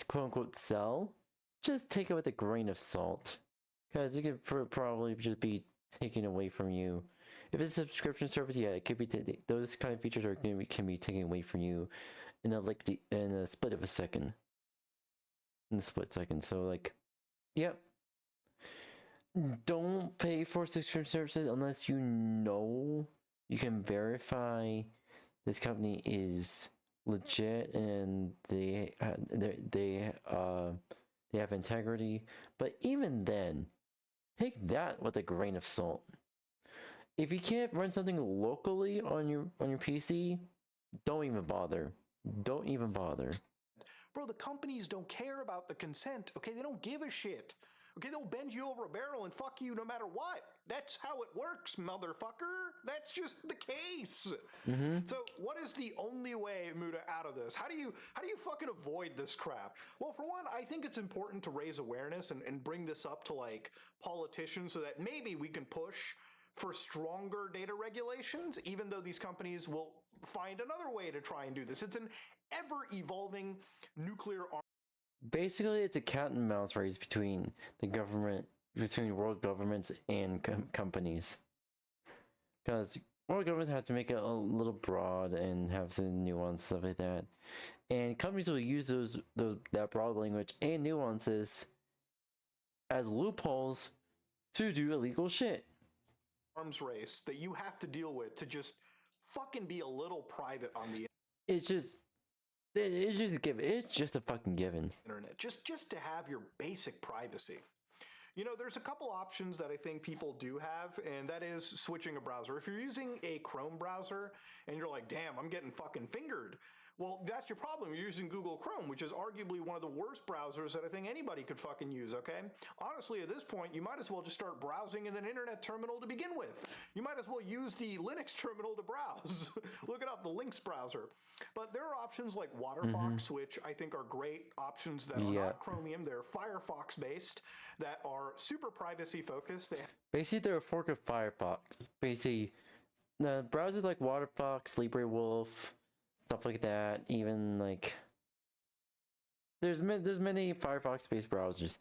quote unquote sell, just take it with a grain of salt, because it could probably just be taken away from you. If it's a subscription service, yeah, it could be those kind of features can be taken away from you in a split of a second. In a split second. So like, yep. Don't pay for subscription services unless you know you can verify this company is legit and they have integrity. But even then, take that with a grain of salt. If you can't run something locally on your PC, don't even bother. Don't even bother. Bro, the companies don't care about the consent, okay? They don't give a shit. Okay, they'll bend you over a barrel and fuck you no matter what. That's how it works, motherfucker. That's just the case. So what is the only way, Muda, out of this? How do you fucking avoid this crap? Well, for one, I think it's important to raise awareness and bring this up to like politicians so that maybe we can push for stronger data regulations, even though these companies will find another way to try and do this. It's an ever-evolving nuclear arms. Basically, it's a cat and mouse race between the government, between world governments and companies. Because world governments have to make it a little broad and have some nuance, stuff like that. And companies will use that broad language and nuances as loopholes to do illegal shit. Arms race that you have to deal with to just fucking be a little private on the It's just a given. It's just a fucking given. internet. Just to have your basic privacy. You know, there's a couple options that I think people do have, and that is switching a browser. If you're using a Chrome browser and you're like, damn, I'm getting fucking fingered. Well, that's your problem. You're using Google Chrome, which is arguably one of the worst browsers that I think anybody could fucking use, okay? Honestly, at this point, you might as well just start browsing in an internet terminal to begin with. You might as well use the Linux terminal to browse. Look it up, the Lynx browser. But there are options like Waterfox, which I think are great options that are not Chromium. They're Firefox-based, that are super privacy-focused. Basically, they're a fork of Firefox. Basically, the browsers like Waterfox, LibreWolf, stuff like that, even like there's many Firefox-based browsers.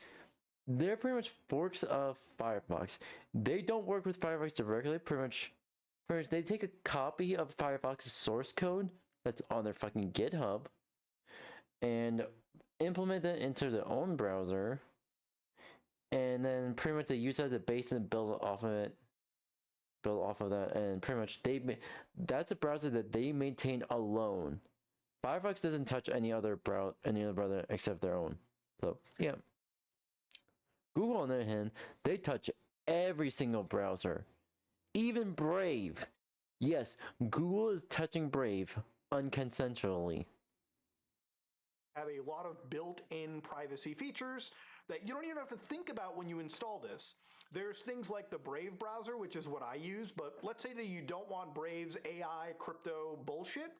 They're pretty much forks of Firefox. They don't work with Firefox directly. Pretty much they take a copy of Firefox's source code that's on their fucking GitHub and implement it into their own browser, and then pretty much they use it as a base and build off of it. Build off of that, and pretty much that's a browser that they maintain alone. Firefox doesn't touch any other browser except their own. So yeah. Google, on the other hand, they touch every single browser, even Brave. Yes, Google is touching Brave unconsensually. Have a lot of built-in privacy features that you don't even have to think about when you install this. There's things like the Brave browser, which is what I use, but let's say that you don't want Brave's AI crypto bullshit.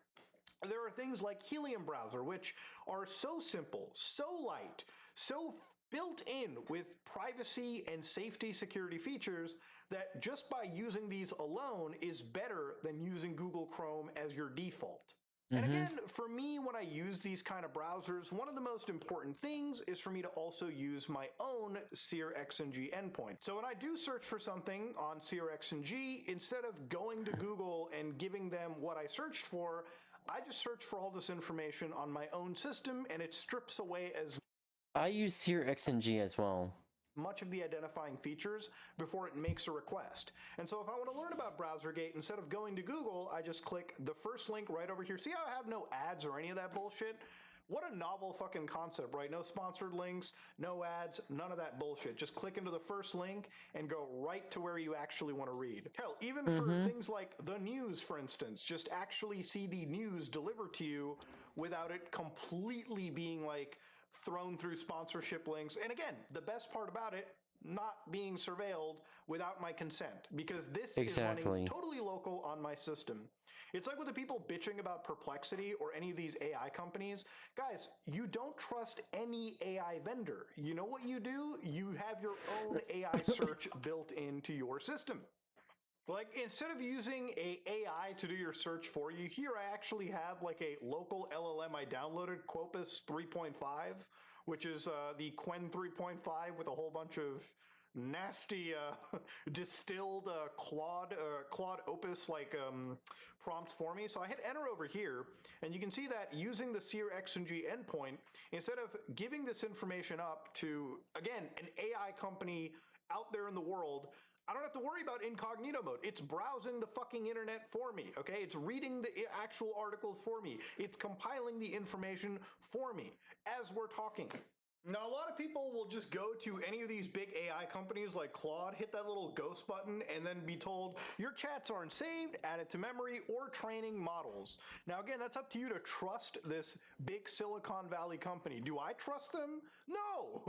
There are things like Helium browser, which are so simple, so light, so built in with privacy and safety security features that just by using these alone is better than using Google Chrome as your default. And again, for me, when I use these kind of browsers, one of the most important things is for me to also use my own 𝙂𝙀𝙬𝙀 endpoint. So when I do search for something on 𝙂𝙀𝙬𝙀, instead of going to Google and giving them what I searched for, I just search for all this information on my own system, and it strips away as I use 𝙂𝙀𝙬𝙀 as well. Much of the identifying features before it makes a request. And so if I want to learn about BrowserGate, instead of going to Google, I just click the first link right over here. See how I have no ads or any of that bullshit? What a novel fucking concept, right? No sponsored links, no ads, none of that bullshit. Just click into the first link and go right to where you actually want to read. Hell, even for things like the news, for instance, just actually see the news delivered to you without it completely being like thrown through sponsorship links. And again, the best part about it, not being surveilled without my consent, because this is running totally local on my system. It's like with the people bitching about Perplexity or any of these AI companies. Guys, you don't trust any AI vendor. You know what you do? You have your own AI search built into your system. Like, instead of using a AI to do your search for you, here I actually have like a local LLM I downloaded, Quopus 3.5, which is the Qwen 3.5 with a whole bunch of nasty distilled Claude Opus like prompts for me. So I hit enter over here, and you can see that using the 𝙂𝙀𝙬𝙀 endpoint, instead of giving this information up to, again, an AI company out there in the world, I don't have to worry about incognito mode. It's browsing the fucking internet for me, okay? It's reading the actual articles for me. It's compiling the information for me as we're talking. Now, a lot of people will just go to any of these big AI companies like Claude, hit that little ghost button, and then be told your chats aren't saved, added to memory, or training models. Now, again, that's up to you to trust this big Silicon Valley company. Do I trust them? No!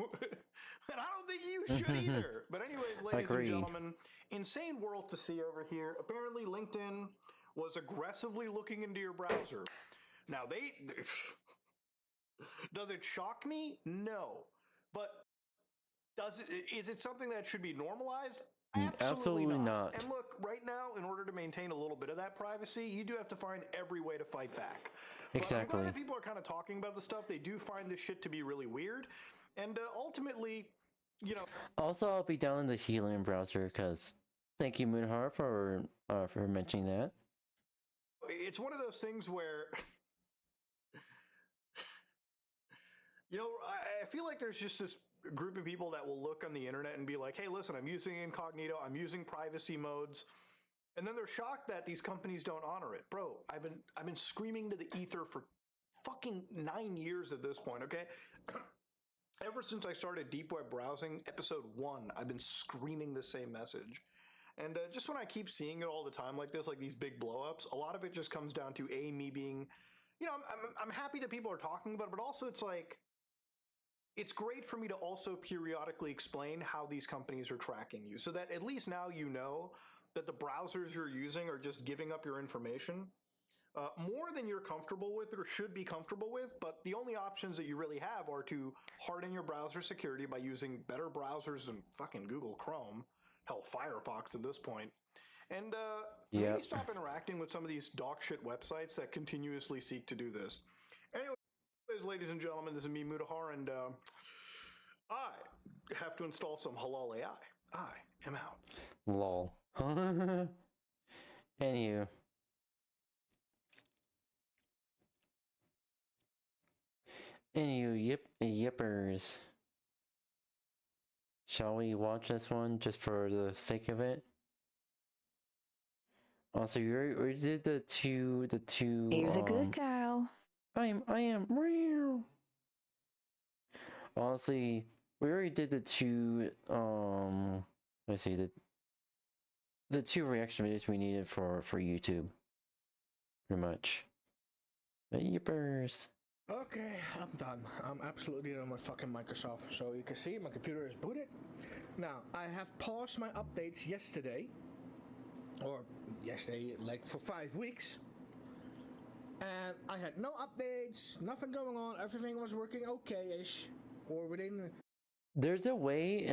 And I don't think you should either. But anyways, ladies and gentlemen, insane world to see over here. Apparently, LinkedIn was aggressively looking into your browser. Now, does it shock me? No. But is it something that should be normalized? Absolutely not. And look, right now, in order to maintain a little bit of that privacy, you do have to find every way to fight back. Exactly. But I'm glad that people are kind of talking about the stuff. They do find this shit to be really weird. And ultimately, you know... Also, I'll be down in the Helium browser because thank you, 𝙂𝙚, for mentioning that. It's one of those things where... You know, I feel like there's just this group of people that will look on the internet and be like, hey, listen, I'm using incognito, I'm using privacy modes. And then they're shocked that these companies don't honor it. Bro, I've been screaming to the ether for fucking 9 years at this point, okay? Ever since I started deep web browsing, episode 1, I've been screaming the same message. And just when I keep seeing it all the time like this, like these big blowups, a lot of it just comes down to me being, you know, I'm happy that people are talking about it, but also it's like, it's great for me to also periodically explain how these companies are tracking you so that at least now you know that the browsers you're using are just giving up your information more than you're comfortable with or should be comfortable with. But the only options that you really have are to harden your browser security by using better browsers than fucking Google Chrome, hell, Firefox at this point. And maybe stop interacting with some of these dog shit websites that continuously seek to do this. Anyway, ladies and gentlemen, this is me, 𝙂𝙚, and I have to install some halal AI. I am out. Lol. Anywho. Yippers. Shall we watch this one just for the sake of it? Also, we did the two. Here's a good cow. I am real. Honestly, we already did the two. Let's see, the two reaction videos we needed for YouTube. Pretty much. But yippers. Okay, I'm done. I'm absolutely done with fucking Microsoft. So you can see my computer is booted. Now, I have paused my updates yesterday. Or yesterday, like for 5 weeks. And I had no updates, nothing going on, everything was working okay-ish. Or within... There's a way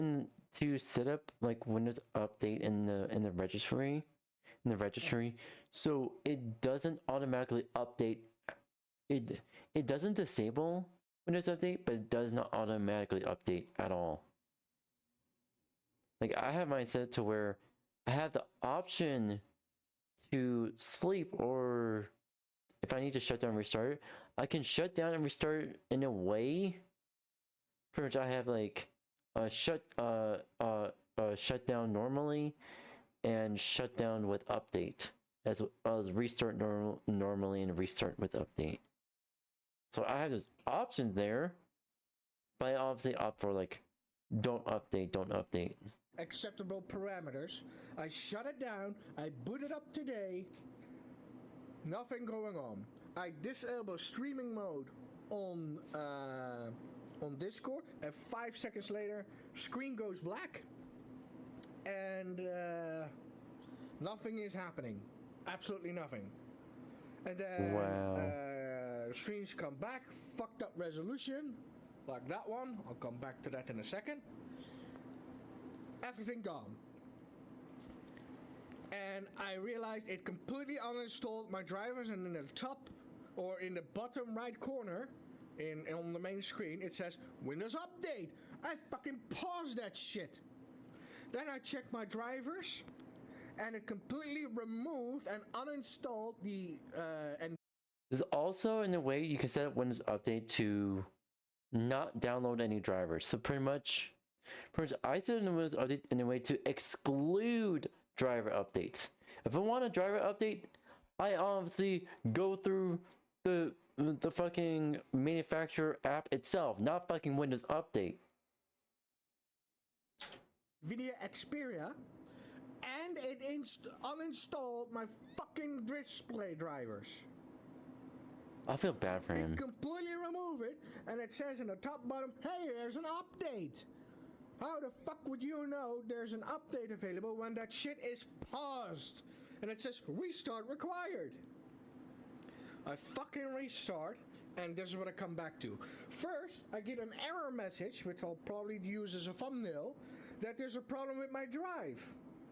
to set up like Windows Update in the registry. So it doesn't automatically update. It doesn't disable Windows Update, but it does not automatically update at all. Like I have mine set to where I have the option to sleep, or if I need to shut down and restart, I can shut down and restart in a way. Pretty much I have like shut down normally and shut down with update, as well as restart normally and restart with update. So I have those options there, but I obviously opt for like don't update. Acceptable parameters. I shut it down. I boot it up today. Nothing going on. I disable streaming mode on Discord, and 5 seconds later, screen goes black, and nothing is happening. Absolutely nothing. And then screens come back, fucked up resolution, like that one. I'll come back to that in a second. Everything gone. And I realized it completely uninstalled my drivers, and in the top or in the bottom right corner on the main screen it says Windows Update. I fucking paused that shit. Then I checked my drivers and it completely removed and uninstalled the and there's also in a way you can set up Windows Update to not download any drivers. So pretty much I set it in Windows Update in a way to exclude driver updates. If I want a driver update, I obviously go through the the fucking manufacturer app itself, not fucking Windows Update. Via Xperia, and it uninstalled my fucking display drivers. I feel bad for him. Completely remove it, and it says in the top bottom, hey, there's an update. How the fuck would you know there's an update available when that shit is paused? And it says restart required. I fucking restart, and this is what I come back to. First, I get an error message, which I'll probably use as a thumbnail, that there's a problem with my drive.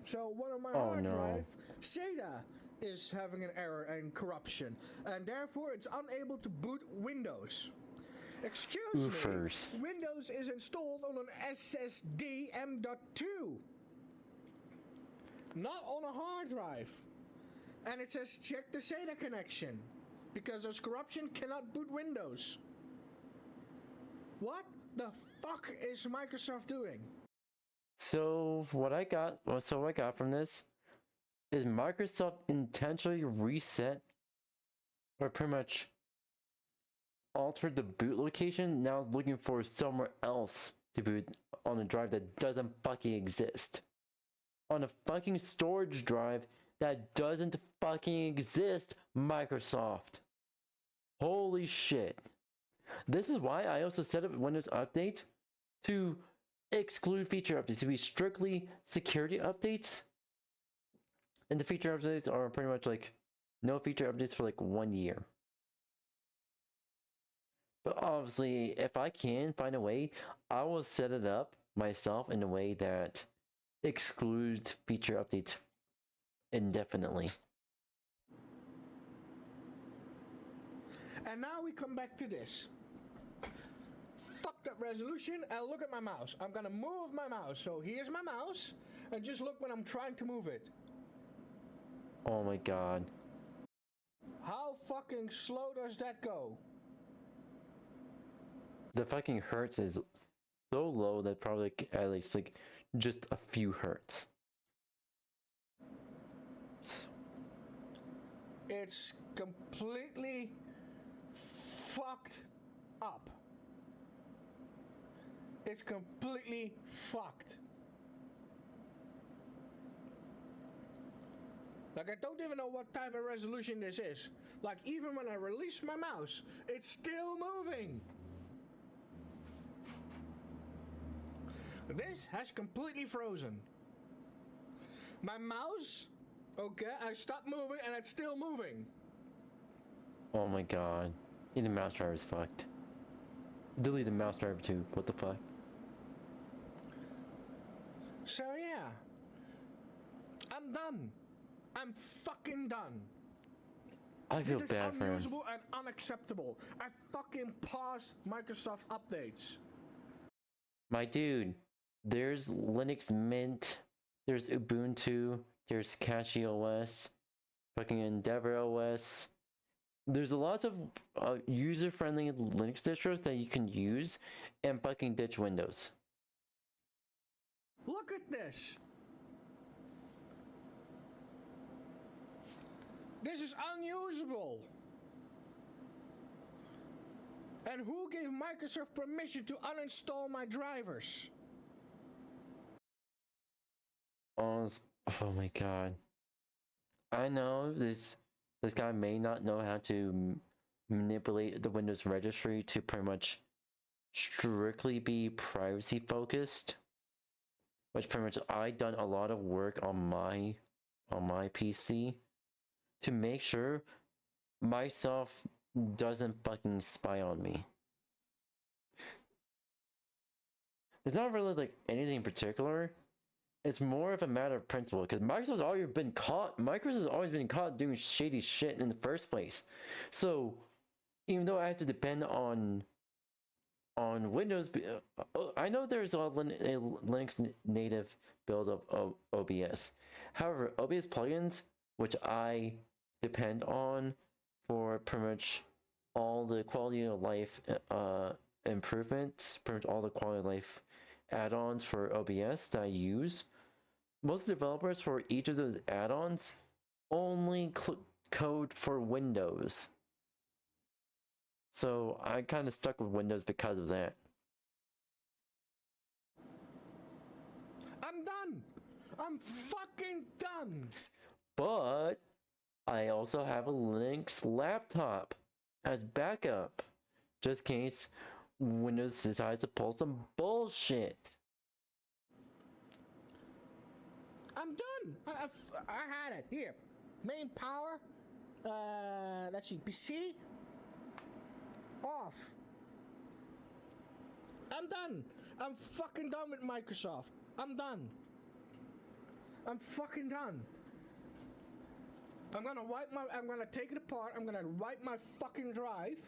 So one of my hard drive, SATA, is having an error and corruption, and therefore it's unable to boot Windows. Excuse me, Windows is installed on an SSD M.2, not on a hard drive. And it says check the SATA connection, because there's corruption, cannot boot Windows. What the fuck is Microsoft doing? So what I got from this is Microsoft intentionally reset or pretty much altered the boot location, now looking for somewhere else to boot on a drive that doesn't fucking exist. On a fucking storage drive that doesn't fucking exist, Microsoft. Holy shit. This is why I also set up Windows Update to exclude feature updates, to be strictly security updates. And the feature updates are pretty much like no feature updates for like 1 year. But obviously, if I can find a way, I will set it up myself in a way that excludes feature updates indefinitely. And now we come back to this. Fucked up resolution, and look at my mouse. I'm gonna move my mouse. So here's my mouse, and just look when I'm trying to move it. Oh my god. How fucking slow does that go? The fucking hertz is so low that probably like, at least like just a few hertz. It's completely fucked up. It's completely fucked. Like, I don't even know what type of resolution this is. Like, even when I release my mouse, it's still moving. This has completely frozen. My mouse, okay, I stopped moving and it's still moving. Oh my god. The mouse driver is fucked. Delete the mouse driver too. What the fuck? So yeah. I'm done. I'm fucking done. I feel this bad is for him. unusable and unacceptable. I fucking paused Microsoft updates. My dude, there's Linux Mint, there's Ubuntu, there's CachyOS, fucking Endeavor OS. There's a lot of user-friendly Linux distros that you can use and fucking ditch Windows. Look at this. This is unusable. And who gave Microsoft permission to uninstall my drivers? Oh my god. I know this guy may not know how to manipulate the Windows registry to pretty much strictly be privacy focused, which pretty much I done a lot of work on my PC to make sure Microsoft doesn't fucking spy on me. It's not really like anything in particular. It's more of a matter of principle, because Microsoft's always been caught. Microsoft's always been caught doing shady shit in the first place. So, even though I have to depend on Windows, I know there's a Linux native build of OBS. However, OBS plugins, which I depend on for pretty much all the quality of life improvements, pretty much all the quality of life add-ons for OBS that I use. Most developers for each of those add-ons only code for Windows. So I kind of stuck with Windows because of that. I'm done. I'm fucking done. But I also have a Linux laptop as backup, just in case Windows decides to pull some bullshit. I'm done. I had it. Here. Main power. Let's see. PC. Off. I'm done. I'm fucking done with Microsoft. I'm done. I'm fucking done. I'm gonna take it apart. I'm gonna wipe my fucking drive.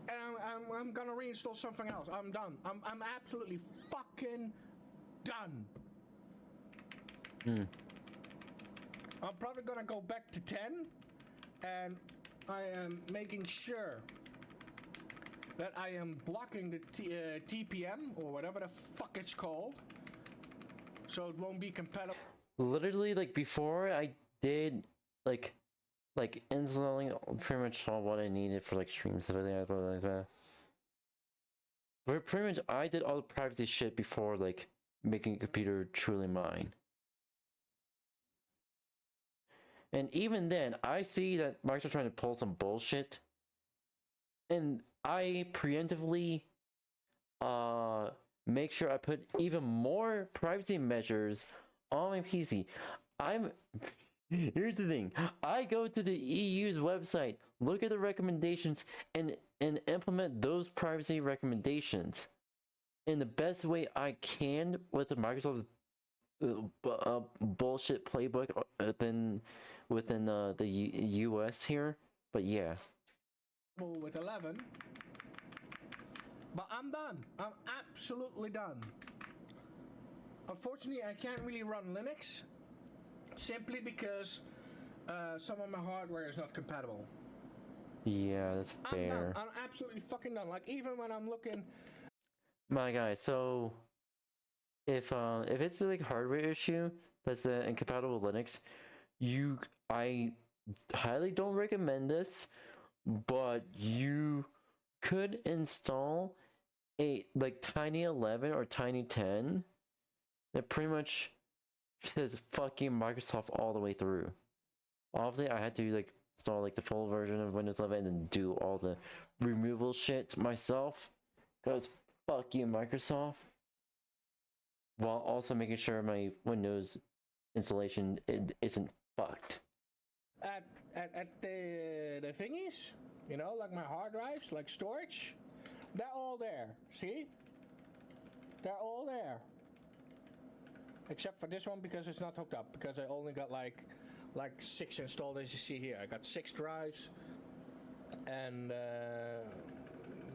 And I'm gonna reinstall something else. I'm done. I'm absolutely fucking done. I'm probably gonna go back to 10, and I am making sure that I am blocking the TPM or whatever the fuck it's called, so it won't be compatible. Literally, like before, I did like installing pretty much all what I needed for like streams stuff like that. But pretty much, I did all the privacy shit before like making a computer truly mine. And even then, I see that Microsoft trying to pull some bullshit, and I preemptively make sure I put even more privacy measures on my PC. Here's the thing. I go to the EU's website, look at the recommendations, and implement those privacy recommendations in the best way I can with the Microsoft bullshit playbook within the US here. But yeah. With 11. But I'm done. I'm absolutely done. Unfortunately, I can't really run Linux simply because some of my hardware is not compatible. Yeah, that's fair. I'm absolutely fucking done. Like, even when I'm looking... My guy, so if it's like hardware issue that's incompatible with Linux, I highly don't recommend this, but you could install a like Tiny 11 or Tiny 10 that pretty much says fuck you Microsoft all the way through. Obviously, I had to like install like the full version of Windows 11 and then do all the removal shit myself, because fuck you Microsoft, while also making sure my Windows installation isn't fucked. At the thingies, you know, like my hard drives, like storage, they're all there. See? They're all there. Except for this one because it's not hooked up, because I only got like 6 installed, as you see here. I got 6 drives, and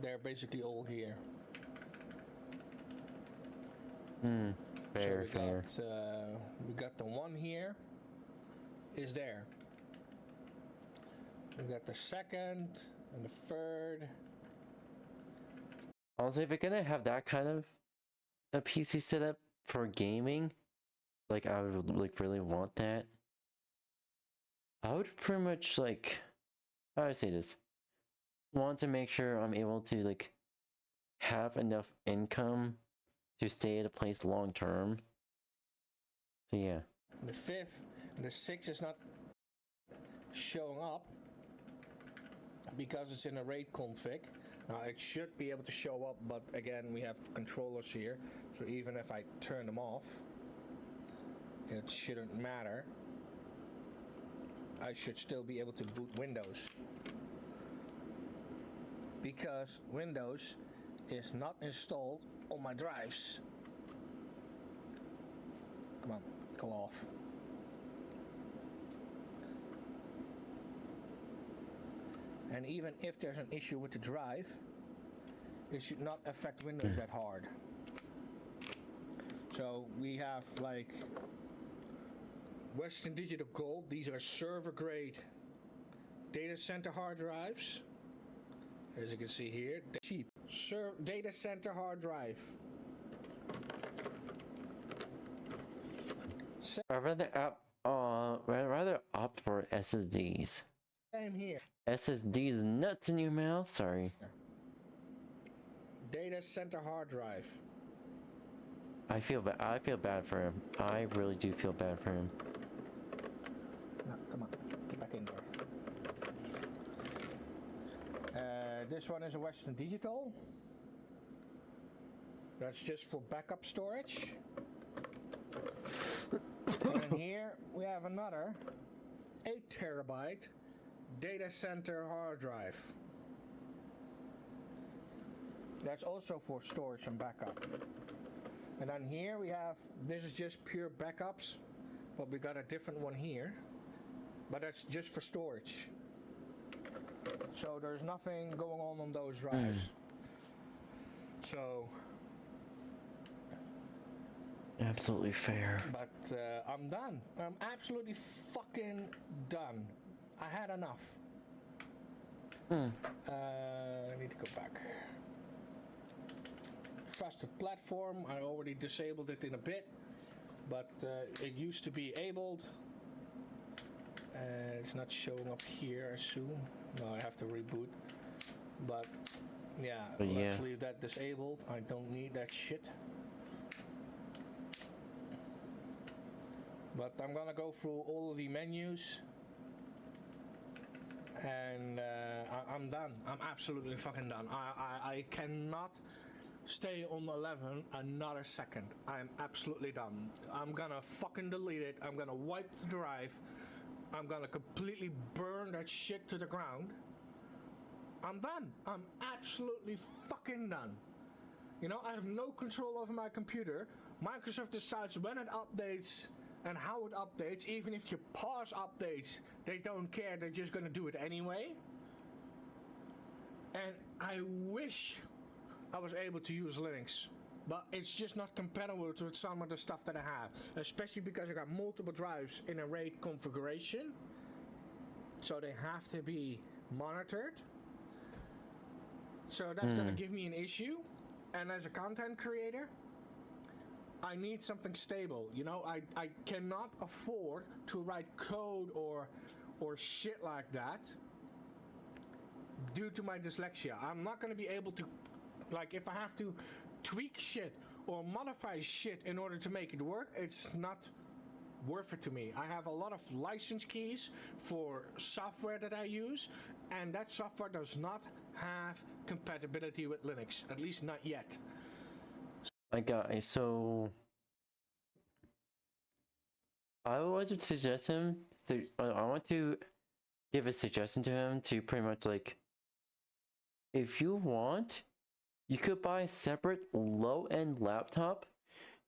they're basically all here. Fair, we got the one here is there. We got the second and the third. Honestly, if you're gonna have that kind of a PC setup for gaming, like I would like really want that. I would pretty much like, how do I say this? Want to make sure I'm able to like have enough income to stay at a place long term. So yeah. The 5th and the 6th is not showing up because it's in a RAID config. Now it should be able to show up, but again we have controllers here, so even if I turn them off, it shouldn't matter. I should still be able to boot Windows, because Windows is not installed on my drives. Come on, go off. And even if there's an issue with the drive, it should not affect Windows that hard. So we have like Western Digital Gold. These are server grade data center hard drives. As you can see here, cheap data center hard drive. I'd rather opt for SSDs. Same here. SSD's nuts in your mouth. Sorry. Data center hard drive. I feel bad for him. I really do feel bad for him. No, come on, get back in there. This one is a Western Digital. That's just for backup storage. And here we have another 8 terabyte data center hard drive. That's also for storage and backup. And then here we have, this is just pure backups, but we got a different one here. But that's just for storage. So there's nothing going on those drives. So absolutely fair. But I'm done. I'm absolutely fucking done. I had enough. I need to go back. Trusted platform. I already disabled it in a bit, but it used to be abled. It's not showing up here, I assume. No, I have to reboot. But yeah, let's leave that disabled. I don't need that shit. But I'm gonna go through all of the menus. And I'm done. I'm absolutely fucking done. I cannot stay on 11 another second. I'm absolutely done. I'm gonna fucking delete it. I'm gonna wipe the drive. I'm gonna completely burn that shit to the ground. I'm done. I'm absolutely fucking done. You know, I have no control over my computer. Microsoft decides when it updates and how it updates. Even if you pause updates, they don't care. They're just gonna do it anyway. And I wish I was able to use Linux, but it's just not compatible with some of the stuff that I have, especially because I got multiple drives in a RAID configuration, so they have to be monitored. So that's gonna give me an issue, and as a content creator, I need something stable. You know, I cannot afford to write code or shit like that due to my dyslexia. I'm not gonna be able to, like, if I have to tweak shit or modify shit in order to make it work, it's not worth it to me. I have a lot of license keys for software that I use, and that software does not have compatibility with Linux, at least not yet. So I want to suggest him. I want to give a suggestion to him to pretty much, like, if you want, you could buy a separate low-end laptop,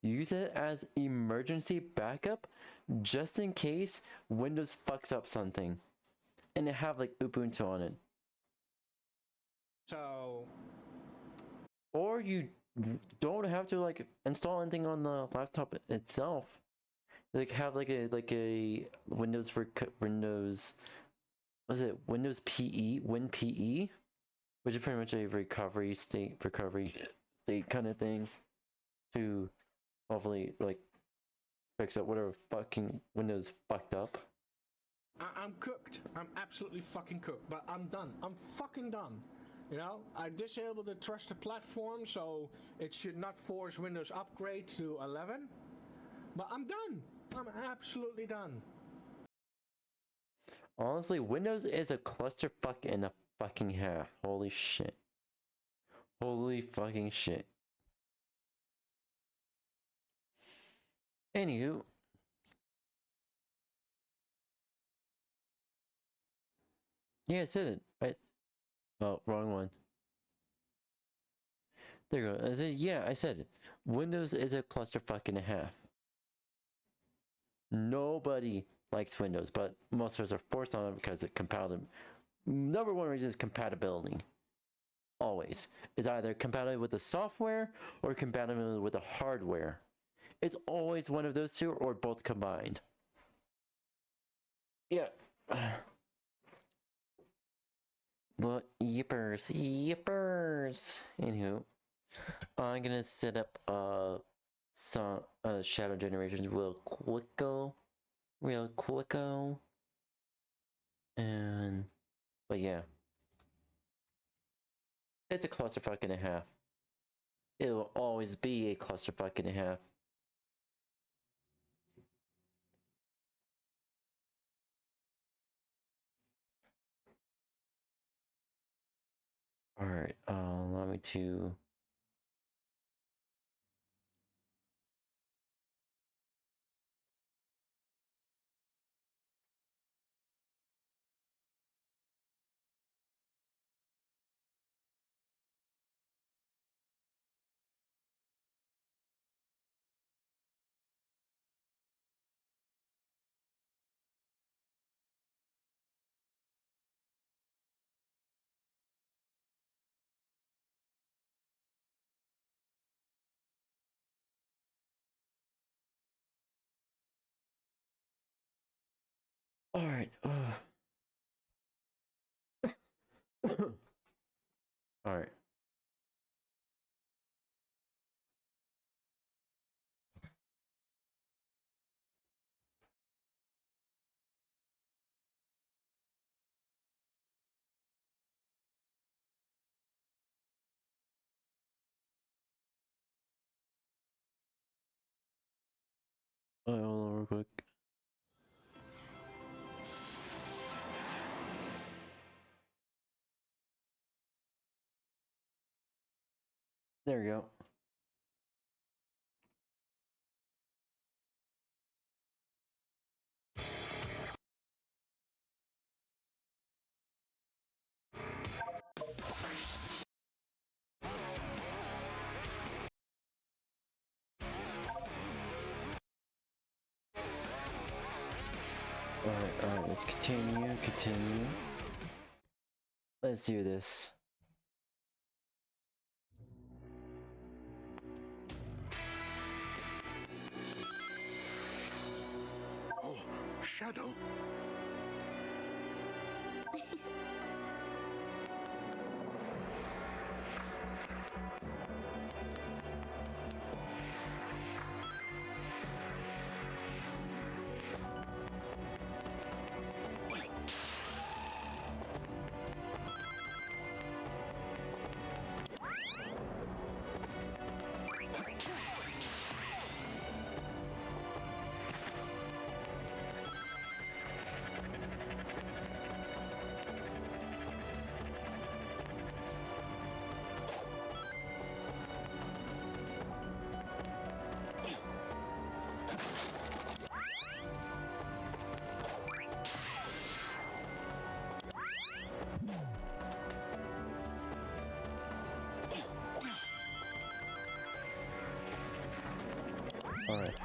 use it as emergency backup, just in case Windows fucks up something, and have like Ubuntu on it. So, or you don't have to like install anything on the laptop itself. Like have like a Windows for Windows. Was it Windows PE? WinPE, which is pretty much a recovery state kind of thing to hopefully like fix up whatever fucking Windows fucked up. I'm cooked. I'm absolutely fucking cooked. But I'm done. I'm fucking done. You know, I disabled the trusted platform, so it should not force Windows upgrade to 11. But I'm done. I'm absolutely done. Honestly, Windows is a clusterfuck and a fucking half. Holy shit. Holy fucking shit. Anywho. Yeah, I said it. Oh, wrong one. There you go. I said it. Windows is a clusterfuck and a half. Nobody likes Windows, but most of us are forced on it because it's compatible. Number one reason is compatibility. Always. It's either compatible with the software or compatible with the hardware. It's always one of those two or both combined. Yeah. But yippers. Anywho, I'm gonna set up some shadow generations real quicko, and But yeah. It's a clusterfuck and a half. It will always be a clusterfuck and a half. Alright, allow me to... Alright, Alright. Hold on real quick. There we go. Alright, let's continue. Let's do this. Oh, Shadow. Alright.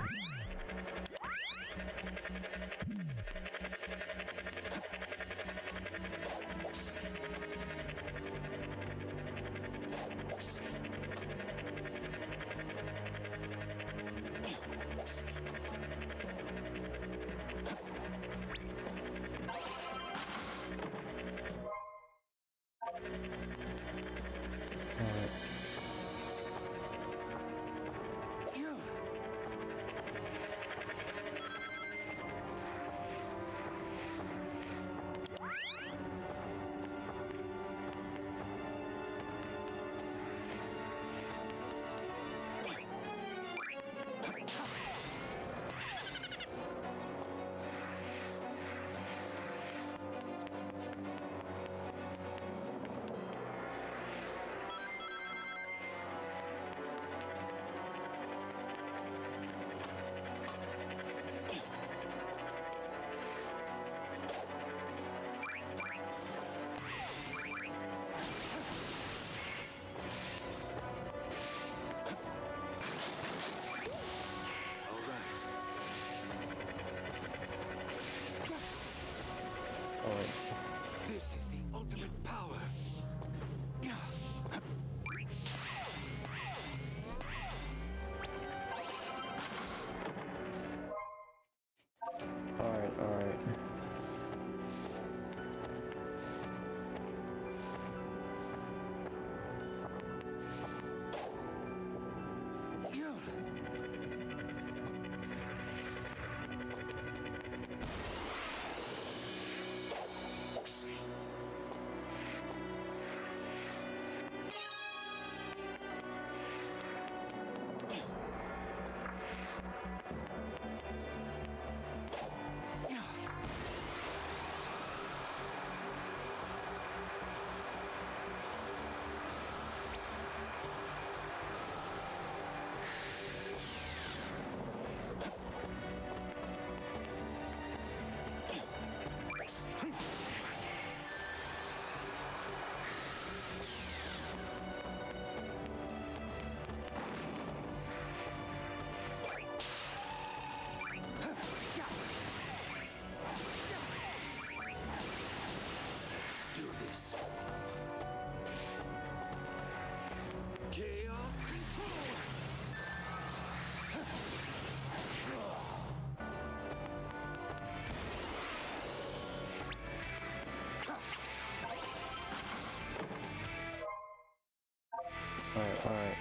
Alright, alright.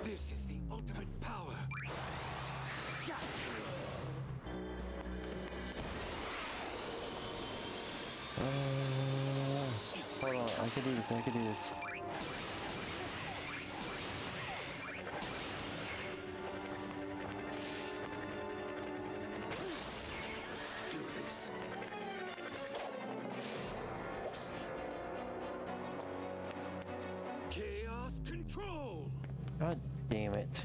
This is the ultimate power. Hold on, I can do this, I can do this. Let's do this. Chaos control. God damn it.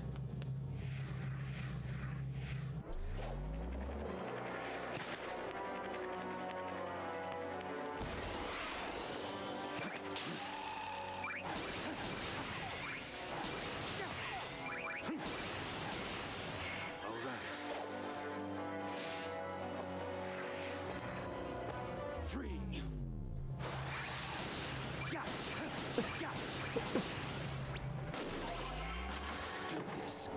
Free. Let's do this.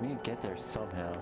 We can get there somehow.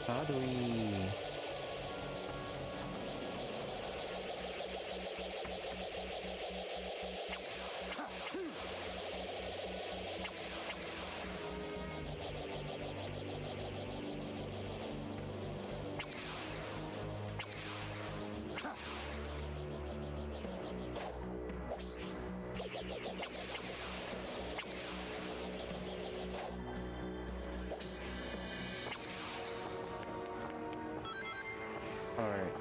How do we... Alright.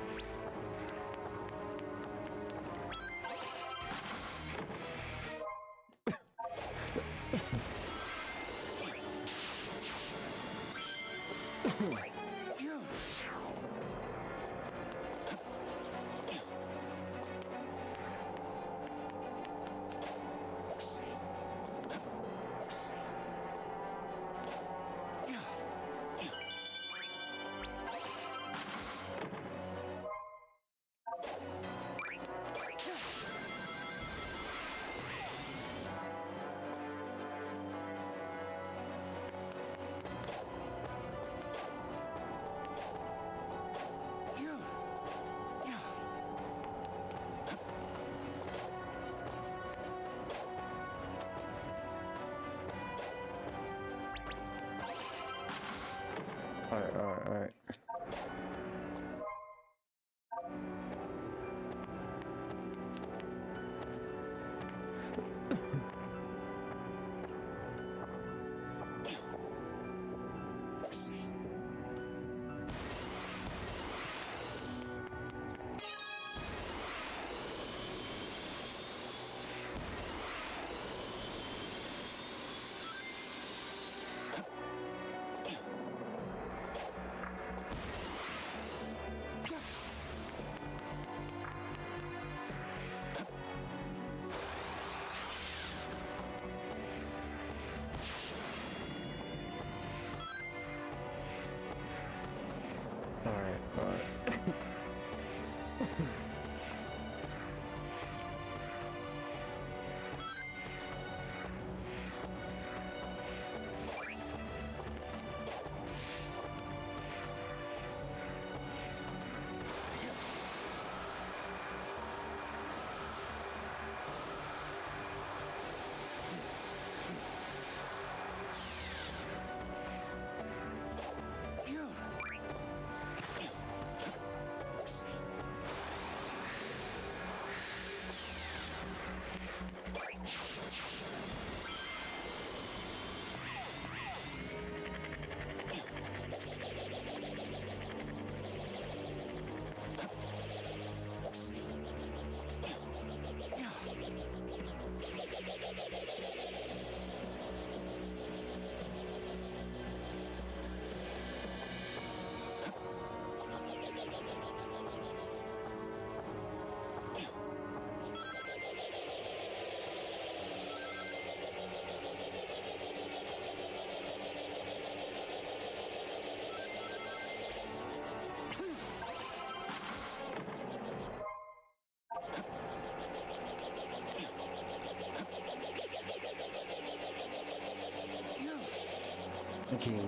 Okay.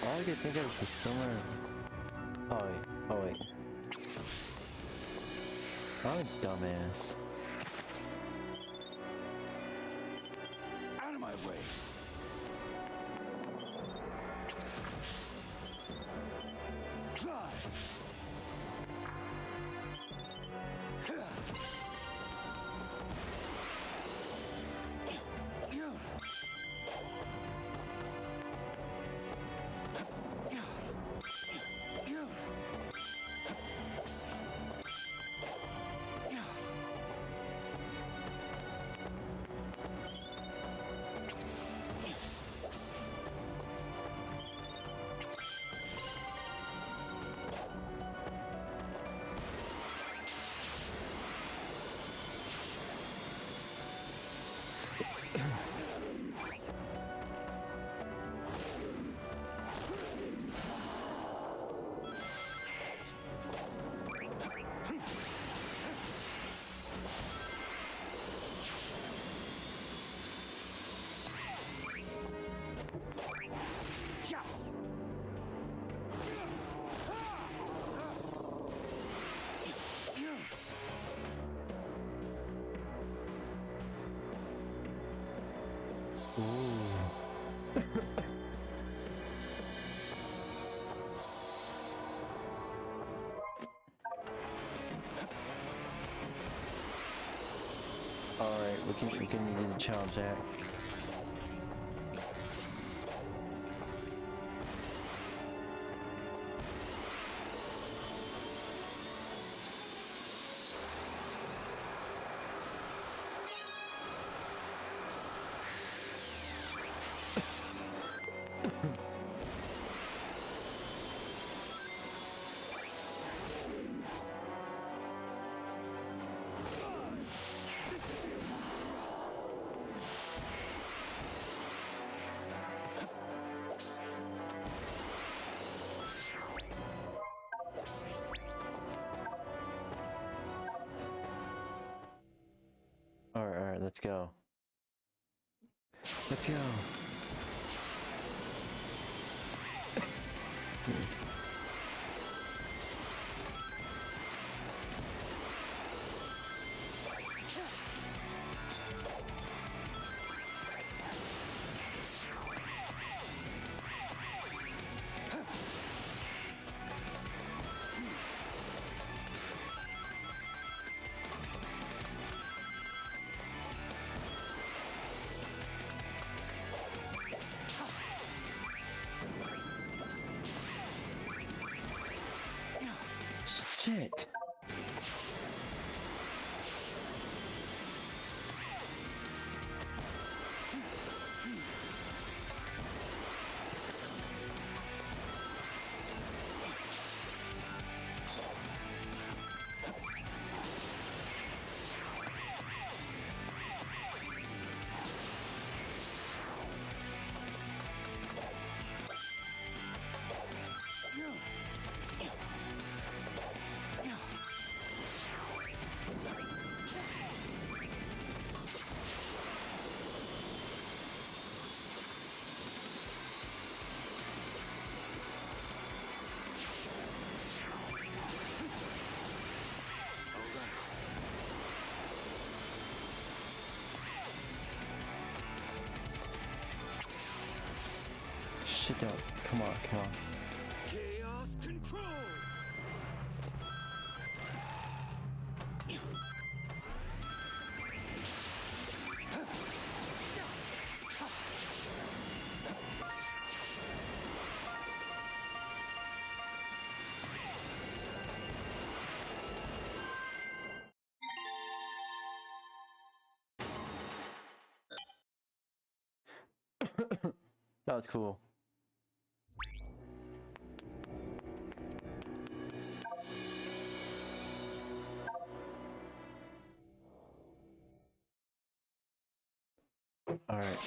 All I could think of is the similar. Oh wait. Oh wait. I'm a dumbass. Out of my way. Try. Alright, we can do the challenge act. Alright, let's go. Let's go. shit down. Come on, come on. Chaos control. That was cool. All right.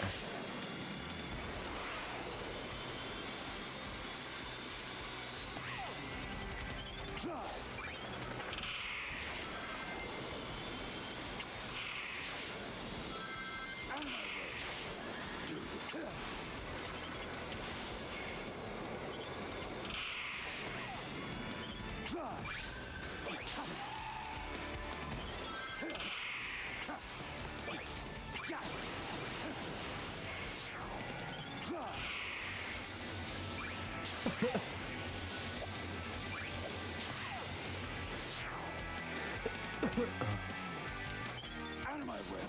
Out of my way.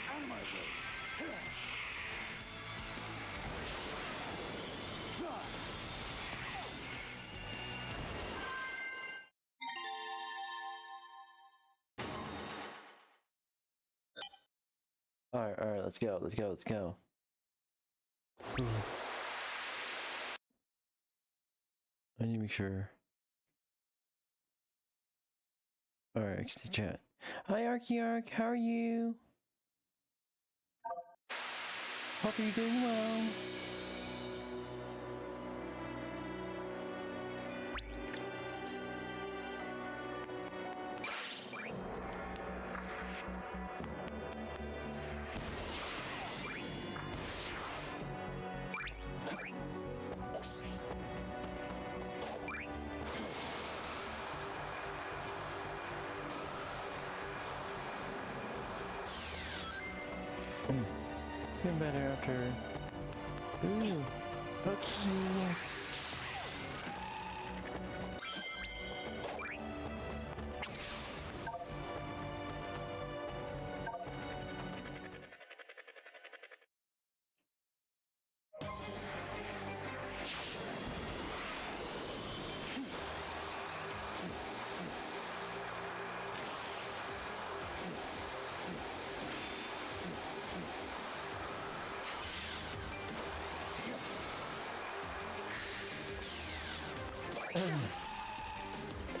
Out of my way. All right, let's go, let's go, let's go. I need to make sure. All right, XD chat. Hi, Archearch, how are you? Hope you're doing well. Feel better after. Ooh, okay.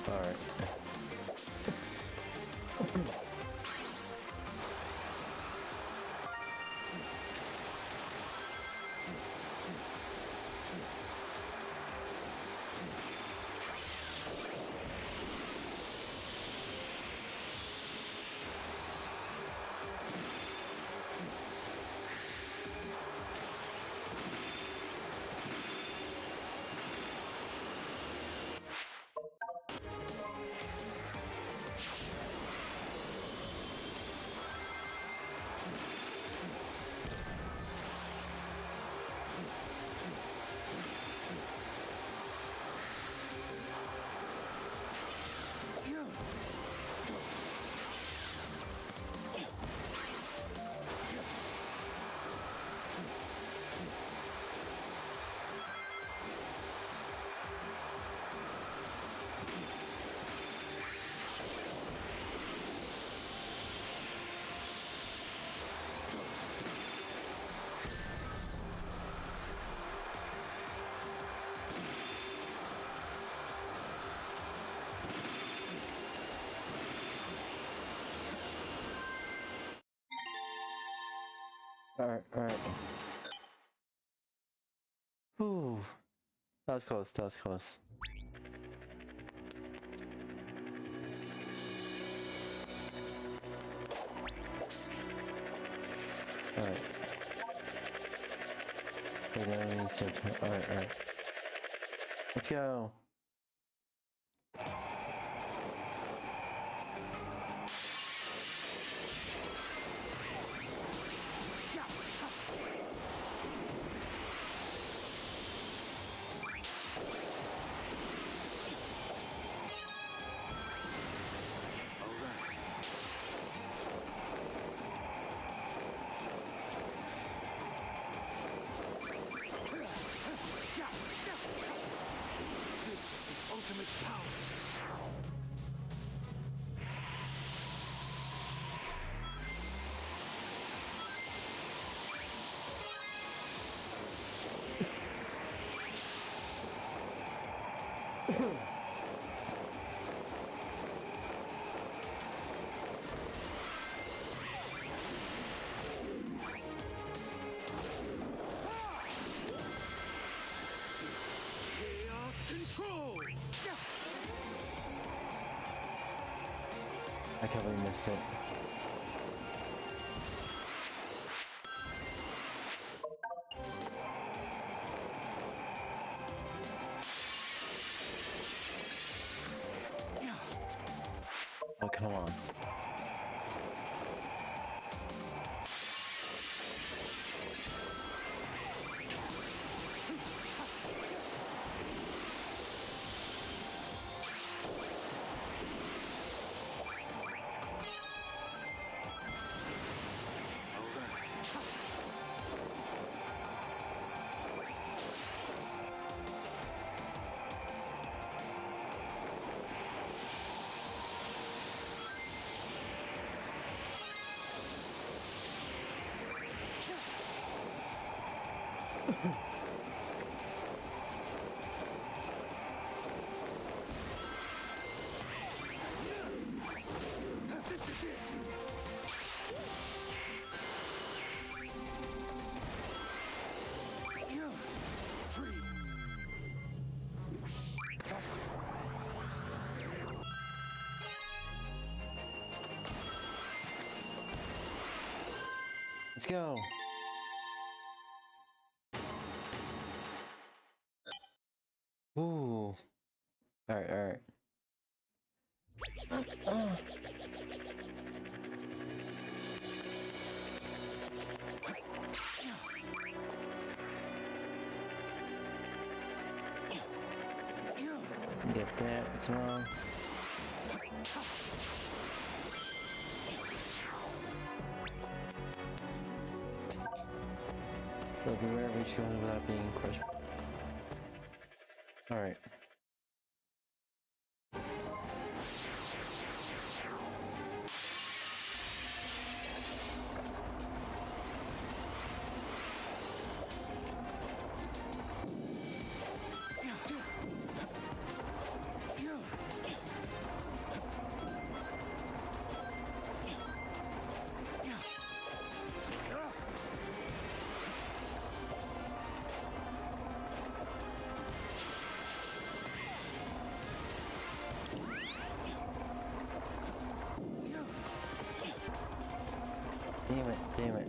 Alright. Alright, alright. Ooh. That was close, that was close. Alright. Wait, no, alright, alright. Let's go. Ultimate power. Chaos control. I can't believe I missed it. Oh, come on. This is it. Free. Let's go. Ooh. Alright, alright. Get that, what's wrong? So beware of each going without being crushed. Alright. Damn it, damn it.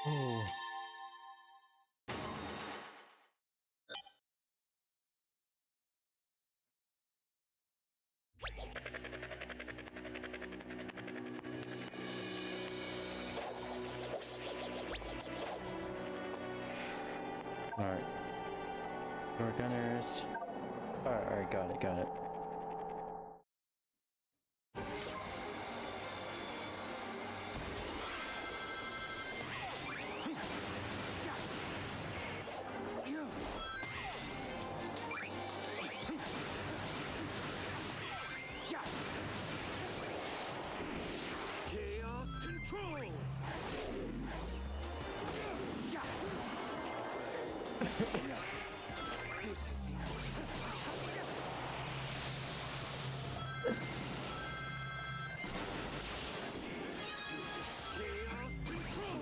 Oh. All right. Door gunners. Alright, got it. Chaos control. This is the chaos control.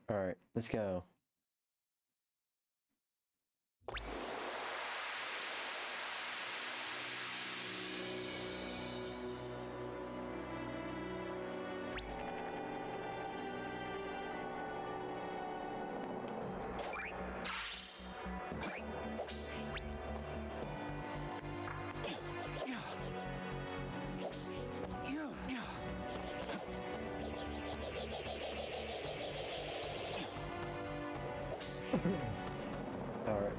Alright, let's go. Alright.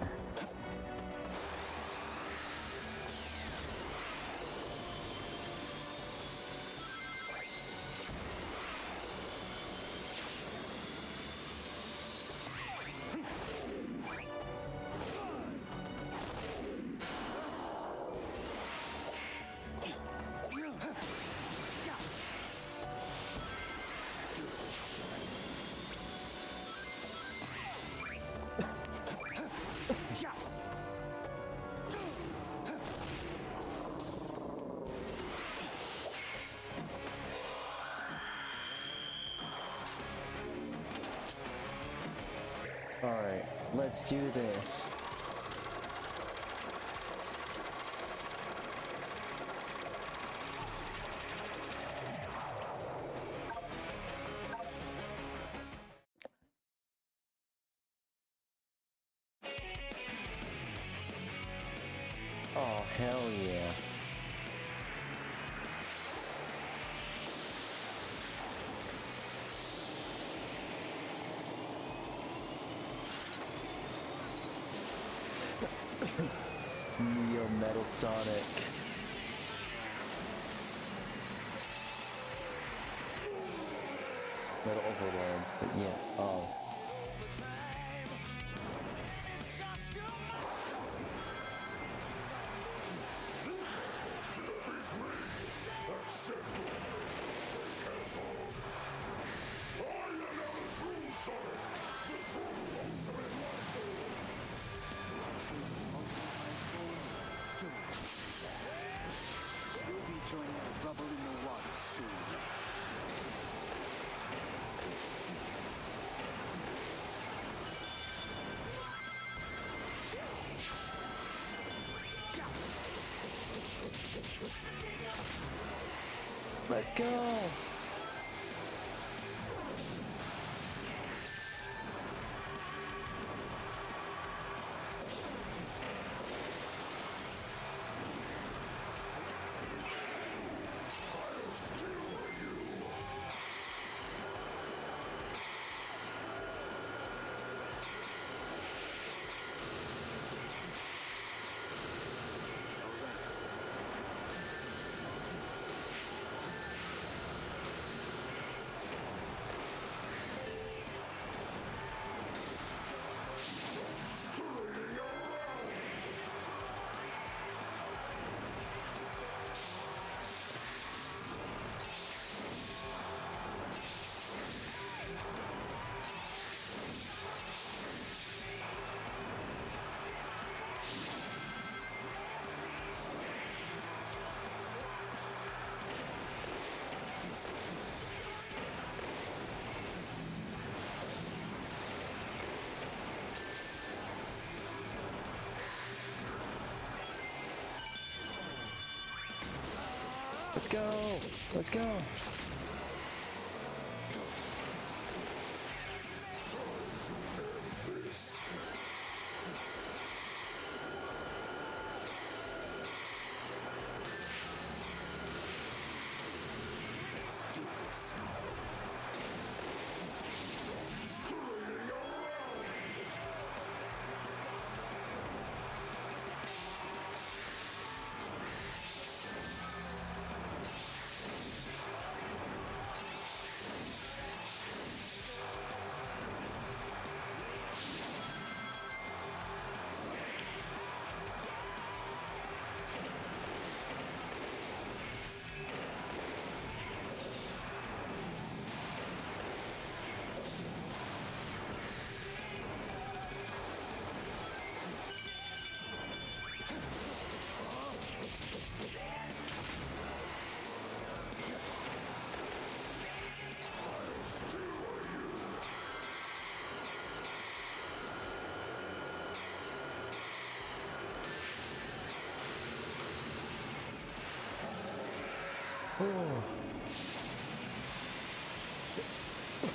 Alright, let's do this. Oh, hell yeah. Neo Metal Sonic. Metal Overload, but yeah, oh. You'll be joining the rubble in the water soon. Let's go! Let's go! Let's go!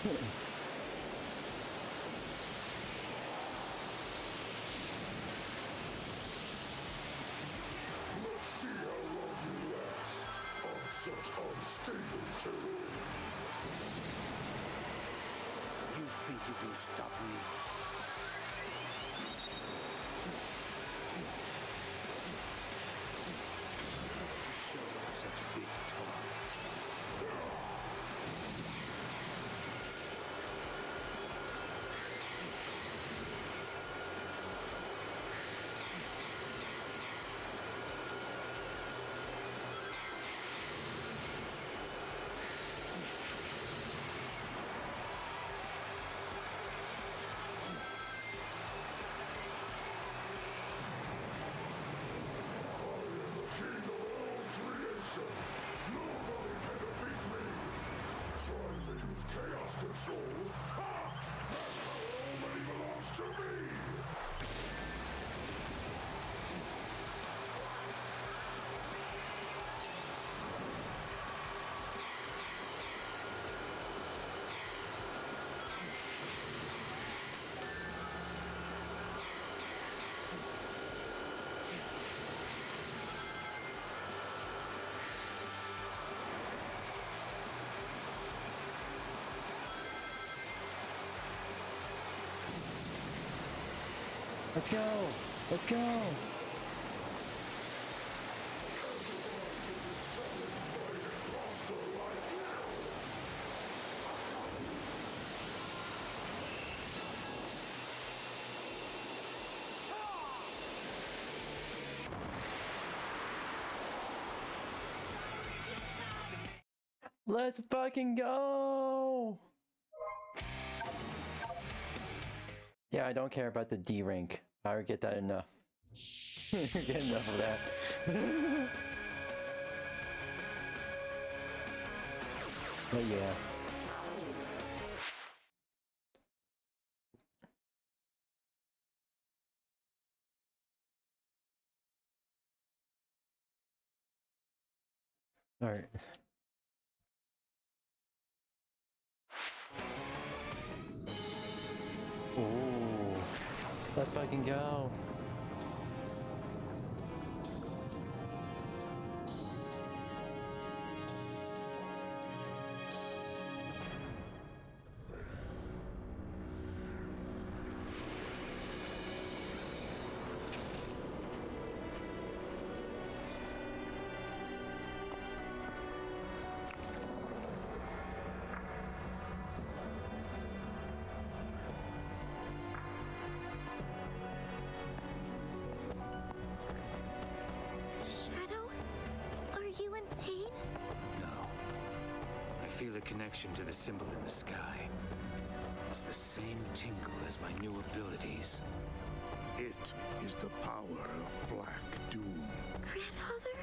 Let's see how long you last on such unstable terrain. You think you can stop me? Show off such big talk. Nobody can defeat me! Trying to use chaos control? Ha! That power already belongs to me! Let's go! Let's go! Let's fucking go! Yeah, I don't care about the D rank. I already get that enough. Get enough of that. But yeah. Alright. Ooh. Let's fucking go. Feel a connection to the symbol in the sky. It's the same tingle as my new abilities. It is the power of Black Doom. Grandfather?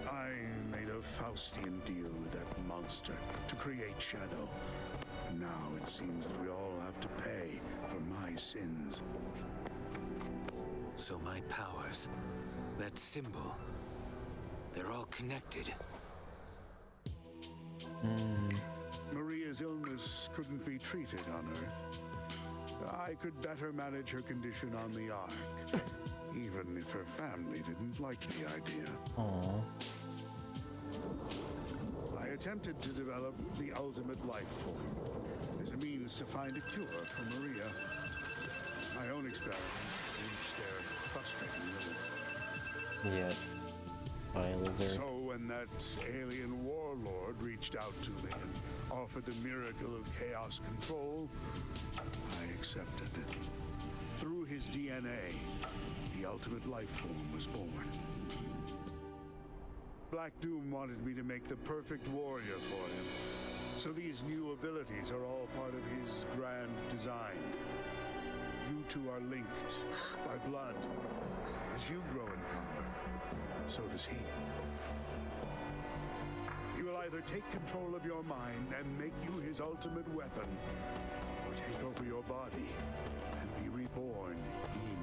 I made a Faustian deal with that monster to create Shadow. And now it seems that we all have to pay for my sins. So my powers, that symbol, they're all connected. Maria's illness couldn't be treated on Earth. I could better manage her condition on the Ark, even if her family didn't like the idea. Aww. I attempted to develop the ultimate life form as a means to find a cure for Maria. My own experiments reached their frustrating limits. Yeah. Bye, lizard. So when that alien warlord reached out to me and offered the miracle of chaos control, I accepted it. Through his DNA, the ultimate life form was born. Black Doom wanted me to make the perfect warrior for him. So these new abilities are all part of his grand design. You two are linked by blood. As you grow in power, so does he. He will either take control of your mind and make you his ultimate weapon, or take over your body and be reborn in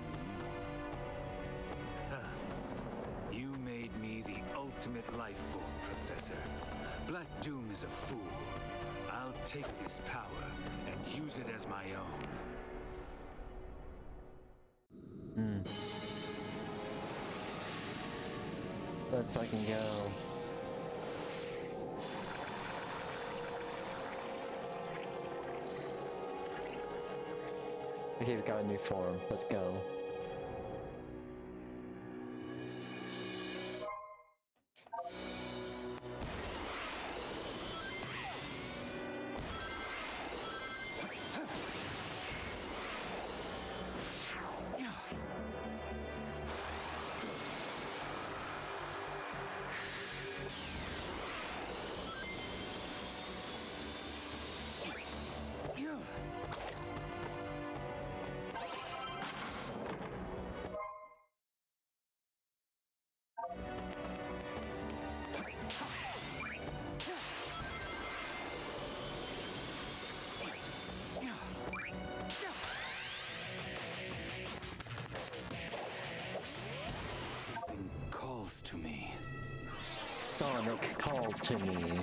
you. You made me the ultimate life form, Professor. Black Doom is a fool. I'll take this power and use it as my own. Let's fucking go. Okay, we got a new form. Let's go. Something calls to me. Sonic calls to me.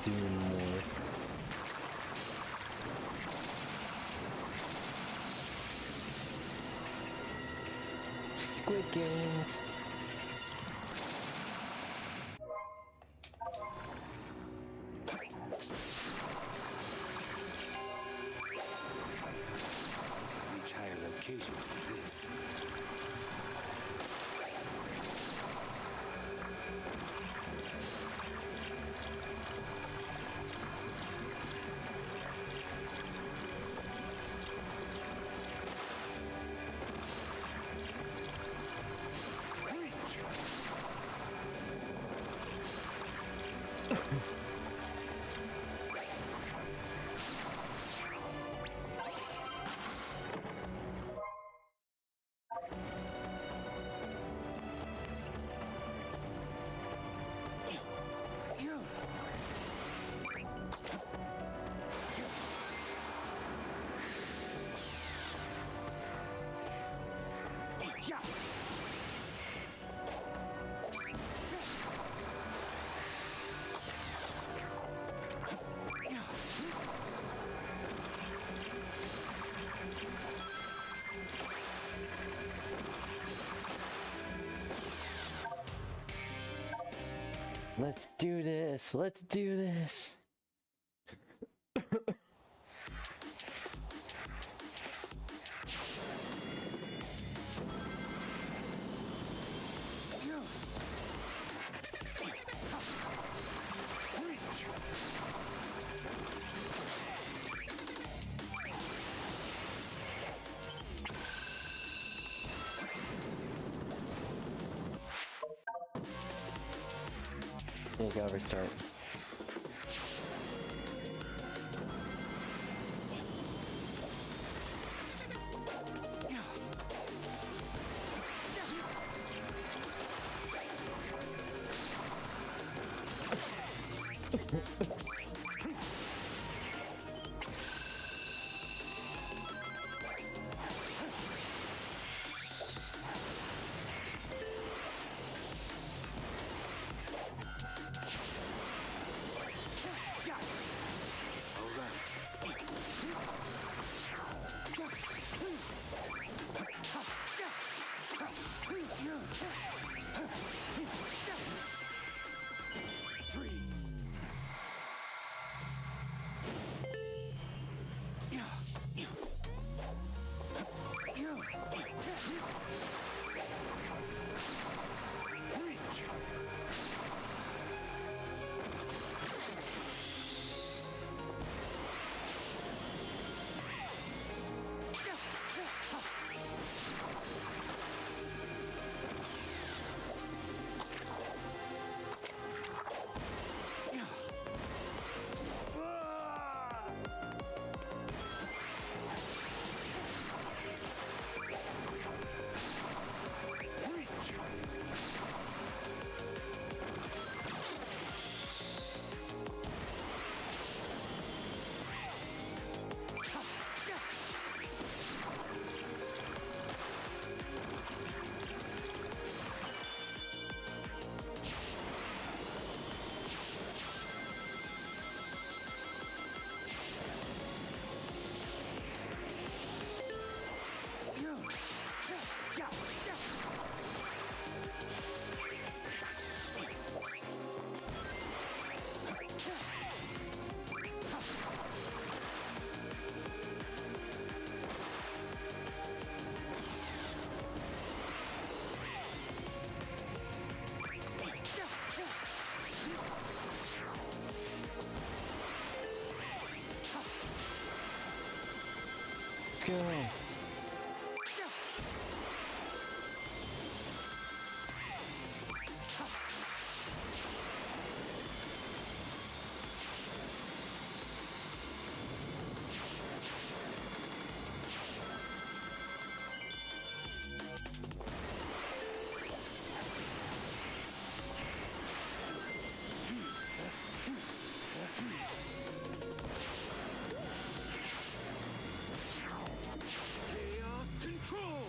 Do more. Squid Games. Reach higher locations with this. Let's do this. Let's do this. There you go, restart. go. Chaos control.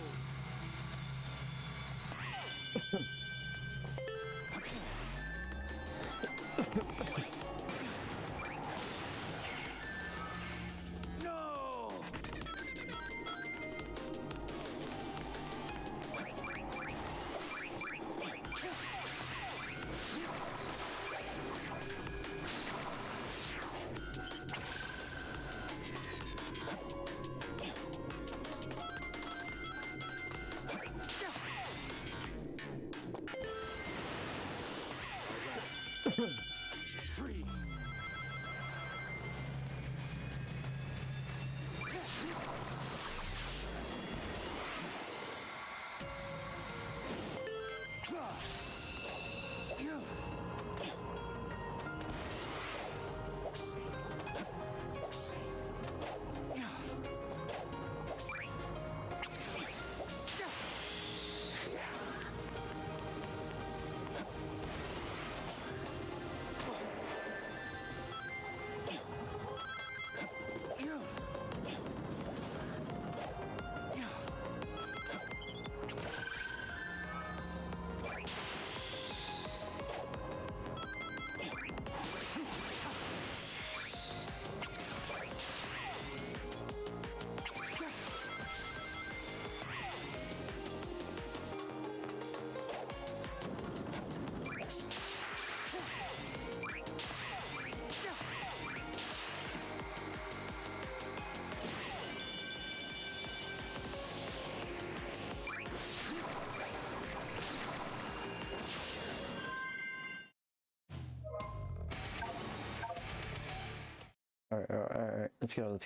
No. Free. Alright. Let's go.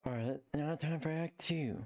Alright, now time for Act 2.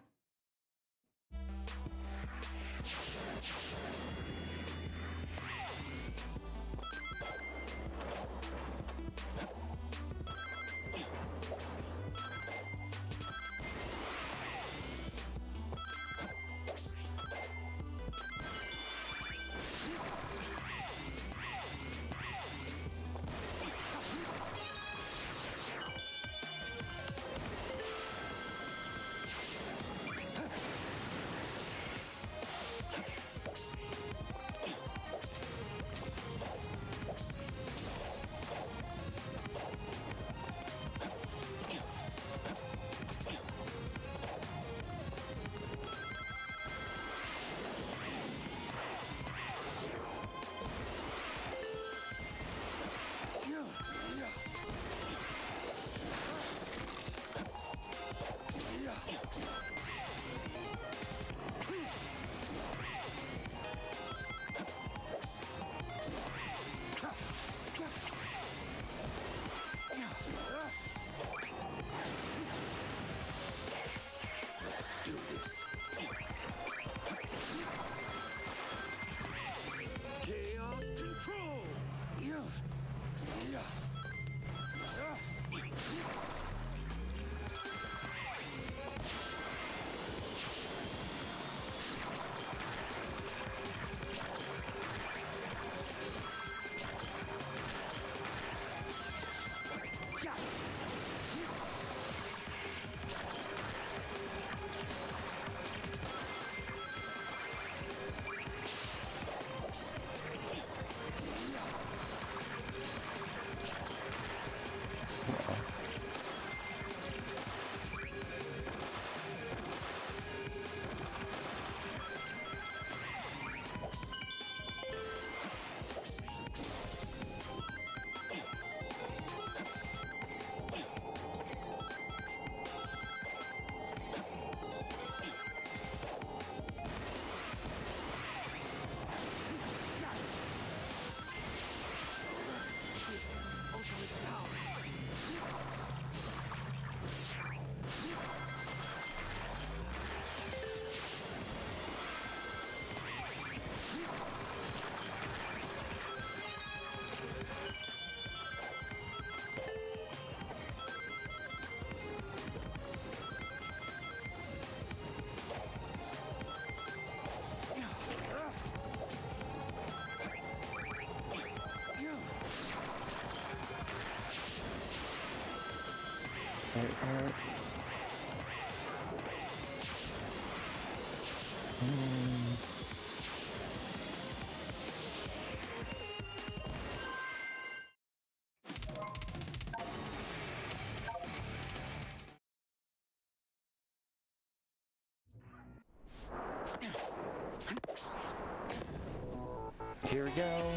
Alright. Here we go.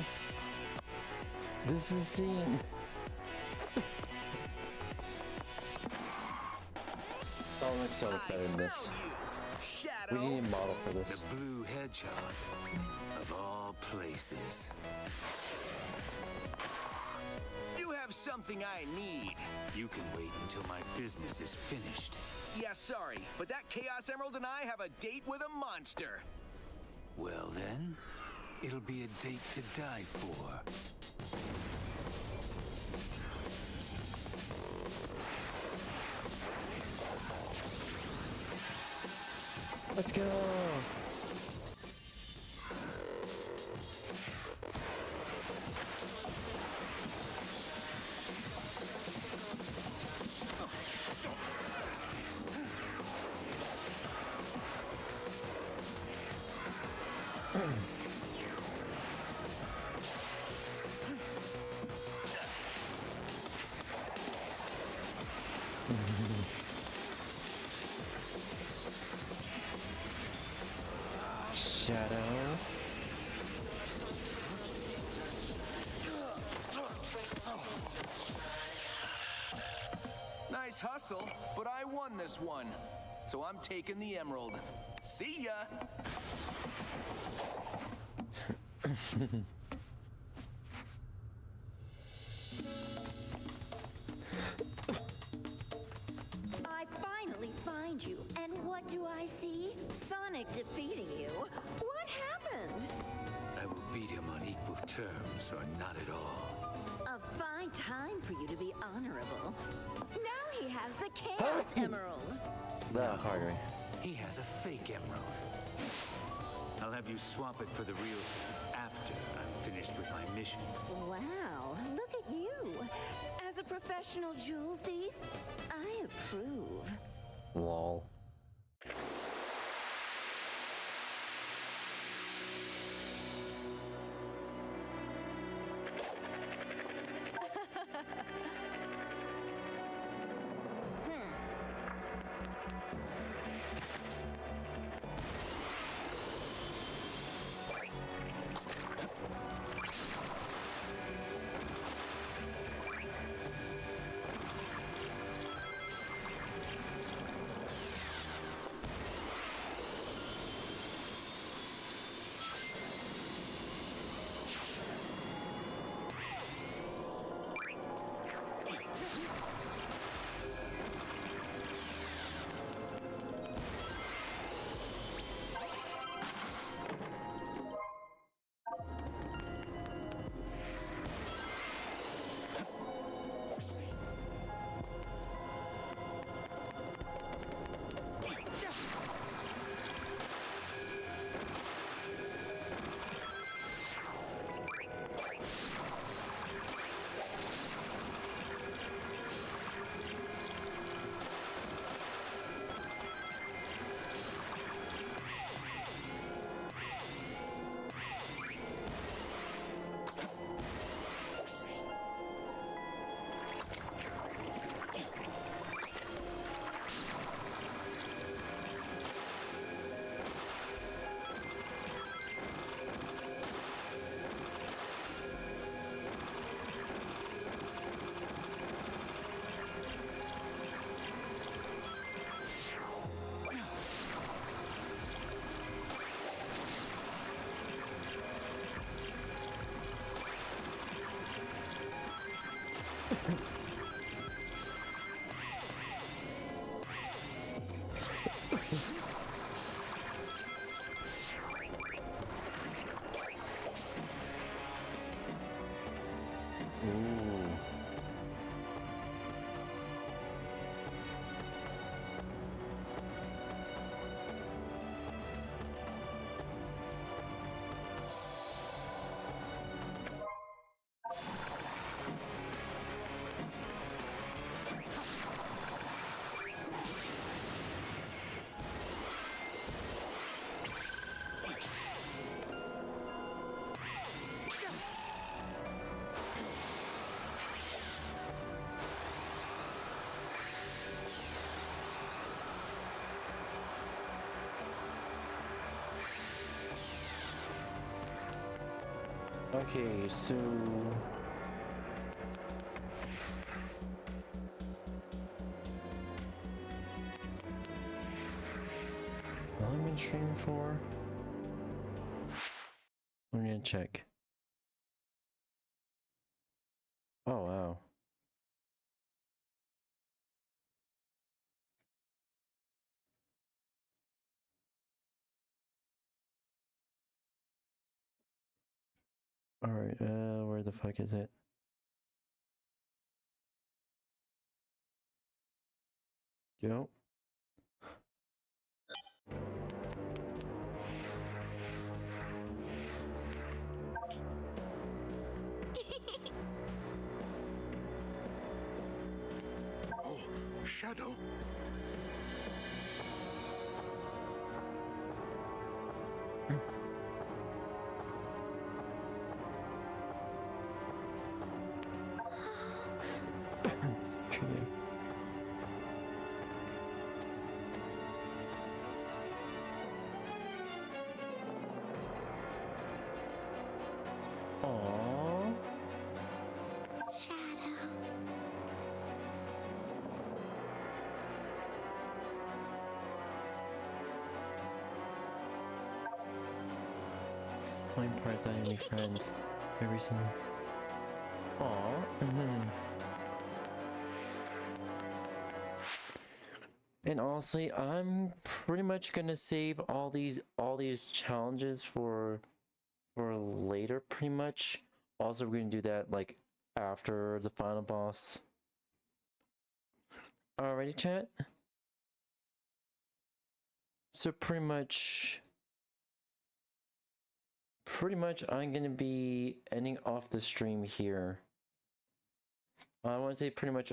This is scene. Oh, it looks so much better than this. We need a model for this. The blue hedgehog of all places. You have something I need. You can wait until my business is finished. Yeah, sorry, but that Chaos Emerald and I have a date with a monster. Well then, it'll be a date to die for. Let's go. Shadow. Nice hustle, but I won this one. So I'm taking the emerald. See ya! I finally find you, and what do I see? Sonic defeating you. What happened? I will beat him on equal terms or not at all. A fine time for you to be honorable. Now he has the Chaos Emerald. That harder. He has a fake emerald. I'll have you swap it for the real after I'm finished with my mission. Wow, look at you. As a professional jewel thief, I approve. Lol. Okay, so how long have I been streaming for? I'm gonna check. Oh wow. Alright, where the fuck is it? Yo. Oh, Shadow. Aww. Playing part that any friends every single. Aww. And honestly, I'm pretty much gonna save all these challenges for later, pretty much. Also, we're gonna do that like after the final boss. Alrighty, chat. So pretty much I'm gonna be ending off the stream here. I want to say pretty much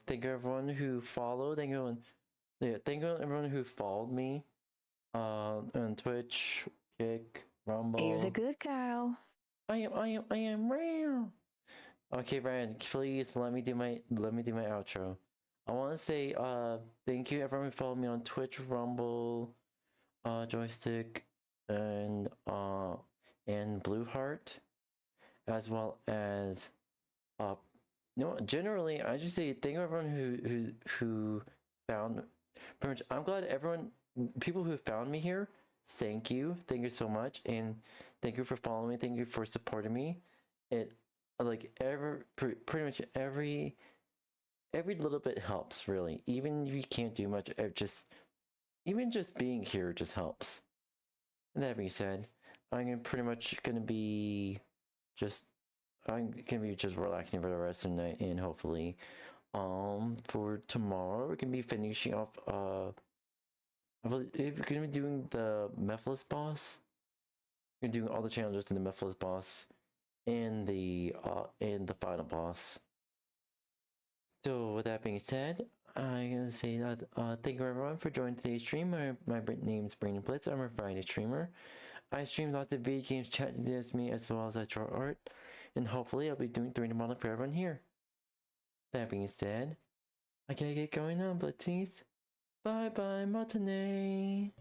thank you everyone who followed. Thank you everyone who followed me on Twitch, Kick, Rumble. Here's a good cow. I am rare. Okay, Brian, please let me do my outro. I want to say thank you everyone who followed me on Twitch, Rumble, Joystick, and Blue Heart, as well as generally I just say thank you everyone who found. Pretty much, I'm glad people who found me here. Thank you so much, and thank you for following me. Thank you for supporting me. It like pretty much every little bit helps, really. Even if you can't do much, even just being here just helps. And that being said, I'm pretty much gonna be just relaxing for the rest of the night, and hopefully for tomorrow we're gonna be finishing off I believe we're gonna be doing the Mephiles boss. We're doing all the challenges in the Mephiles boss and the final boss. So with that being said, I'm gonna say that thank you everyone for joining today's stream. My name is Brandon Blitz. I'm a Friday streamer. I stream lots of video games, chat with me, as well as I draw art, and hopefully I'll be doing 3D modeling for everyone here. That being said, I gotta get going on, Blitzies. Bye bye, matinee.